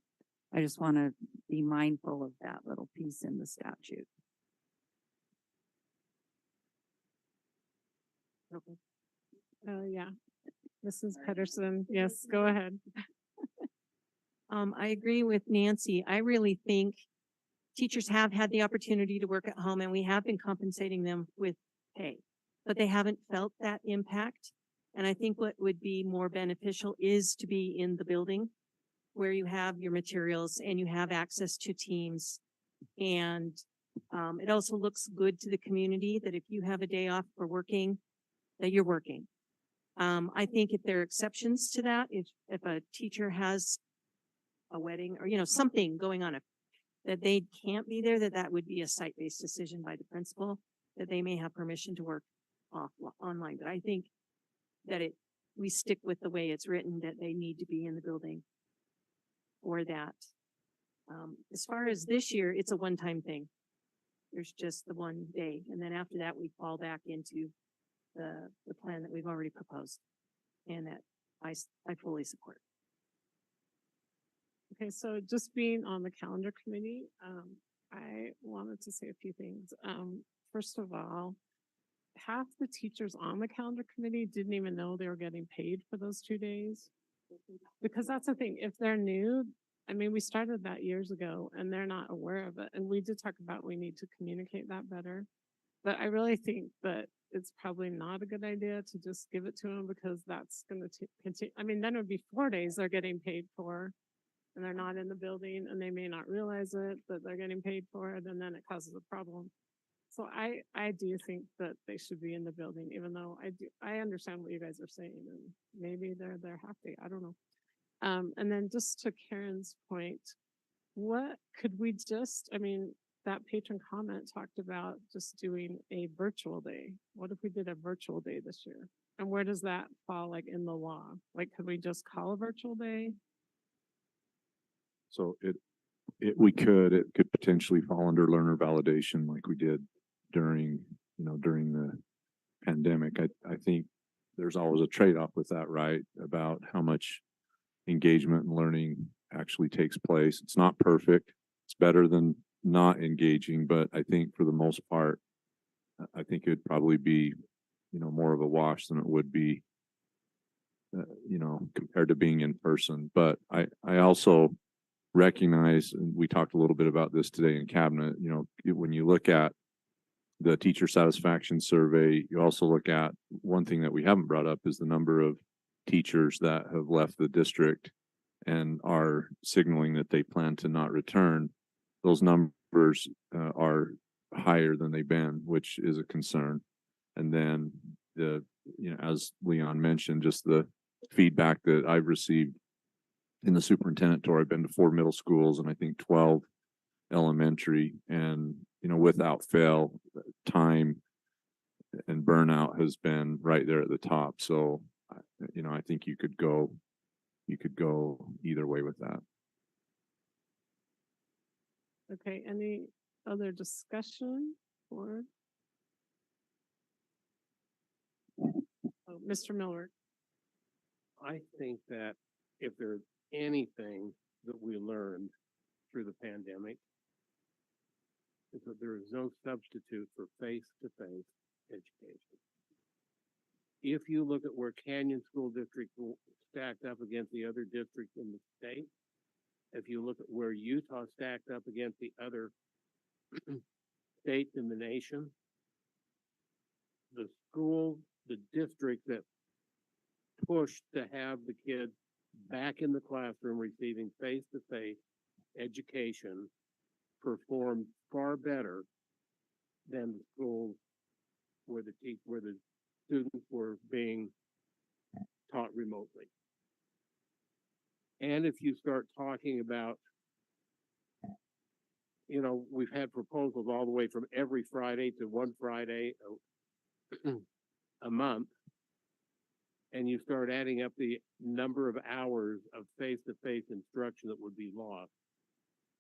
I just want to be mindful of that little piece in the statute.
Yeah, Mrs. Pedersen, yes, go ahead.
I agree with Nancy. I really think teachers have had the opportunity to work at home and we have been compensating them with pay, but they haven't felt that impact. And I think what would be more beneficial is to be in the building where you have your materials and you have access to teams. And it also looks good to the community that if you have a day off for working, that you're working. I think if there are exceptions to that, if a teacher has a wedding or, you know, something going on, that they can't be there, that would be a site-based decision by the principal, that they may have permission to work online. But I think that we stick with the way it's written, that they need to be in the building for that. As far as this year, it's a one-time thing. There's just the one day. And then after that, we fall back into the plan that we've already proposed and that I fully support.
Okay, so just being on the calendar committee, I wanted to say a few things. First of all, half the teachers on the calendar committee didn't even know they were getting paid for those 2 days. Because that's the thing, if they're new, I mean, we started that years ago and they're not aware of it. And we did talk about we need to communicate that better. But I really think that it's probably not a good idea to just give it to them because that's going to continue. I mean, then it would be 4 days they're getting paid for and they're not in the building and they may not realize it, that they're getting paid for it, and then it causes a problem. So I do think that they should be in the building, even though I understand what you guys are saying, and maybe they're half day, I don't know. And then just to Karen's point, what could we just, I mean, that patron comment talked about just doing a virtual day. What if we did a virtual day this year? And where does that fall like in the law? Like, could we just call a virtual day?
So it could potentially fall under learner validation like we did during the pandemic. I think there's always a trade-off with that, right? About how much engagement and learning actually takes place. It's not perfect. It's better than not engaging, but I think for the most part, I think it'd probably be, more of a wash than it would be, compared to being in person. But I also recognize, and we talked a little bit about this today in cabinet, when you look at the teacher satisfaction survey, you also look at one thing that we haven't brought up is the number of teachers that have left the district and are signaling that they plan to not return. Those numbers are higher than they've been, which is a concern. And then as Leon mentioned, just the feedback that I've received in the superintendent tour, I've been to 4 middle schools and I think 12 elementary, and without fail, time and burnout has been right there at the top. So I think you could go either way with that.
Okay, any other discussion or? Oh, Mr. Miller.
I think that if there's anything that we learned through the pandemic, is that there is no substitute for face-to-face education. If you look at where Canyon School District stacked up against the other districts in the state, if you look at where Utah stacked up against the other states in the nation, the school, the district that pushed to have the kids back in the classroom receiving face-to-face education performed far better than the schools where the students were being taught remotely. And if you start talking about, we've had proposals all the way from every Friday to one Friday a month, and you start adding up the number of hours of face-to-face instruction that would be lost,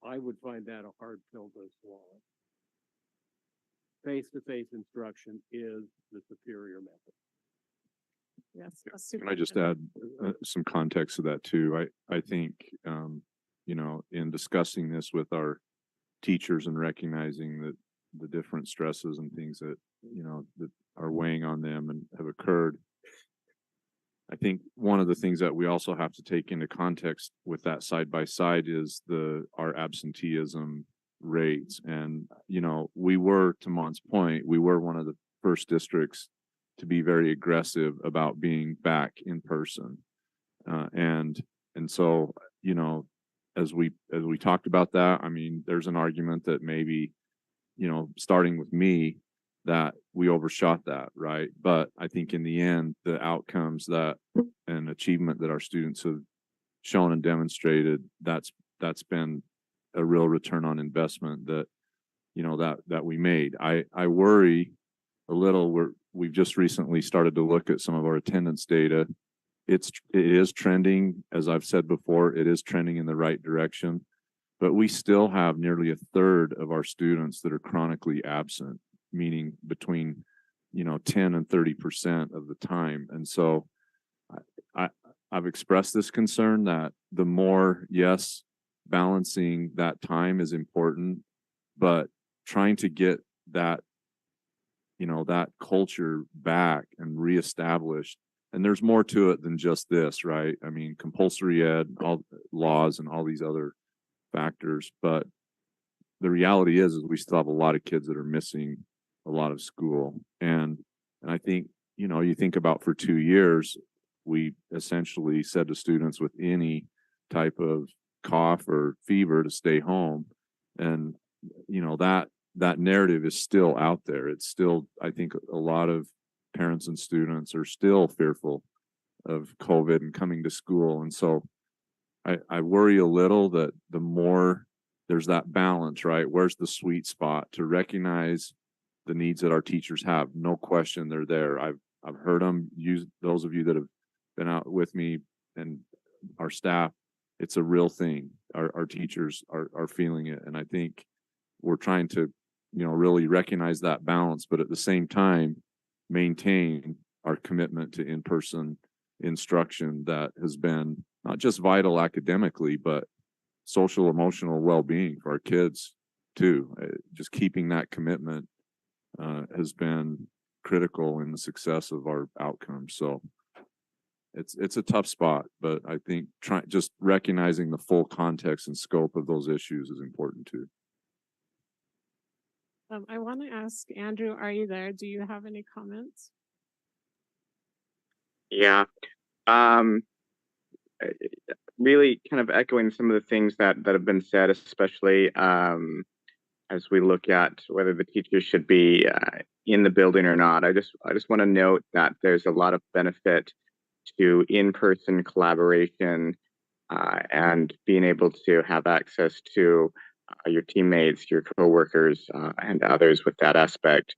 I would find that a hard pill to swallow. Face-to-face instruction is the superior method.
Yes.
Can I just add some context to that too? I think, in discussing this with our teachers and recognizing that the different stresses and things that, that are weighing on them and have occurred, I think one of the things that we also have to take into context with that side by side is our absenteeism rates. And, we were, to Mon's point, we were one of the first districts to be very aggressive about being back in person. And so, as we talked about that, I mean, there's an argument that maybe, starting with me, that we overshot that, right? But I think in the end, the outcomes that and achievement that our students have shown and demonstrated, that's been a real return on investment that, that we made. I worry a little. We've just recently started to look at some of our attendance data. It is trending, as I've said before, it is trending in the right direction, but we still have nearly a third of our students that are chronically absent, meaning between 10 and 30% of the time. And so I've expressed this concern that the more, yes, balancing that time is important, but trying to get that that culture back and reestablished. And there's more to it than just this, right? I mean, compulsory ed, all laws and all these other factors. But the reality is we still have a lot of kids that are missing a lot of school. And I think, you think about for 2 years, we essentially said to students with any type of cough or fever to stay home. And, that narrative is still out there. It's still, I think a lot of parents and students are still fearful of COVID and coming to school. And so I worry a little that the more there's that balance, right? Where's the sweet spot to recognize the needs that our teachers have? No question they're there. I've heard them use, those of you that have been out with me and our staff, it's a real thing. Our teachers are feeling it. And I think we're trying to, really recognize that balance, but at the same time, maintain our commitment to in-person instruction that has been not just vital academically, but social, emotional well-being for our kids too. Just keeping that commitment has been critical in the success of our outcomes. So it's a tough spot, but I think just recognizing the full context and scope of those issues is important too.
I want to ask Andrew, are you there? Do you have any comments?
Yeah. Really kind of echoing some of the things that have been said, especially as we look at whether the teachers should be in the building or not. I just want to note that there's a lot of benefit to in-person collaboration and being able to have access to your teammates, your coworkers, and others with that aspect.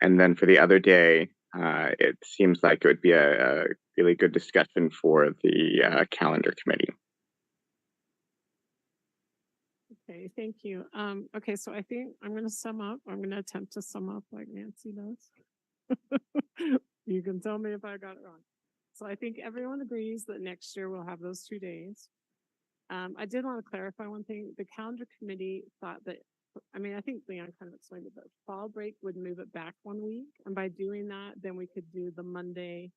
And then for the other day, it seems like it would be a really good discussion for the calendar committee.
Okay, thank you. Okay, so I think I'm going to sum up. I'm going to attempt to sum up like Nancy does. You can tell me if I got it wrong. So I think everyone agrees that next year we'll have those 2 days. I did want to clarify one thing. The calendar committee thought that, I mean, I think Leon kind of explained it, but fall break would move it back 1 week. And by doing that, then we could do the Monday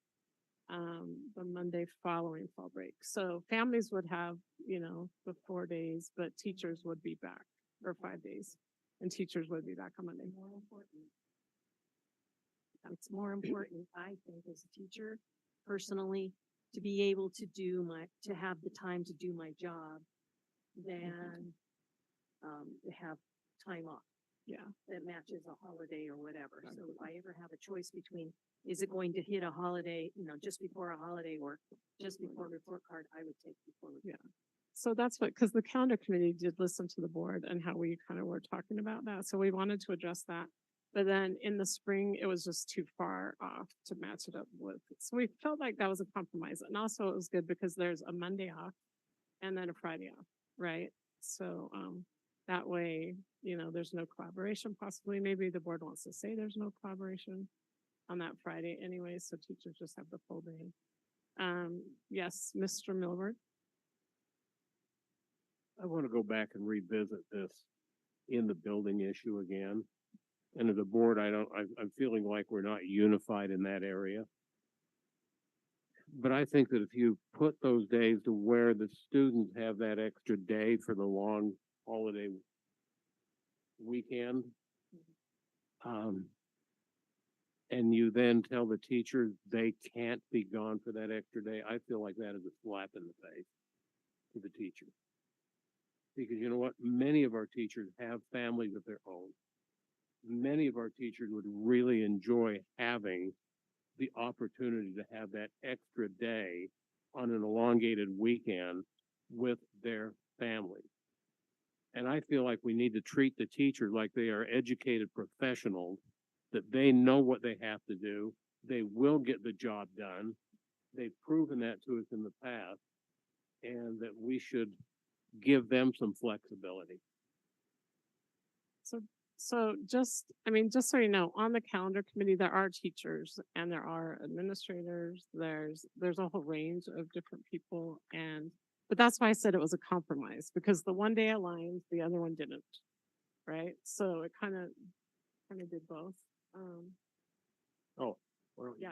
following fall break. So families would have, the 4 days, but teachers would be back, or 5 days. And teachers would be back on Monday. More important.
It's more important, I think, as a teacher, personally, to be able to to have the time to do my job than to have time off.
Yeah.
That matches a holiday or whatever. So if I ever have a choice between, is it going to hit a holiday, just before a holiday or just before a report card, I would take before.
Yeah. So that's because the calendar committee did listen to the board and how we kind of were talking about that. So we wanted to address that. But then in the spring, it was just too far off to match it up with. So we felt like that was a compromise. And also it was good because there's a Monday off and then a Friday off, right? So that way, there's no collaboration possibly. Maybe the board wants to say there's no collaboration on that Friday anyway, so teachers just have the full day. Yes, Mr. Milward.
I want to go back and revisit this in the building issue again. And as a board, I'm feeling like we're not unified in that area. But I think that if you put those days to where the students have that extra day for the long holiday weekend, and you then tell the teachers they can't be gone for that extra day, I feel like that is a slap in the face to the teacher. Because you know what? Many of our teachers have families of their own. Many of our teachers would really enjoy having the opportunity to have that extra day on an elongated weekend with their family. And I feel like we need to treat the teachers like they are educated professionals, that they know what they have to do. They will get the job done. They've proven that to us in the past, and that we should give them some flexibility.
So just so you know, on the calendar committee, there are teachers and there are administrators. There's a whole range of different people, but that's why I said it was a compromise, because the one day aligned, the other one didn't, right? So it kind of did both. Yeah.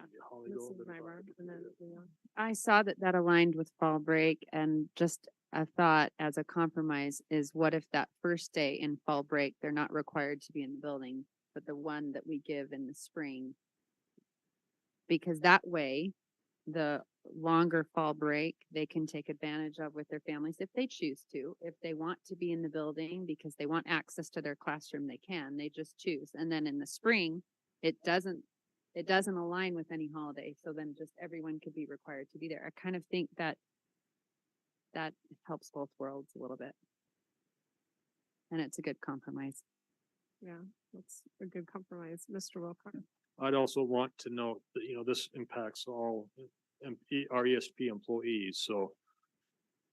Mrs. Nyberg, and then Leon.
I saw that aligned with fall break, and just a thought as a compromise is, what if that first day in fall break, they're not required to be in the building, but the one that we give in the spring? Because that way, the longer fall break, they can take advantage of with their families if they choose to. If they want to be in the building because they want access to their classroom, they can. They just choose. And then in the spring, it doesn't align with any holiday. So then just everyone could be required to be there. I kind of think that helps both worlds a little bit. And it's a good compromise.
Yeah, that's a good compromise. Mr. Wilcox.
I'd also want to note that, this impacts all our ESP employees. So,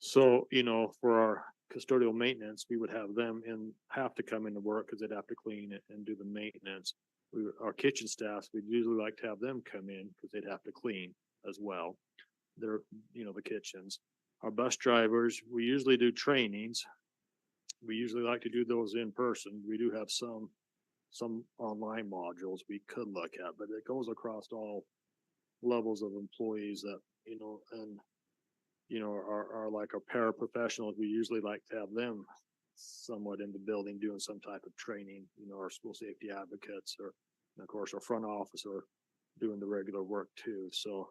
for our custodial maintenance, we would have them have to come into work because they'd have to clean it and do the maintenance. Our kitchen staffs, we'd usually like to have them come in because they'd have to clean as well. They're, the kitchens. Our bus drivers, we usually do trainings. We usually like to do those in person. We do have some online modules we could look at, but it goes across all levels of employees that, are like our paraprofessionals. We usually like to have them somewhat in the building doing some type of training, our school safety advocates, or, and of course, our front office are doing the regular work too. So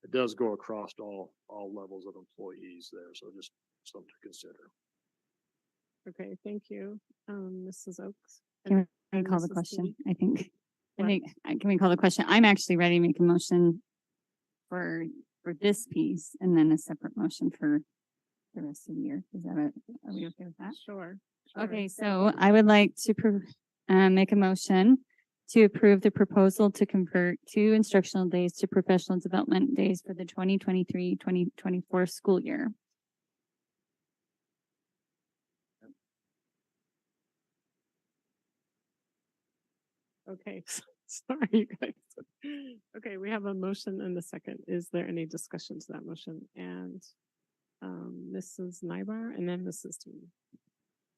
it does go across all levels of employees there. So just something to consider.
Okay, thank you. Mrs. Oaks.
Can we call the
Mrs.
question?
Lee?
I think,
What?
can we call the question? I'm actually ready to make a motion for this piece and then a separate motion for the rest of the year. Is that are we okay with that?
Sure.
Okay, so I would like to make a motion to approve the proposal to convert 2 instructional days to professional development days for the 2023-2024 school year.
Okay, Sorry, you guys. Okay, we have a motion and a second. Is there any discussion to that motion? And Mrs. Nybar and then Mrs. T.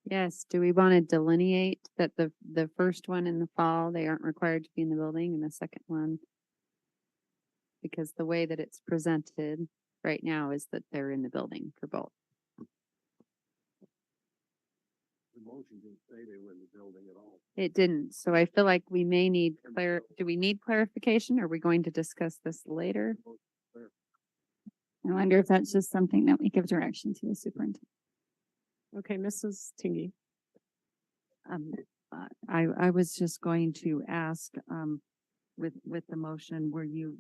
Yes, do we want to delineate that the first one in the fall, they aren't required to be in the building, and the second one? Because the way that it's presented right now is that they're in the building for both.
The motion didn't say they were in the building at all.
It didn't, so I feel like we may need do we need clarification? Are we going to discuss this later?
I wonder if that's just something that we give direction to the superintendent.
Okay, Mrs. Tingy.
I was just going to ask, with the motion, were you,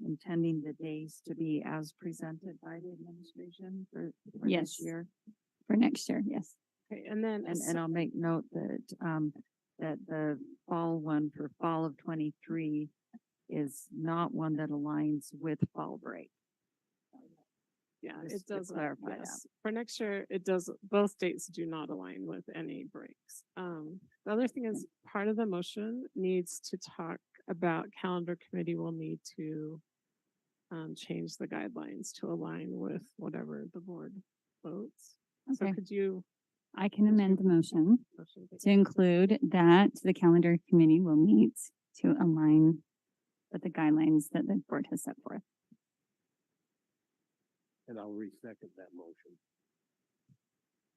intending the days to be as presented by the administration for
Yes.
this year?
For next year, yes.
Okay, and then.
And I'll make note that, that the fall one for fall of 23 is not one that aligns with fall break.
Yeah,
Just
it
to
does.
clarify that.
Yes, for next year, it does, both dates do not align with any breaks. The other thing is, part of the motion needs to talk about calendar committee will need to change the guidelines to align with whatever the board votes. So
Okay.
could you?
I can amend the motion
motion
to include that the calendar committee will meet to align with the guidelines that the board has set forth.
And I'll re-second that motion.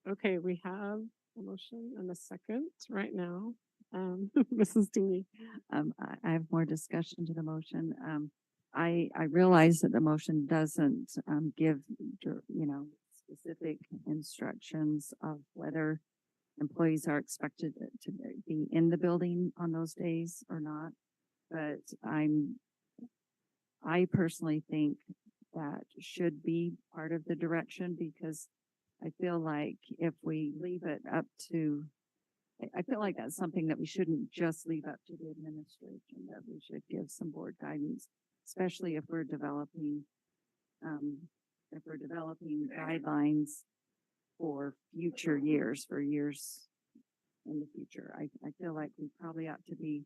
Okay, we have a motion and a second right now. Mrs. Dingy.
I have more discussion to the motion. I realize that the motion doesn't, give, specific instructions of whether employees are expected to be in the building on those days or not. But I personally think that should be part of the direction, because I feel like if we leave it up to, I feel like that's something that we shouldn't just leave up to the administration, that we should give some board guidance, especially if we're developing guidelines for future years, for years in the future. I feel like we probably ought to be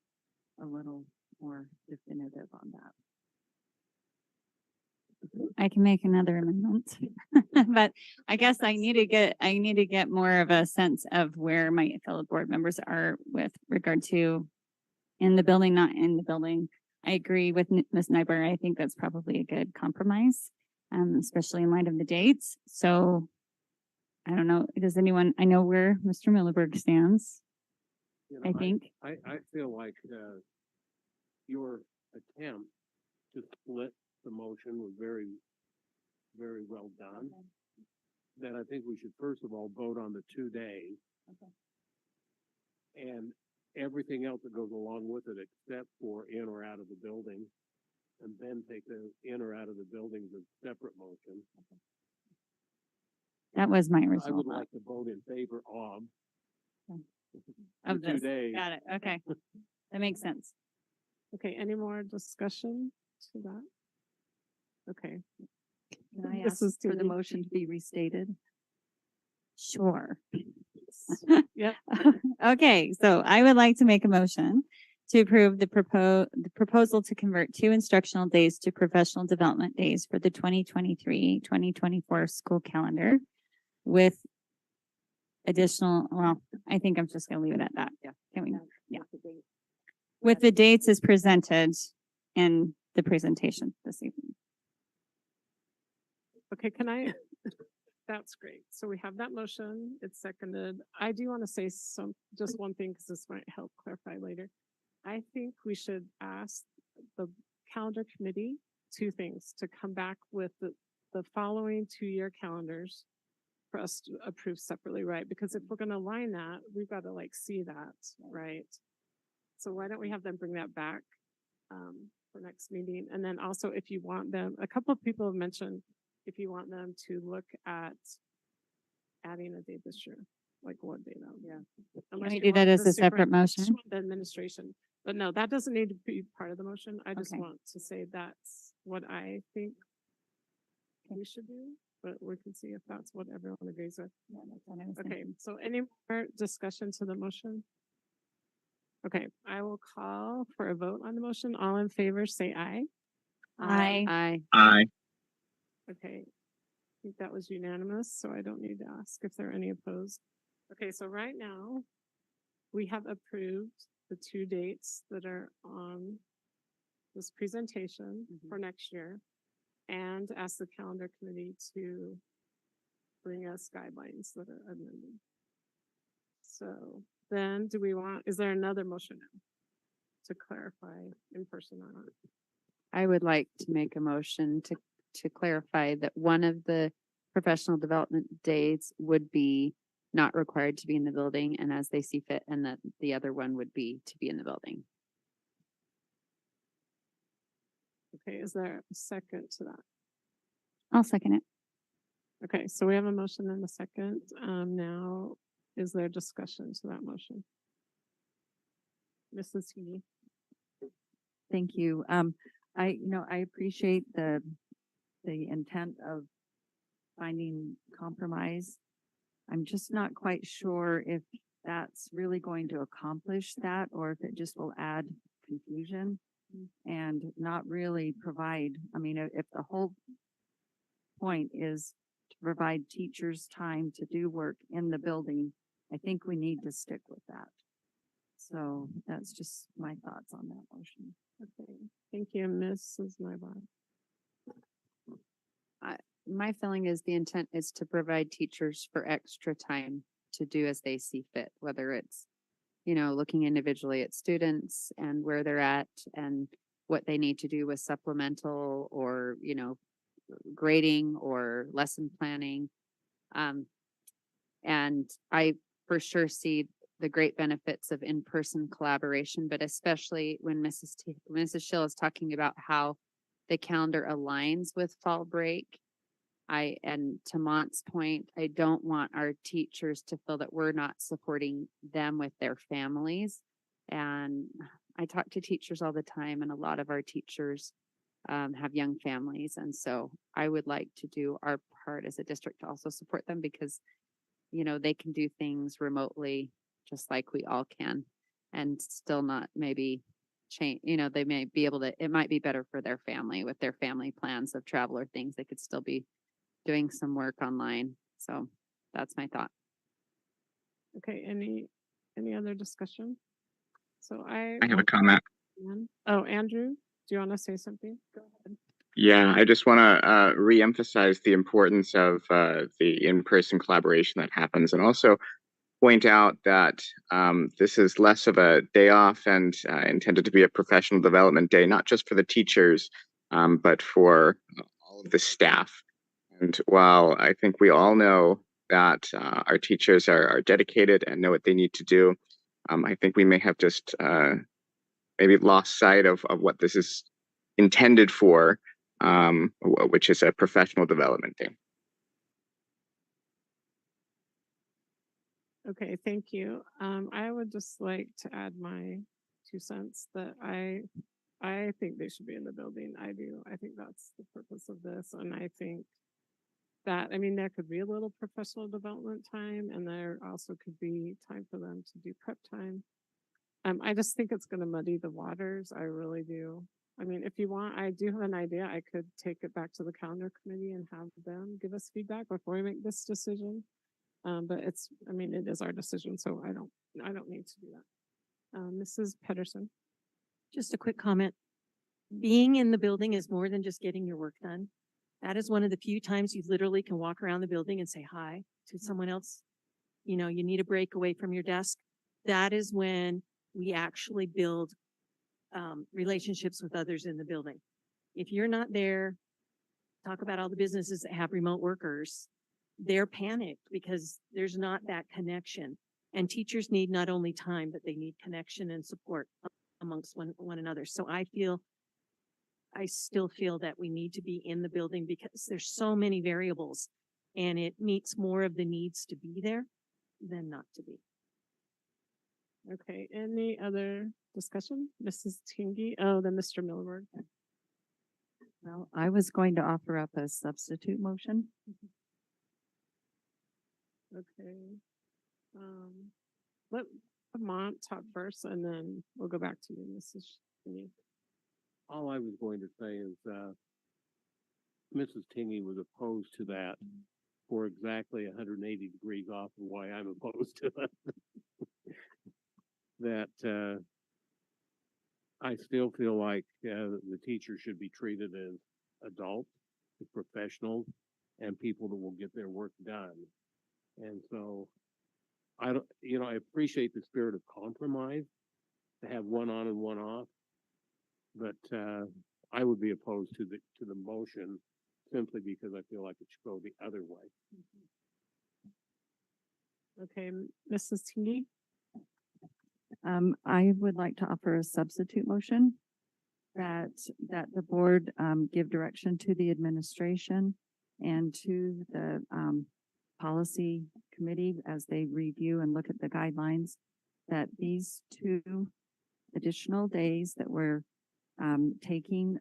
a little more definitive on that.
I can make another amendment, but I guess I need to get more of a sense of where my fellow board members are with regard to in the building, not in the building. I agree with Ms. Nyber. I think that's probably a good compromise, especially in light of the dates. So I don't know, does anyone, I know where Mr. Milleberg stands, I think.
I feel like, your attempt to split the motion was very, very well done. Then I think we should first of all vote on the 2 days. And everything else that goes along with it, except for in or out of the building. And then take the in or out of the building as a separate motion.
That was my
I
original
would
thought
like to vote in favor of.
of
the 2
this.
days.
Got it. Okay. That makes sense.
Okay, any more discussion to that? Okay.
Can I
This
ask
is
for the
Tingy.
motion to be restated?
Sure.
Yep.
Okay, so I would like to make a motion to approve the proposal to convert 2 instructional days to professional development days for the 2023-2024 school calendar with additional, well, I think I'm just gonna leave it at that.
Yeah.
Can we? Yeah. With the dates as presented in the presentation this evening.
Okay, that's great. So we have that motion, it's seconded. I do want to say just one thing, because this might help clarify later. I think we should ask the calendar committee 2 things, to come back with the following 2-year calendars for us to approve separately, right? Because if we're going to align that, we've got to see that, right? So why don't we have them bring that back for next meeting? And then also, if you want them, a couple of people have mentioned if you want them to look at adding a date this year, like what day though?
Yeah.
Can we do that as a separate motion?
The administration, but no, that doesn't need to be part of the motion. I just
Okay.
want to say that's what I think we should do, but we can see if that's what everyone agrees with.
Yeah, that's what I was
Okay,
thinking.
so any more discussion to the motion? Okay, I will call for a vote on the motion. All in favor, say aye.
Aye.
Aye.
Aye.
Okay, I think that was unanimous, so I don't need to ask if there are any opposed. Okay, so right now, we have approved the 2 dates that are on this presentation for next year, and ask the calendar committee to bring us guidelines that are amended. So then is there another motion now to clarify in person or not?
I would like to make a motion to clarify that one of the professional development days would be not required to be in the building and as they see fit, and that the other one would be to be in the building.
Okay, is there a second to that?
I'll second it.
Okay, so we have a motion and a second. Now, is there discussion to that motion? Mrs. Heedy?
Thank you. I appreciate the intent of finding compromise. I'm just not quite sure if that's really going to accomplish that or if it just will add confusion and not really provide, I mean, if the whole point is to provide teachers time to do work in the building, I think we need to stick with that. So that's just my thoughts on that motion.
Okay, thank you, Mrs. Nybart.
My feeling is the intent is to provide teachers for extra time to do as they see fit, whether it's, looking individually at students and where they're at and what they need to do with supplemental or, grading or lesson planning. And I for sure see the great benefits of in-person collaboration, but especially when Mrs. Schill is talking about how the calendar aligns with fall break. And to Mont's point, I don't want our teachers to feel that we're not supporting them with their families. And I talk to teachers all the time, and a lot of our teachers have young families. And so I would like to do our part as a district to also support them because, they can do things remotely just like we all can and still not maybe change, they may be able to, it might be better for their family with their family plans of travel or things. They could still be doing some work online. So that's my thought.
Okay, any other discussion? So
I have a comment.
Oh, Andrew, do you want to say something? Go ahead.
Yeah, I just want to reemphasize the importance of the in-person collaboration that happens, and also point out that this is less of a day off and intended to be a professional development day, not just for the teachers, but for all of the staff. And while I think we all know that our teachers are dedicated and know what they need to do, I think we may have just maybe lost sight of what this is intended for, which is a professional development day.
Okay, thank you. I would just like to add my 2 cents that I think they should be in the building. I do. I think that's the purpose of this. And I think that, there could be a little professional development time and there also could be time for them to do prep time. I just think it's going to muddy the waters. I really do. If you want, I do have an idea. I could take it back to the calendar committee and have them give us feedback before we make this decision. But it is our decision, so I don't need to do that. Mrs. Pedersen.
Just a quick comment. Being in the building is more than just getting your work done. That is one of the few times you literally can walk around the building and say hi to someone else. You need a break away from your desk. That is when we actually build relationships with others in the building. If you're not there, talk about all the businesses that have remote workers. They're panicked because there's not that connection. And teachers need not only time, but they need connection and support amongst one another. So I still feel that we need to be in the building because there's so many variables and it meets more of the needs to be there than not to be.
Okay, any other discussion? Mrs. Tingy, then Mr. Milberg.
Well, I was going to offer up a substitute motion.
Okay. Vermont talk first and then we'll go back to you, Mrs. Shinny.
All I was going to say is, Mrs. Tingy was opposed to that for exactly 180 degrees off of why I'm opposed to it. That, I still feel like, the teacher should be treated as adults, as professionals, and people that will get their work done. And so, I don't, I appreciate the spirit of compromise to have one on and one off. But I would be opposed to the motion simply because I feel like it should go the other way.
Okay, Mrs. Tingy?
I would like to offer a substitute motion that the board, give direction to the administration and to the, policy committee as they review and look at the guidelines, that these 2 additional days that we're, taking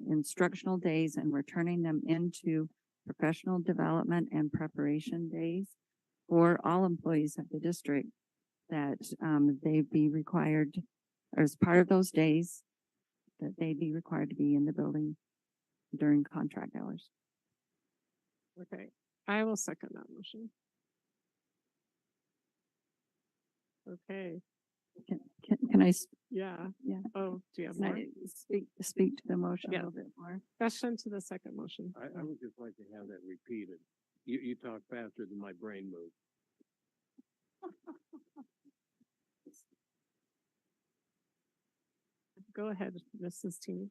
instructional days and we're turning them into professional development and preparation days for all employees of the district, that they be required, or as part of those days, that they be required to be in the building during contract hours.
Okay, I will second that motion. Okay,
Can I,
yeah.
Yeah.
Oh, do you have
can
more?
I speak to the motion a
Yeah.
little bit more?
Question to the second motion.
I would just like to have that repeated. You talk faster than my brain moves.
Go ahead, Mrs. Teeny.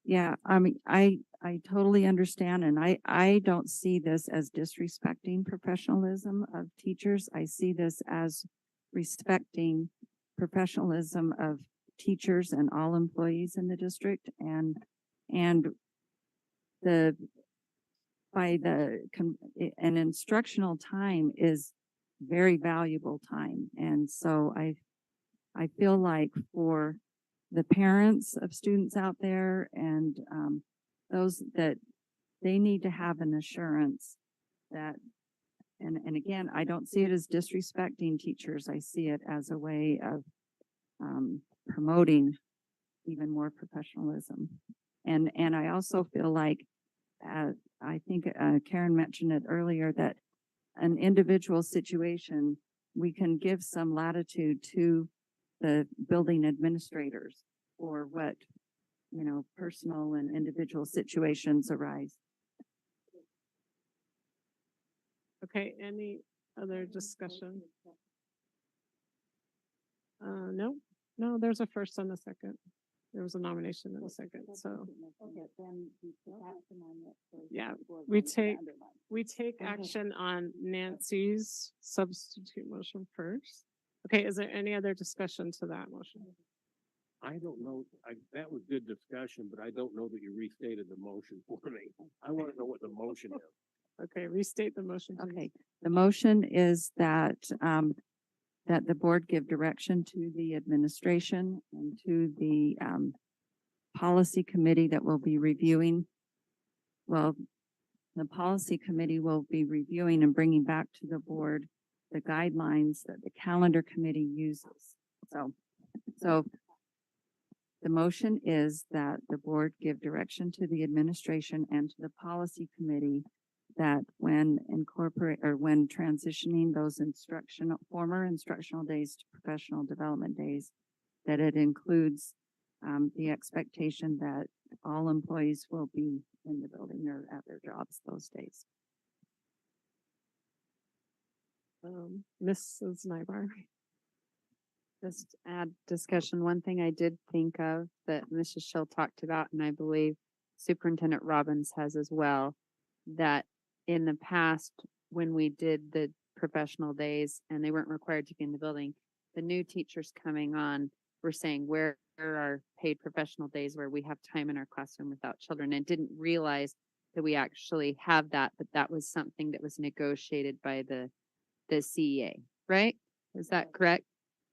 Yeah, I mean, I totally understand, and I don't see this as disrespecting professionalism of teachers. I see this as respecting professionalism of teachers and all employees in the district, and the an instructional time is very valuable time, and so I feel like for the parents of students out there and those that they need to have an assurance that, and again, I don't see it as disrespecting teachers. I see it as a way of promoting even more professionalism. And I also feel like, I think Karen mentioned it earlier, that an individual situation, we can give some latitude to the building administrators or what, personal and individual situations arise.
Okay, any other discussion? No, there's a first and a second. There was a nomination and a second, so. Yeah, we take action on Nancy's substitute motion first. Okay, is there any other discussion to that motion?
I don't know, that was good discussion, but I don't know that you restated the motion for me. I want to know what the motion is.
Okay, restate the motion. Please.
Okay, the motion is that, that the board give direction to the administration and to the, policy committee that will be reviewing. Well, the policy committee will be reviewing and bringing back to the board the guidelines that the calendar committee uses. So the motion is that the board give direction to the administration and to the policy committee that when when transitioning those former instructional days to professional development days, that it includes the expectation that all employees will be in the building or at their jobs those days.
Mrs. Nybar.
Just add discussion. One thing I did think of that Mrs. Schill talked about, and I believe Superintendent Robbins has as well, that in the past, when we did the professional days and they weren't required to be in the building, the new teachers coming on were saying, where are paid professional days where we have time in our classroom without children, and didn't realize that we actually have that, but that was something that was negotiated by the CEA, right? Is that correct?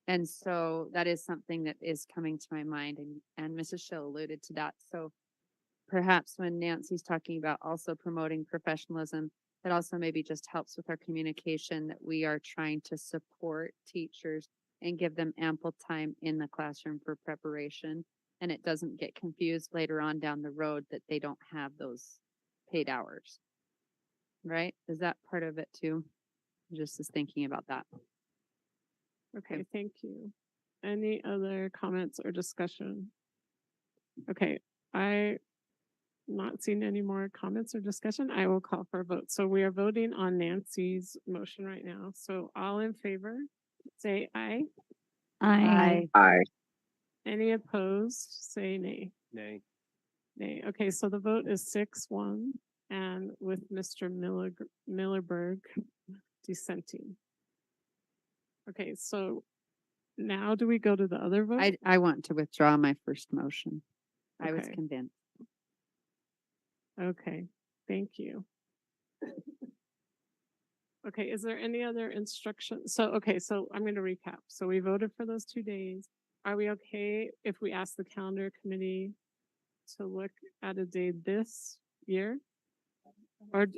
And so that is something that is coming to my mind, and Mrs. Schill alluded to that. So perhaps when Nancy's talking about also promoting professionalism, It also maybe just helps with our communication that we are trying to support teachers and give them ample time in the classroom for preparation. And it doesn't get confused later on down the road that they don't have those paid hours. Right? Is that part of it too? Just as thinking about that.
Okay, thank you. Any other comments or discussion? Okay, I not seen any more comments or discussion. I will call for a vote. So we are voting on Nancy's motion right now. So all in favor, say aye.
I,
Aye.
Any opposed, say nay.
Nay.
Nay. Okay, so the vote is 6-1 and with Mr. Millerberg dissenting. Okay, so now do we go to the other vote?
I want to withdraw my first motion. I was
Okay.
convinced.
Okay, thank you. Okay, is there any other instruction? So, okay, so I'm gonna recap. So we voted for those 2 days. Are we okay if we ask the calendar committee to look at a day this year?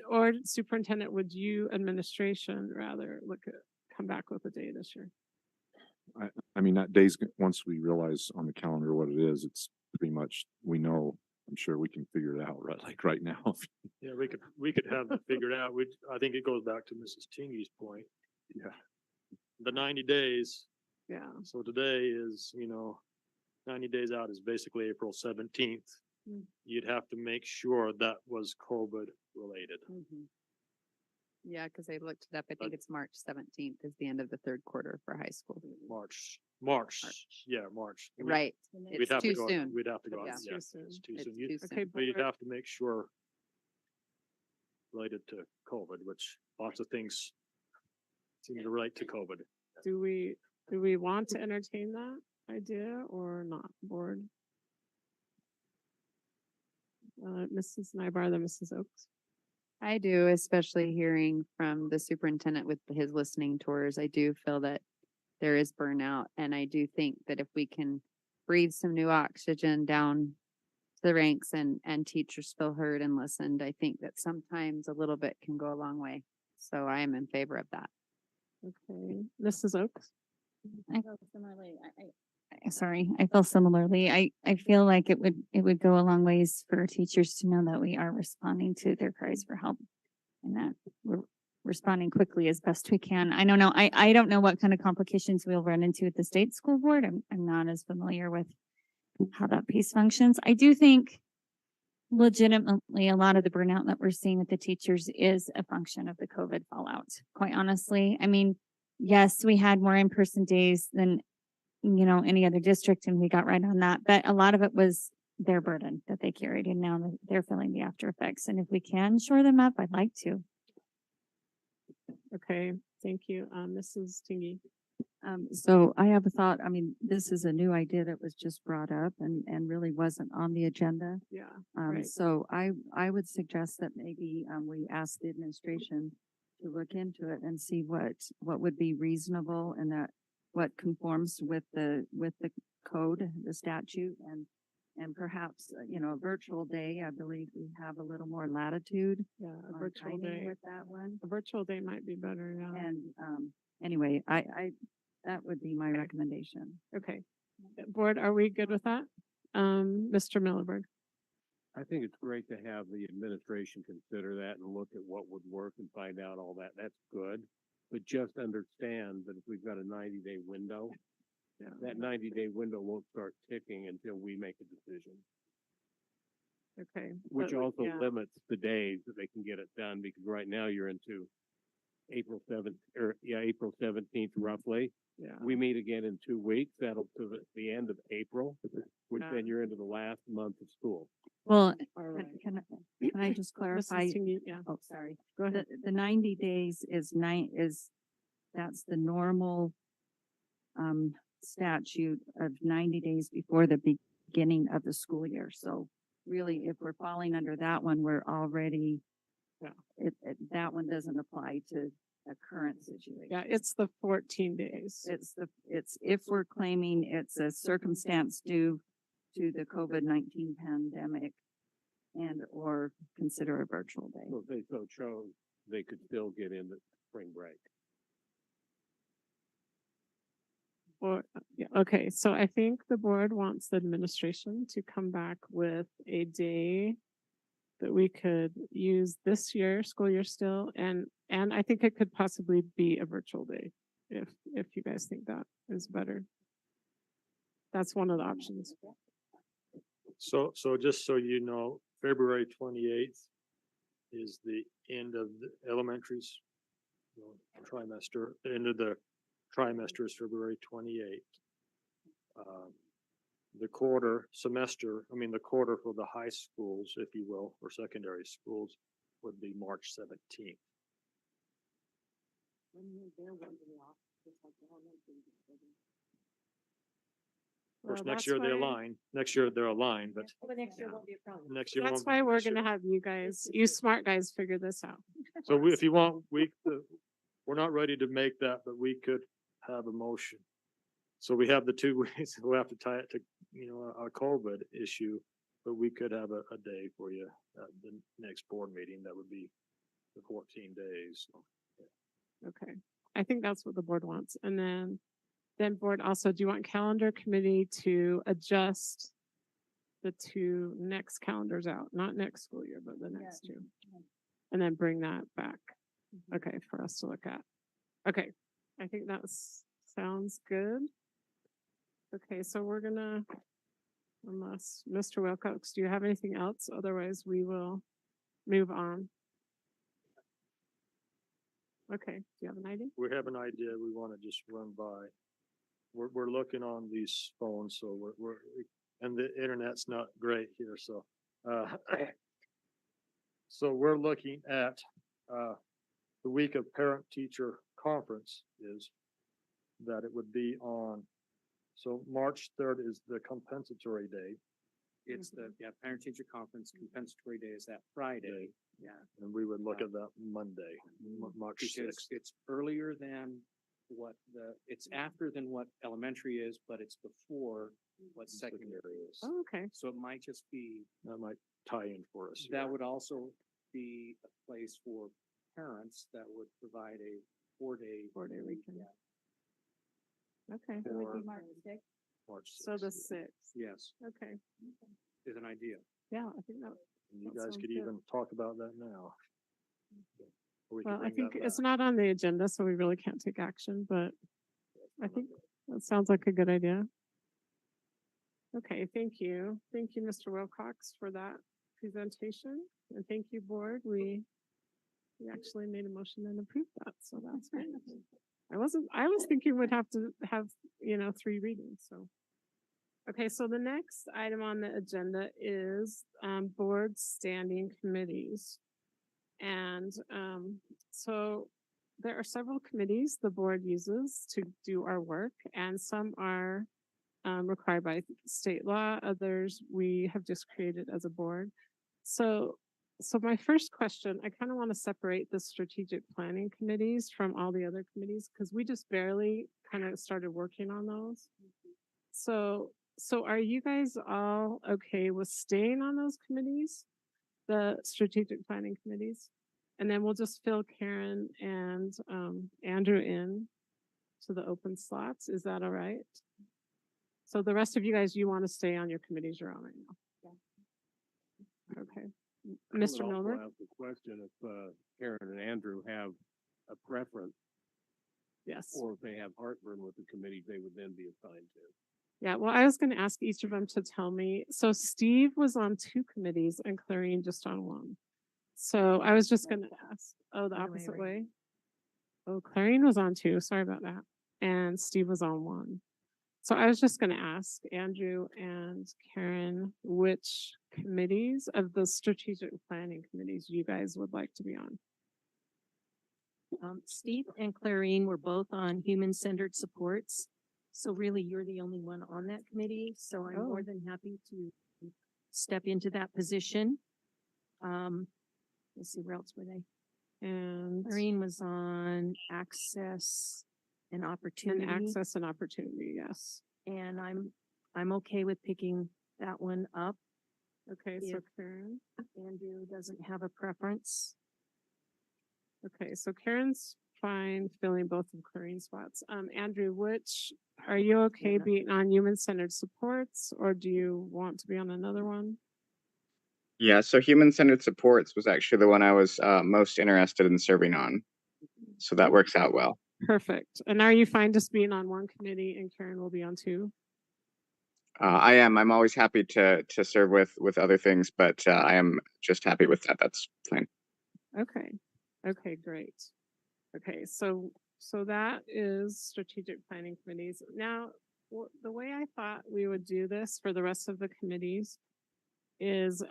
Or superintendent, would you administration rather come back with a day this year?
I mean, that day's, once we realize on the calendar what it is, it's pretty much, we know, I'm sure we can figure it out, right, like right now.
Yeah, we could have it figured out. I think it goes back to Mrs. Tingy's point.
Yeah.
The 90 days.
Yeah.
So today is, 90 days out is basically April 17th.
Mm.
You'd have to make sure that was COVID related.
Yeah, because I looked it up. I think it's March 17th is the end of the third quarter for high school.
March. Yeah, March.
Right.
We'd
It's
have to
too
go,
soon.
we'd have to go,
Yeah.
yeah,
It's too soon.
it's too
It's
soon.
too
You'd-
soon.
Okay,
But you'd
board,
have to make sure related to COVID, which lots of things seem to relate to COVID.
do we want to entertain that idea or not, board? Mrs. Nybar, then Mrs. Oaks.
I do, especially hearing from the superintendent with his listening tours. I do feel that there is burnout. And I do think that if we can breathe some new oxygen down the ranks and teachers feel heard and listened, I think that sometimes a little bit can go a long way. So I am in favor of that.
Okay, Mrs. Oaks.
I feel similarly. I feel similarly. I feel like it would go a long ways for teachers to know that we are responding to their cries for help and that we're responding quickly as best we can. I don't know. I don't know what kind of complications we'll run into at the state school board. I'm not as familiar with how that piece functions. I do think legitimately a lot of the burnout that we're seeing with the teachers is a function of the COVID fallout, quite honestly. I mean, yes, we had more in-person days than, any other district, and we got right on that, but a lot of it was their burden that they carried, and now they're feeling the after effects. And if we can shore them up, I'd like to.
Okay, thank you. Mrs. Tingy.
So I have a thought. I mean, this is a new idea that was just brought up and really wasn't on the agenda.
Yeah, right.
So I would suggest that maybe, we ask the administration to look into it and see what would be reasonable and that what conforms with the code, the statute and perhaps, a virtual day. I believe we have a little more latitude
Yeah, a
on
virtual
timing
day.
with that one.
A virtual day might be better, yeah.
And, anyway, I that would be my recommendation.
Okay. Board, are we good with that? Mr. Millerberg.
I think it's great to have the administration consider that and look at what would work and find out all that. That's good. But just understand that if we've got a 90-day window, that 90-day window won't start ticking until we make a decision.
Okay.
Which
but
also
yeah,
limits the days that they can get it done, because right now you're into April 17th roughly.
Yeah.
We meet again in 2 weeks. That'll to the end of April, which
Yeah.
then you're into the last month of school.
Well,
All right.
can I just clarify?
Mrs. Tingy, yeah,
Oh, sorry.
go ahead.
The 90 days is that's the normal statute of 90 days before the beginning of the school year. So really, if we're falling under that one, we're already, that one doesn't apply to a current situation.
Yeah, it's the 14 days.
It's if we're claiming it's a circumstance due to the COVID-19 pandemic and or consider a virtual day.
So if they so chose
they could still get in the spring break.
Or, yeah, okay, so I think the board wants the administration to come back with a day that we could use this year, school year still, and I think it could possibly be a virtual day, if you guys think that is better. That's one of the options.
So just so you know, February 28th is the end of the elementaries trimester. The end of the trimester is February 28th. The quarter for the high schools, if you will, or secondary schools, would be March 17th. Of course,
Well,
next year they align. Next year they're aligned, but
But next year won't be a problem.
next year.
That's
won't be
why we're
next year.
gonna have you smart guys figure this out.
So if you want, we're not ready to make that, but we could have a motion. So we have the 2 weeks, we'll have to tie it to, a COVID issue, but we could have a day for you at the next board meeting. That would be the 14 days.
Okay, I think that's what the board wants. And then board also, do you want calendar committee to adjust the 2 next calendars out, not next school year, but the next 2? And then bring that back, okay, for us to look at. Okay, I think that sounds good. Okay, so we're gonna, unless Mr. Wilcox, do you have anything else? Otherwise, we will move on. Okay, do you have an idea?
We have an idea we want to just run by. We're looking on these phones, so and the internet's not great here, so so we're looking at the week of parent-teacher conference is that it would be on, so March 3rd is the compensatory day.
It's the, parent-teacher conference compensatory day is that Friday. Yeah.
And we would look at that Monday, March
Because
6th.
it's earlier than it's after than what elementary is, but it's before what secondary is.
Oh, okay.
So it might just be,
That might tie in for us.
that would also be a place for parents that would provide a 4-day.
4-day weekend. Okay,
For
March
so
6th.
the 6th,
yes,
okay.
is an idea.
Yeah, I think that,
And you
that
guys
sounds
could
good.
even talk about that now. Or we could
well, I
bring
think
that
it's
back.
not on the agenda, so we really can't take action, but I think that sounds like a good idea. Okay, thank you. Thank you, Mr. Wilcox, for that presentation. And thank you, board. We actually made a motion and approved that, so that's great. I was thinking we'd have to have, 3 readings, so. Okay, so the next item on the agenda is board standing committees. And so there are several committees the board uses to do our work, and some are required by state law, others we have just created as a board. So my first question, I kind of want to separate the strategic planning committees from all the other committees because we just barely kind of started working on those. So are you guys all okay with staying on those committees, the strategic planning committees? And then we'll just fill Karen and Andrew in to the open slots. Is that all right? So the rest of you guys, you want to stay on your committees you're on right now? Yeah. Okay. Mr. Milner?
I have the question if Karen and Andrew have a preference,
Yes.
or if they have heartburn with the committee, they would then be assigned to.
Yeah, well, I was going to ask each of them to tell me. So Steve was on 2 committees and Clarine just on 1. So I was just going to ask, the opposite way. Oh, Clarine was on 2. Sorry about that. And Steve was on 1. So I was just going to ask Andrew and Karen which committees of the strategic planning committees you guys would like to be on.
Steve and Clarine were both on human-centered supports. So really, you're the only one on that committee. So I'm more than happy to step into that position. Let's see, where else were they?
And
Clarine was on access and opportunity.
access and opportunity, yes.
And I'm okay with picking that one up.
Okay, so
If
Karen.
Andrew doesn't have a preference.
Okay, so Karen's fine filling both of Clarine's spots. Andrew, are you okay being on human-centered supports, or do you want to be on another one?
Yeah, so human-centered supports was actually the one I was most interested in serving on. So that works out well.
Perfect. And are you fine just being on one committee and Karen will be on two?
I am. I'm always happy to serve with other things, but I am just happy with that. That's fine.
Okay. Okay, great. Okay, so that is strategic planning committees. Now, the way I thought we would do this for the rest of the committees is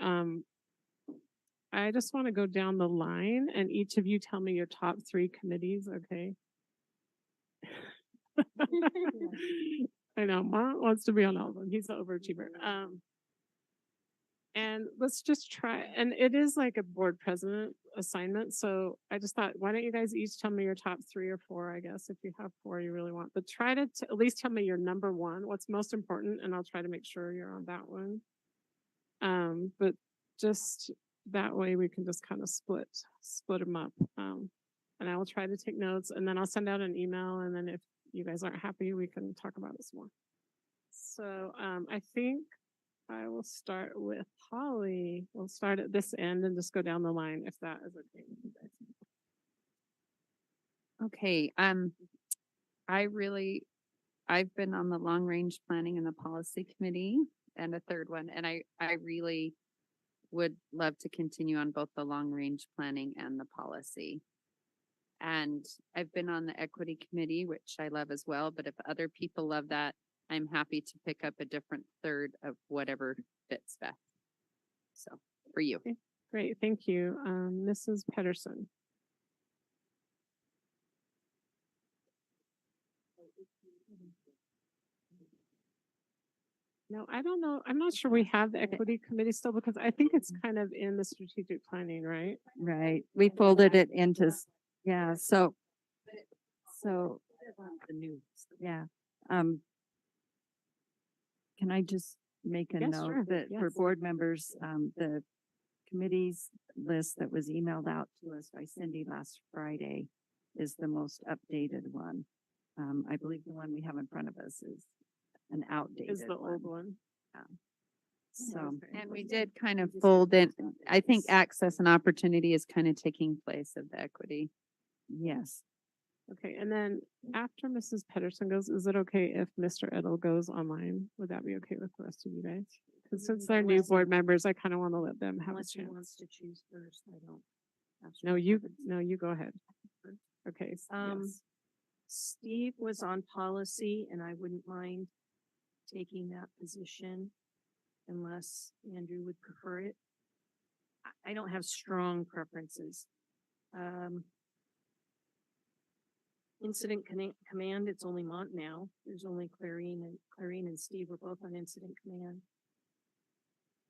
I just want to go down the line and each of you tell me your top 3 committees, okay? I know, Mom wants to be on all of them. He's the overachiever. And let's just try, and it is like a board president assignment. So I just thought, why don't you guys each tell me your top 3 or 4, I guess, if you have 4 you really want, but try to at least tell me your number 1, what's most important, and I'll try to make sure you're on that one. But just that way we can just kind of split them up. And I will try to take notes and then I'll send out an email. And then if you guys aren't happy, we can talk about it some more. So I think I will start with Holly. We'll start at this end and just go down the line if that is okay with you guys.
Okay, I've been on the long range planning and the policy committee and a third one, and I really would love to continue on both the long range planning and the policy. And I've been on the equity committee, which I love as well, but if other people love that, I'm happy to pick up a different third of whatever fits best. So for you.
Okay, great, thank you. Mrs. Pedersen. No, I don't know. I'm not sure we have the equity committee still because I think it's kind of in the strategic planning, right?
Right, we folded it into, yeah, so the new, yeah. Can I just make a
Yes,
note
sure.
that for
Yes.
board members, the committee's list that was emailed out to us by Cindy last Friday is the most updated one. I believe the one we have in front of us is an outdated
Is the old one.
So,
Okay.
and we did kind of fold in, I think access and opportunity is kind of taking place of the equity. Yes.
Okay, and then after Mrs. Pedersen goes, is it okay if Mr. Edel goes online? Would that be okay with the rest of you guys? Because since they're new board members, I kind of want to let them have a
Unless he
chance.
wants to choose first, I don't.
No, you go ahead. Okay.
Um, Steve was on policy and I wouldn't mind taking that position unless Andrew would prefer it. I don't have strong preferences. Incident command, it's only Mont now. There's only Clarine and Steve were both on incident command.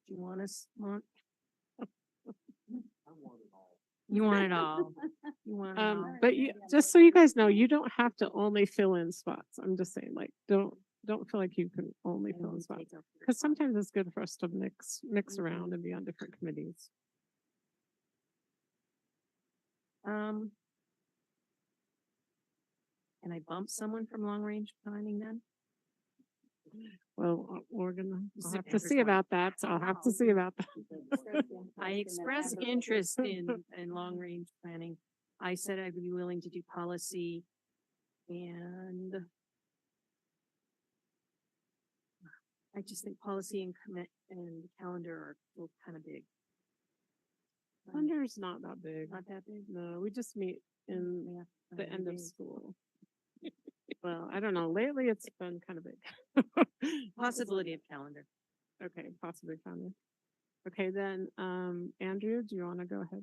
Do you want us, Mont? You want it all. You want it all.
But you, just so you guys know, you don't have to only fill in spots. I'm just saying, like, don't feel like you can only fill in spots. Because sometimes it's good for us to mix around and be on different committees.
Can I bump someone from long range planning then?
Well, we're gonna, I'll have to
Depends
see
on-
about that. I'll have to see about that.
I expressed interest in long range planning. I said I'd be willing to do policy and I just think policy and commit and calendar are both kind of big.
Calendar's not that big.
Not that big.
No, we just meet in the end of
days.
school. Well, I don't know. Lately, it's been kind of big.
Possibility of calendar.
Okay, possibly calendar. Okay, then, Andrew, do you want to go ahead?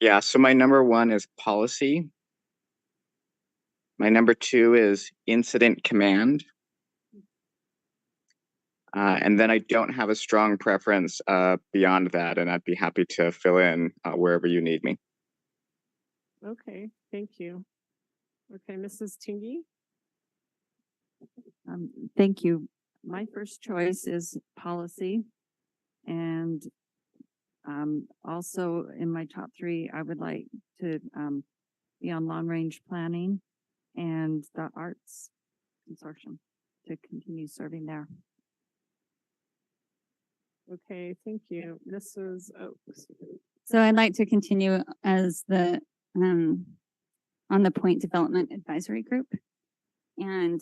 Yeah, so my number 1 is policy. My number 2 is incident command. And then I don't have a strong preference beyond that, and I'd be happy to fill in wherever you need me.
Okay, thank you. Okay, Mrs. Tingy?
Thank you. My first choice is policy. And Also in my top three, I would like to, be on long-range planning and the arts consortium to continue serving there.
Okay, thank you. Mrs. Oaks.
So I'd like to continue as the, on the Point Development Advisory Group. And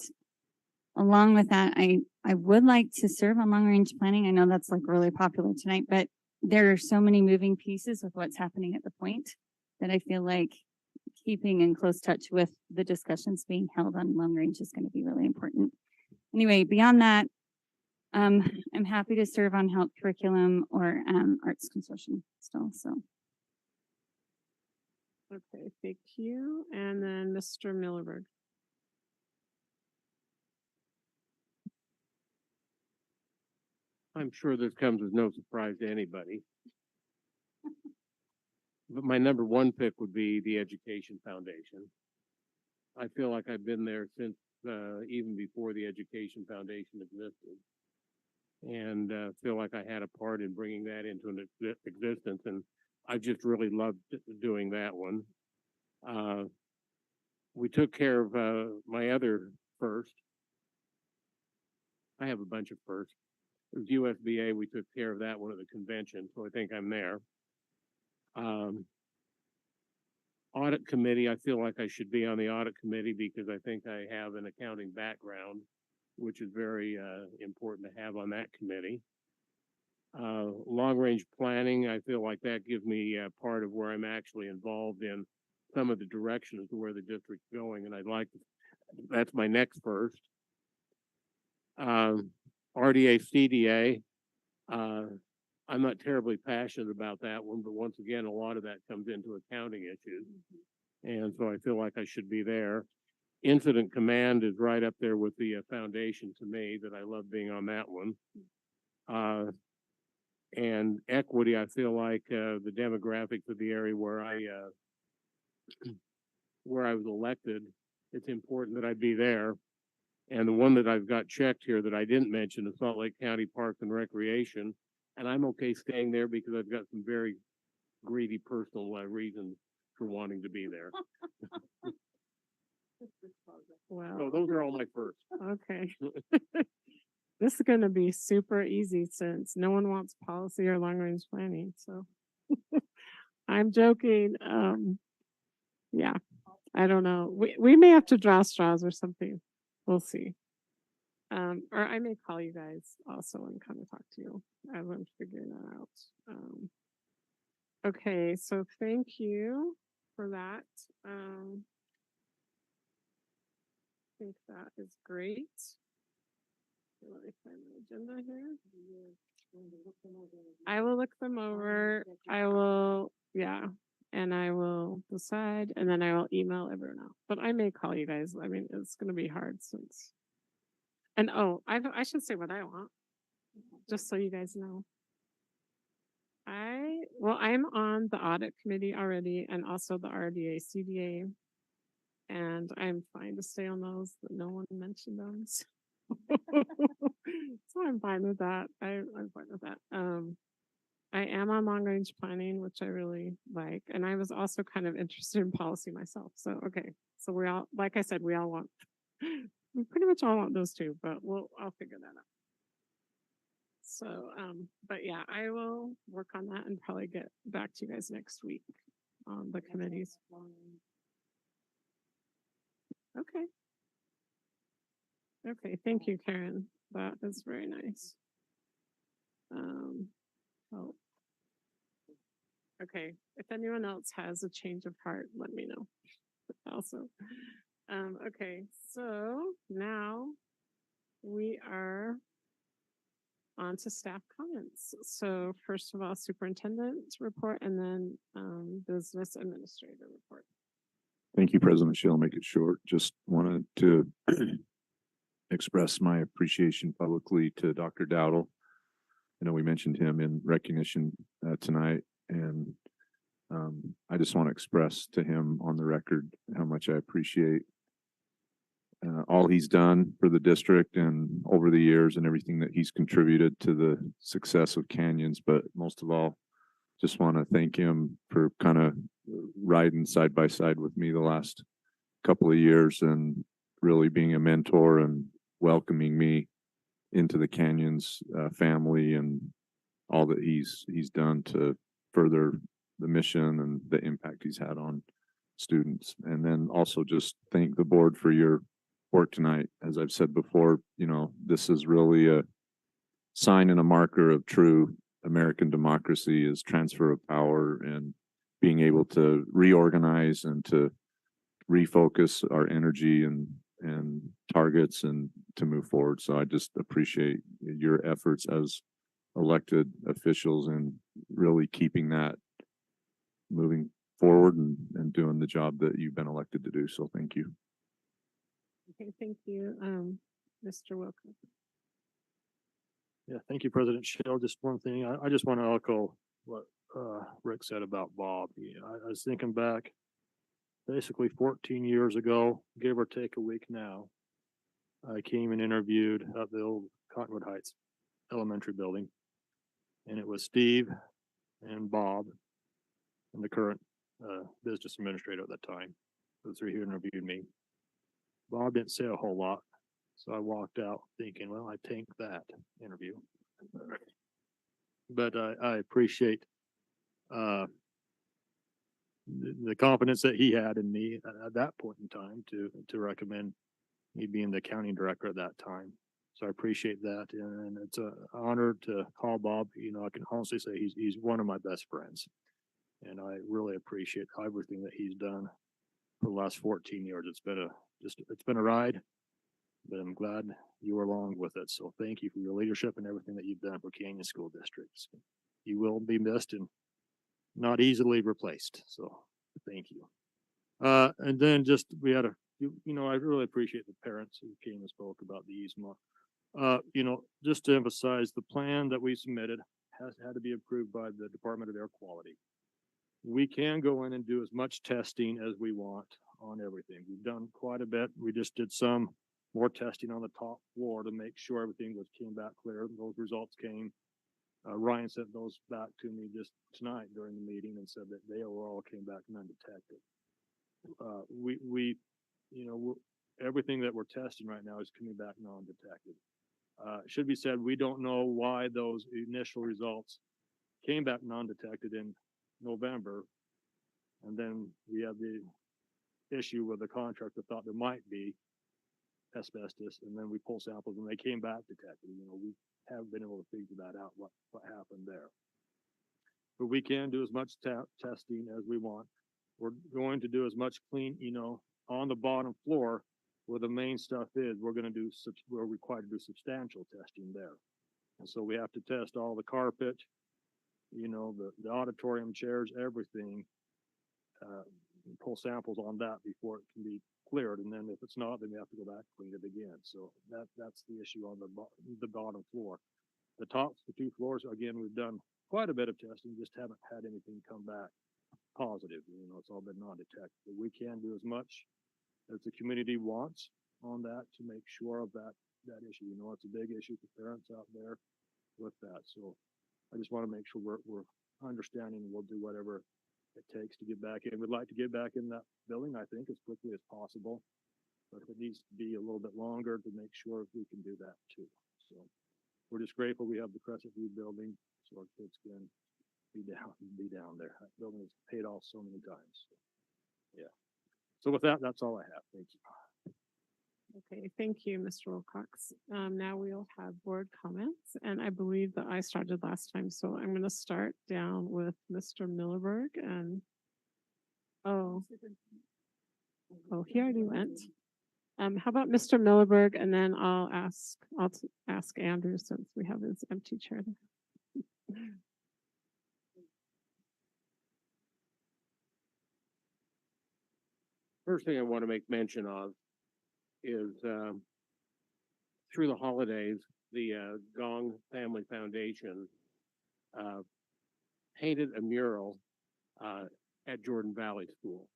along with that, I would like to serve on long range planning. I know that's like really popular tonight, but there are so many moving pieces with what's happening at the Point that I feel like keeping in close touch with the discussions being held on long range is going to be really important. Anyway, beyond that, I'm happy to serve on health curriculum or arts consortium still. So
Okay, thank you. And then Mr. Millerberg.
I'm sure this comes as no surprise to anybody. But my number one pick would be the Education Foundation. I feel like I've been there since even before the Education Foundation existed. And feel like I had a part in bringing that into an existence. And I just really loved doing that one. We took care of my other first. I have a bunch of firsts. It was USBA. We took care of that one at the convention, so I think I'm there. Audit committee, I feel like I should be on the audit committee because I think I have an accounting background, which is very important to have on that committee. Long range planning, I feel like that gives me part of where I'm actually involved in some of the directions to where the district's going, and I'd like to, that's my next first. RDA, CDA, I'm not terribly passionate about that one, but once again, a lot of that comes into accounting issues. And so I feel like I should be there. Incident command is right up there with the foundation to me, that I love being on that one. And equity, I feel like the demographics of the area where I was elected, it's important that I be there. And the one that I've got checked here that I didn't mention is Salt Lake County Parks and Recreation. And I'm okay staying there because I've got some very greedy personal reasons for wanting to be there.
Wow.
So those are all my firsts.
Okay. This is gonna be super easy since no one wants policy or long range planning, so. I'm joking. Yeah, I don't know. We may have to draw straws or something. We'll see. Or I may call you guys also and kind of talk to you as I'm figuring that out. Okay, so thank you for that. I think that is great. Let me find the agenda here. I will look them over. I will, yeah, and I will decide, and then I will email everyone out. But I may call you guys. I mean, it's gonna be hard since. And oh, I should say what I want, just so you guys know. I'm on the audit committee already, and also the RDA, CDA, and I'm fine to stay on those. But no one mentioned them. So I'm fine with that. I'm fine with that. I am on long range planning, which I really like. And I was also kind of interested in policy myself. So, okay. So we all, like I said, we pretty much all want those two, but I'll figure that out. So, but yeah, I will work on that and probably get back to you guys next week on the committees. Okay. Okay, thank you, Karen. That is very nice. Oh. Okay, if anyone else has a change of heart, let me know also. Okay, so now we are on to staff comments. So first of all, superintendent's report and then business administrator report.
Thank you, President Schill. Make it short. Just wanted to express my appreciation publicly to Dr. Dowdle. I know we mentioned him in recognition tonight, and I just want to express to him on the record how much I appreciate all he's done for the district and over the years and everything that he's contributed to the success of Canyons, but most of all, just want to thank him for kind of riding side by side with me the last couple of years and really being a mentor and welcoming me into the Canyons family and all that he's done to further the mission and the impact he's had on students. And then also just thank the board for your work tonight. As I've said before, you know, this is really a sign and a marker of true American democracy is transfer of power and being able to reorganize and to refocus our energy and targets and to move forward. So I just appreciate your efforts as elected officials and really keeping that moving forward and doing the job that you've been elected to do. So thank you.
Okay, thank you, Mr. Wilcox.
Yeah, thank you, President Schill. Just one thing, I just want to echo what Rick said about Bob. I was thinking back basically 14 years ago, give or take a week now, I came and interviewed at the old Cottonwood Heights Elementary building. And it was Steve and Bob and the current business administrator at that time. The three who interviewed me. Bob didn't say a whole lot. So I walked out thinking, well, I tanked that interview. But I appreciate the confidence that he had in me at that point in time to recommend me being the accounting director at that time. So I appreciate that, and it's an honor to call Bob. You know, I can honestly say he's one of my best friends, and I really appreciate everything that he's done for the last 14 years. It's been a ride, but I'm glad you were along with it. So thank you for your leadership and everything that you've done for Canyon School Districts. You will be missed and not easily replaced. So thank you. And then just we had I really appreciate the parents who came and spoke about the easement. Just to emphasize, the plan that we submitted has had to be approved by the Department of Air Quality. We can go in and do as much testing as we want on everything. We've done quite a bit. We just did some more testing on the top floor to make sure everything came back clear. Those results came. Ryan sent those back to me just tonight during the meeting and said that they all came back undetected. Everything that we're testing right now is coming back non-detected. Should be said, we don't know why those initial results came back non-detected in November. And then we have the issue where the contractor thought there might be asbestos, and then we pull samples and they came back detected. We haven't been able to figure that out, what happened there. But we can do as much testing as we want. We're going to do as much clean, on the bottom floor where the main stuff is, we're required to do substantial testing there. And so we have to test all the carpet, the auditorium chairs, everything, pull samples on that before it can be cleared. And then if it's not, then we have to go back and clean it again. So that's the issue on the bottom floor. The top, the two floors, again, we've done quite a bit of testing, just haven't had anything come back positive. It's all been non-detected. We can do as much as the community wants on that to make sure of that issue. It's a big issue for parents out there with that. So I just want to make sure we're understanding, and we'll do whatever it takes to get back in. We'd like to get back in that building, I think, as quickly as possible. But if it needs to be a little bit longer, to make sure we can do that too. So we're just grateful we have the Crescent View building so our kids can be down there. That building has paid off so many times. So, yeah. So with that, that's all I have. Thank you.
Okay, thank you, Mr. Wilcox. Now we'll have board comments, and I believe that I started last time, so I'm going to start down with Mr. Millerberg and he already went. How about Mr. Millerberg, and then I'll ask Andrew since we have his empty chair.
First thing I want to make mention of is through the holidays, the Gong Family Foundation painted a mural at Jordan Valley School.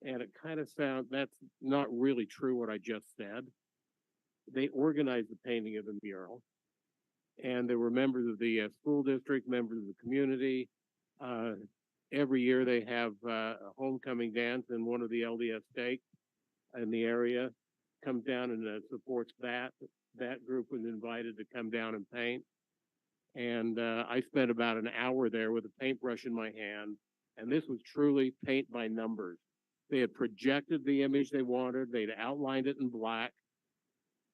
And it kind of that's not really true what I just said. They organized the painting of the mural, and there were members of the school district, members of the community, Every year they have a homecoming dance, and one of the LDS stakes in the area comes down and supports that. That group was invited to come down and paint. And I spent about an hour there with a paintbrush in my hand, and this was truly paint by numbers. They had projected the image they wanted, they'd outlined it in black,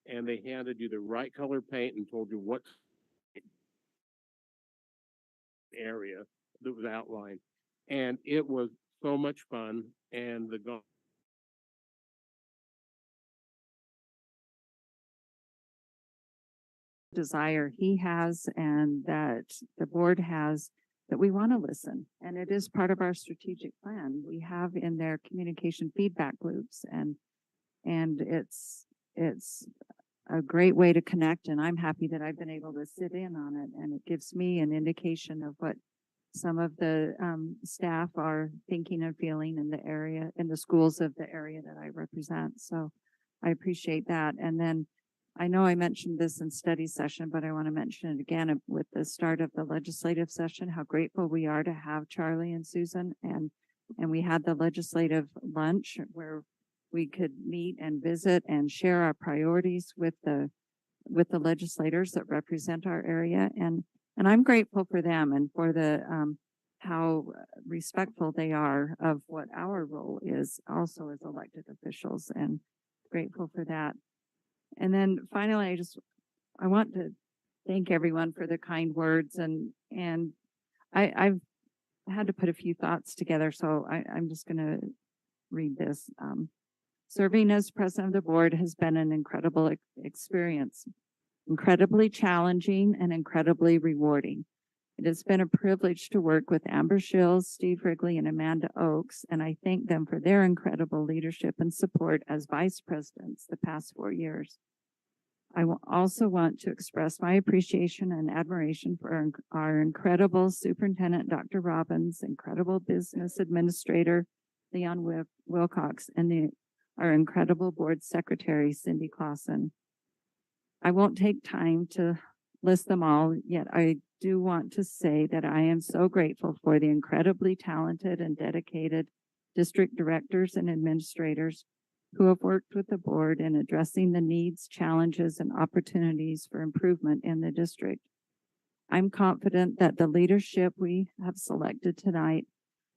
and they handed you the right color paint and told you what area that was outlined. And it was so much fun, and the
desire he has and that the board has, that we want to listen. And it is part of our strategic plan. We have in there communication feedback loops, and it's a great way to connect. And I'm happy that I've been able to sit in on it, and it gives me an indication of what some of the staff are thinking and feeling in the area, in the schools of the area that I represent. So I appreciate that. And then I know I mentioned this in study session, but I want to mention it again with the start of the legislative session, how grateful we are to have Charlie and Susan. And we had the legislative lunch where we could meet and visit and share our priorities with the legislators that represent our area. And I'm grateful for them and for the how respectful they are of what our role is also as elected officials, and grateful for that. And then finally, I want to thank everyone for the kind words, and I've had to put a few thoughts together, so I'm just going to read this. Serving as president of the board has been an incredible experience, incredibly challenging and incredibly rewarding. It has been a privilege to work with Amber Shills, Steve Wrigley, and Amanda Oakes, and I thank them for their incredible leadership and support as vice presidents the past 4 years. I also want to express my appreciation and admiration for our incredible superintendent, Dr. Robbins, incredible business administrator, Leon Wilcox, and our incredible board secretary, Cindy Clausen. I won't take time to list them all, yet I do want to say that I am so grateful for the incredibly talented and dedicated district directors and administrators who have worked with the board in addressing the needs, challenges, and opportunities for improvement in the district. I'm confident that the leadership we have selected tonight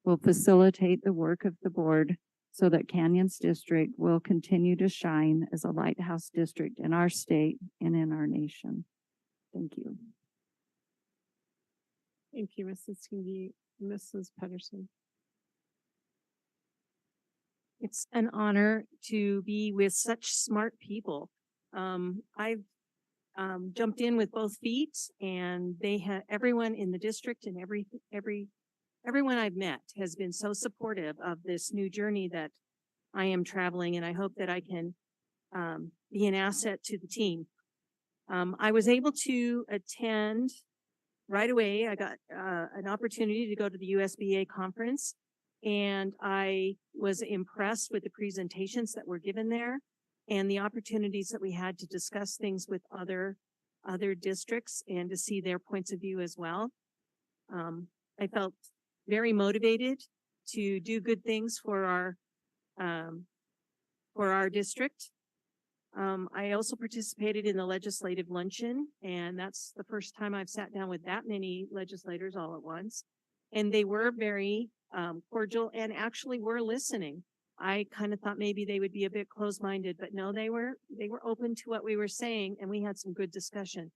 will facilitate the work of the board so that Canyons District will continue to shine as a lighthouse district in our state and in our nation. Thank you.
Thank you, Mrs. Hingy. Mrs. Pedersen.
It's an honor to be with such smart people. I've jumped in with both feet, and they have everyone in the district, and everyone I've met has been so supportive of this new journey that I am traveling, and I hope that I can be an asset to the team. I was able to attend right away. I got an opportunity to go to the USBA conference, and I was impressed with the presentations that were given there and the opportunities that we had to discuss things with other districts and to see their points of view as well. I felt very motivated to do good things for our district. I also participated in the legislative luncheon, and that's the first time I've sat down with that many legislators all at once. And they were very cordial and actually were listening. I kind of thought maybe they would be a bit closed-minded, but no, they were open to what we were saying, and we had some good discussion.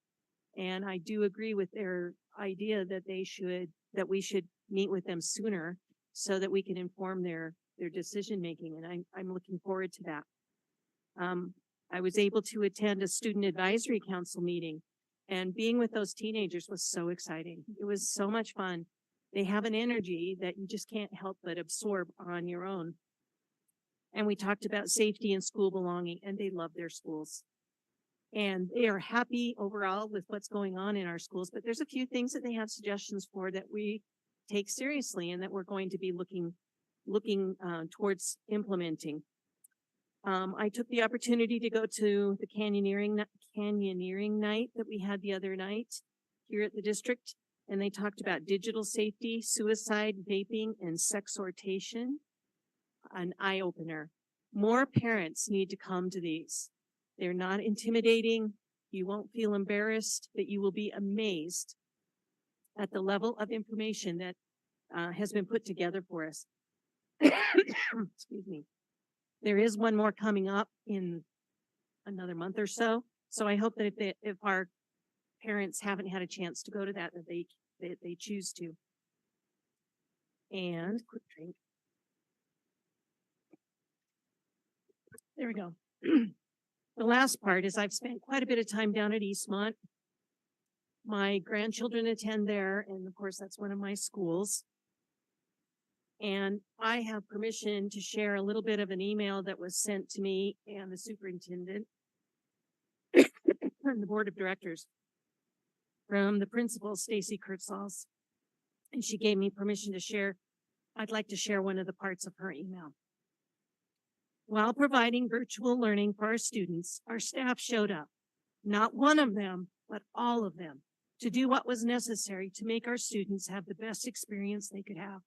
And I do agree with their idea that we should meet with them sooner so that we can inform their decision-making, and I'm looking forward to that. I was able to attend a student advisory council meeting, and being with those teenagers was so exciting. It was so much fun. They have an energy that you just can't help but absorb on your own. And we talked about safety and school belonging, and they love their schools. And they are happy overall with what's going on in our schools, but there's a few things that they have suggestions for that we take seriously and that we're going to be looking towards implementing. I took the opportunity to go to the canyoneering night that we had the other night here at the district. And they talked about digital safety, suicide, vaping, and sexhortation. An eye opener. More parents need to come to these. They're not intimidating. You won't feel embarrassed, but you will be amazed at the level of information that has been put together for us. Excuse me. There is one more coming up in another month or so. So I hope that if our parents haven't had a chance to go to that they choose to. And quick drink. There we go. The last part is I've spent quite a bit of time down at Eastmont. My grandchildren attend there, and of course that's one of my schools. And I have permission to share a little bit of an email that was sent to me and the superintendent and the board of directors from the principal, Stacy Kurtzals. And she gave me permission to share. I'd like to share one of the parts of her email. While providing virtual learning for our students, our staff showed up, not one of them, but all of them, to do what was necessary to make our students have the best experience they could have.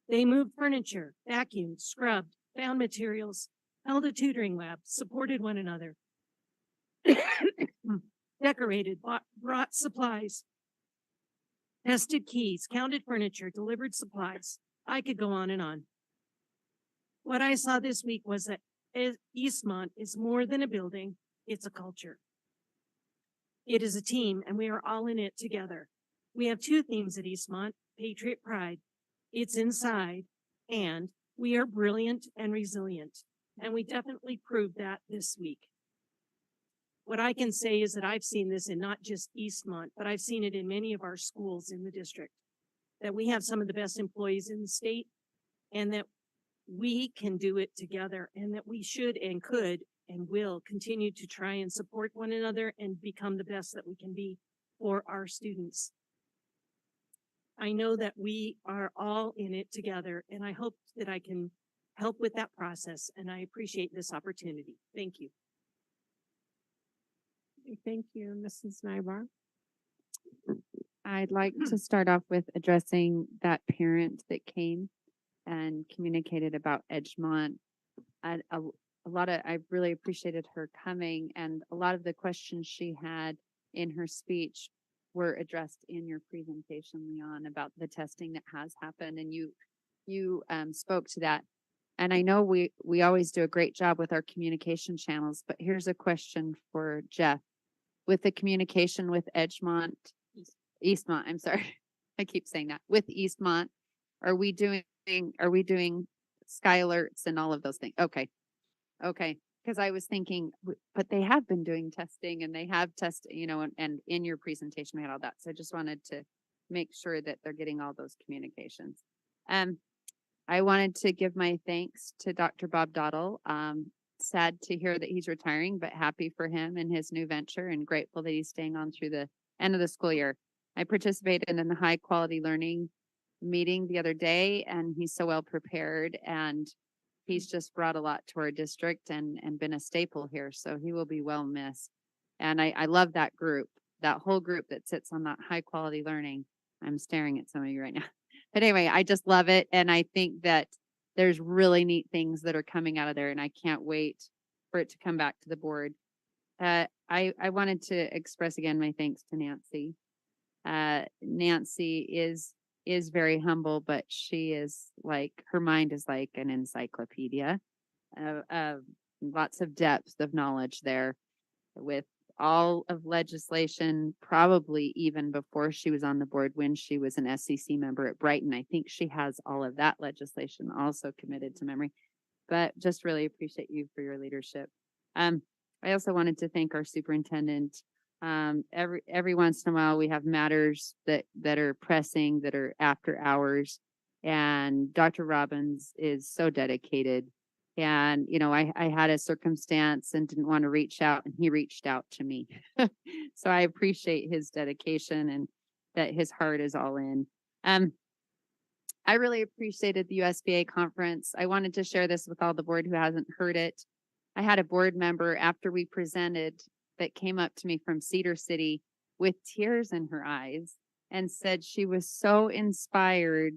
They moved furniture, vacuumed, scrubbed, found materials, held a tutoring lab, supported one another, decorated, brought supplies, tested keys, counted furniture, delivered supplies. I could go on and on. What I saw this week was that Eastmont is more than a building, it's a culture. It is a team, and we are all in it together. We have two themes at Eastmont: Patriot Pride. It's inside, and we are brilliant and resilient. And we definitely proved that this week. What I can say is that I've seen this in not just Eastmont, but I've seen it in many of our schools in the district, that we have some of the best employees in the state, and that we can do it together, and that we should and could and will continue to try and support one another and become the best that we can be for our students. I know that we are all in it together, and I hope that I can help with that process, and I appreciate this opportunity. Thank you.
Thank you, Mrs. Nybar. I'd like to start off with addressing that parent that came and communicated about Edgemont. I really appreciated her coming, and a lot of the questions she had in her speech were addressed in your presentation, Leon, about the testing that has happened, and you spoke to that. And I know we always do a great job with our communication channels, but here's a question for Jeff. With the communication with Eastmont, I'm sorry, I keep saying that, with Eastmont, are we doing sky alerts and all of those things? Okay. Because I was thinking, but they have been doing testing and they have tested, and in your presentation we had all that. So I just wanted to make sure that they're getting all those communications. I wanted to give my thanks to Dr. Bob Dottle. Sad to hear that he's retiring, but happy for him and his new venture, and grateful that he's staying on through the end of the school year. I participated in the high quality learning meeting the other day, and he's so well prepared, and he's just brought a lot to our district and been a staple here. So he will be well missed. And I love that group, that whole group that sits on that high quality learning. I'm staring at some of you right now. But anyway, I just love it. And I think that there's really neat things that are coming out of there, and I can't wait for it to come back to the board. I wanted to express again my thanks to Nancy. Nancy is very humble, but she is her mind is like an encyclopedia. Lots of depth of knowledge there, with all of legislation, probably even before she was on the board when she was an SCC member at Brighton. I think she has all of that legislation also committed to memory, but just really appreciate you for your leadership. I also wanted to thank our superintendent. Every once in a while we have matters that are pressing, that are after hours, and Dr. Robbins is so dedicated. And, I had a circumstance and didn't want to reach out, and he reached out to me. So I appreciate his dedication and that his heart is all in. I really appreciated the USBA conference. I wanted to share this with all the board who hasn't heard it. I had a board member after we presented that came up to me from Cedar City
with tears in her eyes and said she was so inspired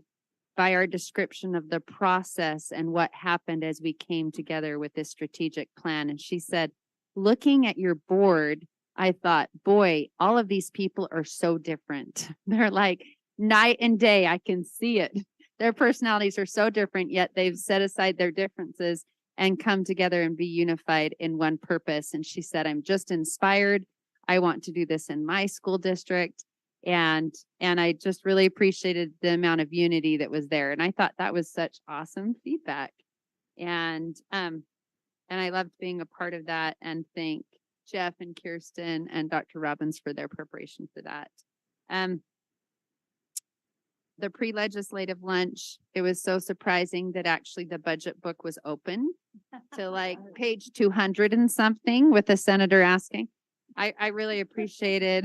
by our description of the process and what happened as we came together with this strategic plan. And she said, looking at your board, I thought, boy, all of these people are so different. They're like night and day. I can see it. Their personalities are so different, yet they've set aside their differences and come together and be unified in one purpose. And she said, I'm just inspired. I want to do this in my school district. And I just really appreciated the amount of unity that was there. And I thought that was such awesome feedback. And I loved being a part of that, and thank Jeff and Kirsten and Dr. Robbins for their preparation for that. The pre-legislative lunch, it was so surprising that actually the budget book was open to like page 200 and something with the senator asking. I really appreciated,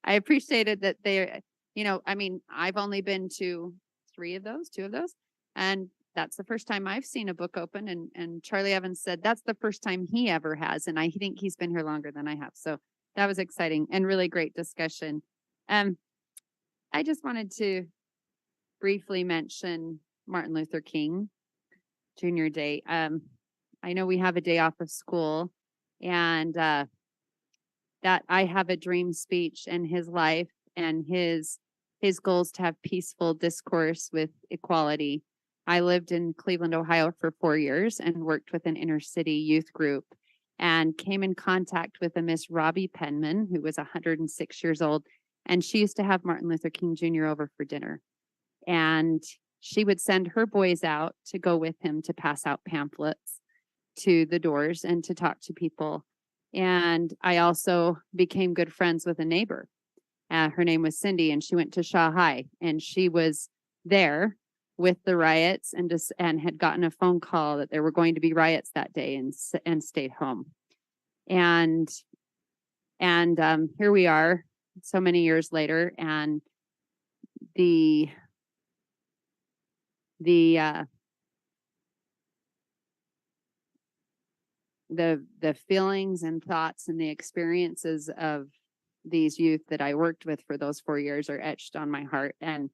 I appreciated that they, you know, I mean, I've only been to two of those, and that's the first time I've seen a book open. And Charlie Evans said that's the first time he ever has. And I think he's been here longer than I have. So that was exciting and really great discussion. I just wanted to briefly mention Martin Luther King Jr. Day. I know we have a day off of school, and that I have a dream speech in his life and his goals to have peaceful discourse with equality. I lived in Cleveland, Ohio for 4 years and worked with an inner city youth group, and came in contact with a Miss Robbie Penman, who was 106 years old. And she used to have Martin Luther King Jr. over for dinner. And she would send her boys out to go with him to pass out pamphlets to the doors and to talk to people. And I also became good friends with a neighbor. Her name was Cindy, and she went to Shaw High, and she was there with the riots and had gotten a phone call that there were going to be riots that day, and stayed home. And here we are so many years later, and the feelings and thoughts and the experiences of these youth that I worked with for those 4 years are etched on my heart. And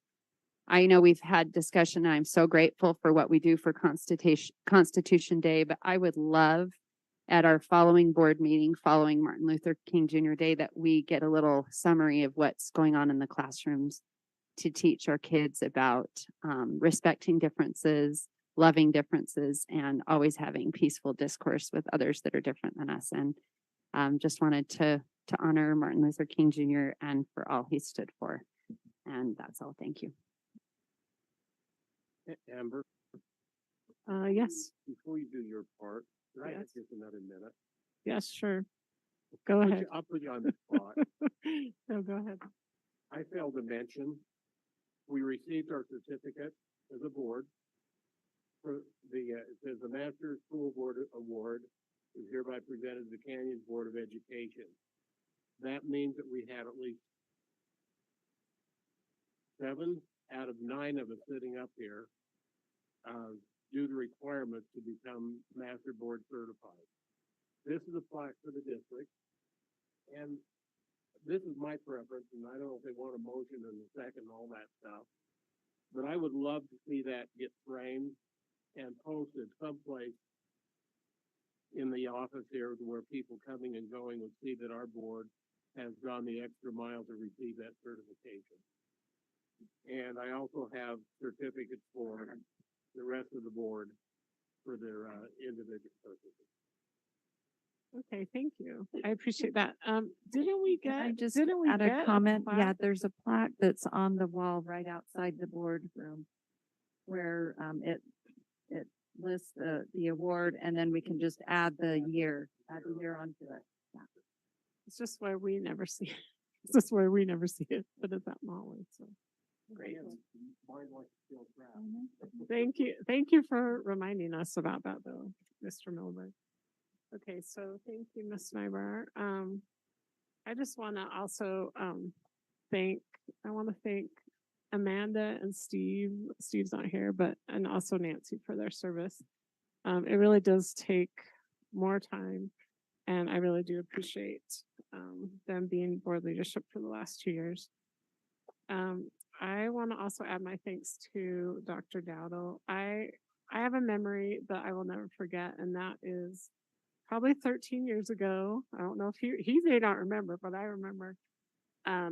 I know we've had discussion, and I'm so grateful for what we do for Constitution Day, but I would love at our following board meeting following Martin Luther King Jr. Day that we get a little summary of what's going on in the classrooms to teach our kids about respecting differences, loving differences, and always having peaceful discourse with others that are different than us. And just wanted to honor Martin Luther King Jr. and for all he stood for. And that's all. Thank you.
Amber,
Yes,
before you do your part, could I
Yes.
have just another minute?
yes, sure. Go ahead.
I'll put you on the spot.
No, go ahead.
I failed to mention, we received our certificate as a board for it says the Master School Board Award is hereby presented to the Canyon Board of Education. That means that we had at least 7 out of 9 of us sitting up here do the requirements to become Master Board certified. This is a plaque for the district, and this is my preference, and I don't know if they want a motion in a second, all that stuff, but I would love to see that get framed and posted someplace in the office here where people coming and going would see that our board has gone the extra mile to receive that certification. And I also have certificates for the rest of the board for their individual purposes.
Okay, thank you. I appreciate that. Didn't we
Can I
get,
just
didn't we
add
get
a comment? Yeah,
plaque?
there's a plaque that's on the wall right outside the boardroom where it lists the award, and then we can just add the year onto it. Yeah.
It's just where we never see it. It's just where we never see it, but it's at Molly, so. Great. Thank you for reminding us about that though, Mr. Milberg. Okay, so thank you, Ms. Nybar. I just want to also thank Amanda and Steve. Steve's not here, and also Nancy for their service. It really does take more time, and I really do appreciate them being board leadership for the last 2 years. I want to also add my thanks to Dr. Dowdle. I have a memory that I will never forget, and that is probably 13 years ago. I don't know if he may not remember, but I remember.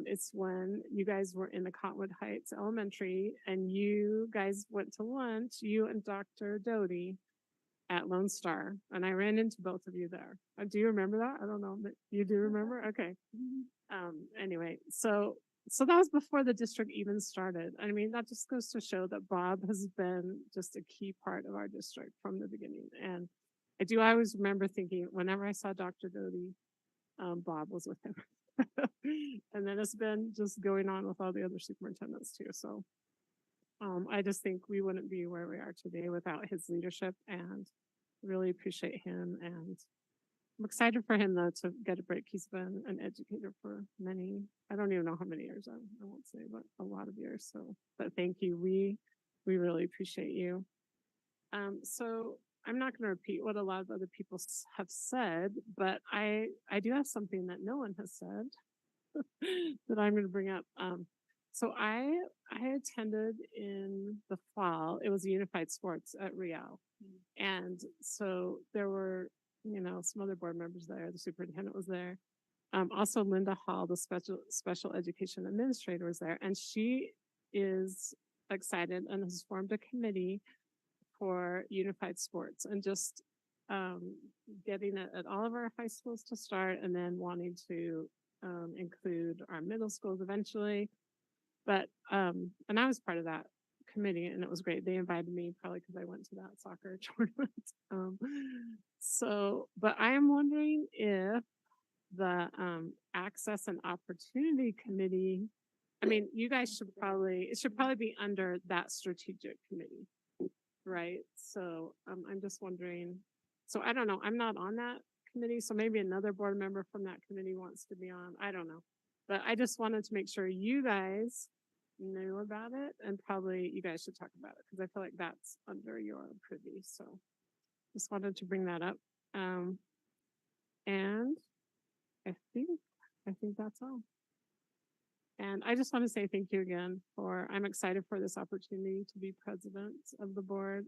It's when you guys were in the Cottonwood Heights Elementary and you guys went to lunch, you and Dr. Doty at Lone Star, and I ran into both of you there. Do you remember that? I don't know, but you do remember? Okay. Anyway, so that was before the district even started. I mean, that just goes to show that Bob has been just a key part of our district from the beginning. And I do always remember thinking whenever I saw Dr. Doty, Bob was with him. And then it's been just going on with all the other superintendents too. So I just think we wouldn't be where we are today without his leadership, and really appreciate him. And I'm excited for him though to get a break. He's been an educator for many, I don't even know how many years, I won't say, but a lot of years. So, but thank you. We really appreciate you. So I'm not going to repeat what a lot of other people have said, but I do have something that no one has said that I'm going to bring up. So I attended in the fall. It was Unified Sports at Real, and so there were some other board members there. The superintendent was there. Also Linda Hall, the special education administrator, was there, and she is excited and has formed a committee for Unified Sports, and just getting it at all of our high schools to start, and then wanting to include our middle schools eventually. But and I was part of that committee, and it was great. They invited me probably because I went to that soccer tournament. But I am wondering if the access and opportunity committee, I mean, you guys it should probably be under that strategic committee, right? So I'm just wondering, so I don't know, I'm not on that committee, so maybe another board member from that committee wants to be on, I don't know. But I just wanted to make sure you guys knew about it, and probably you guys should talk about it because I feel like that's under your privy. So just wanted to bring that up. And I think that's all. And I just want to say thank you again I'm excited for this opportunity to be president of the board.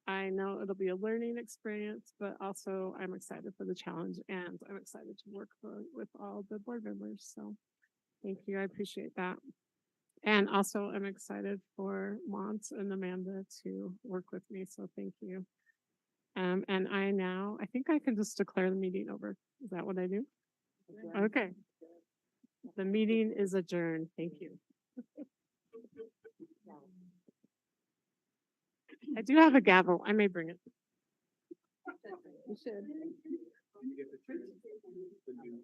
I know it'll be a learning experience, but also I'm excited for the challenge, and I'm excited to work with all the board members. So thank you. I appreciate that. And also I'm excited for Mont and Amanda to work with me. So thank you. And I think I can just declare the meeting over. Is that what I do? Okay. The meeting is adjourned. Thank you. I do have a gavel. I may bring it. You should.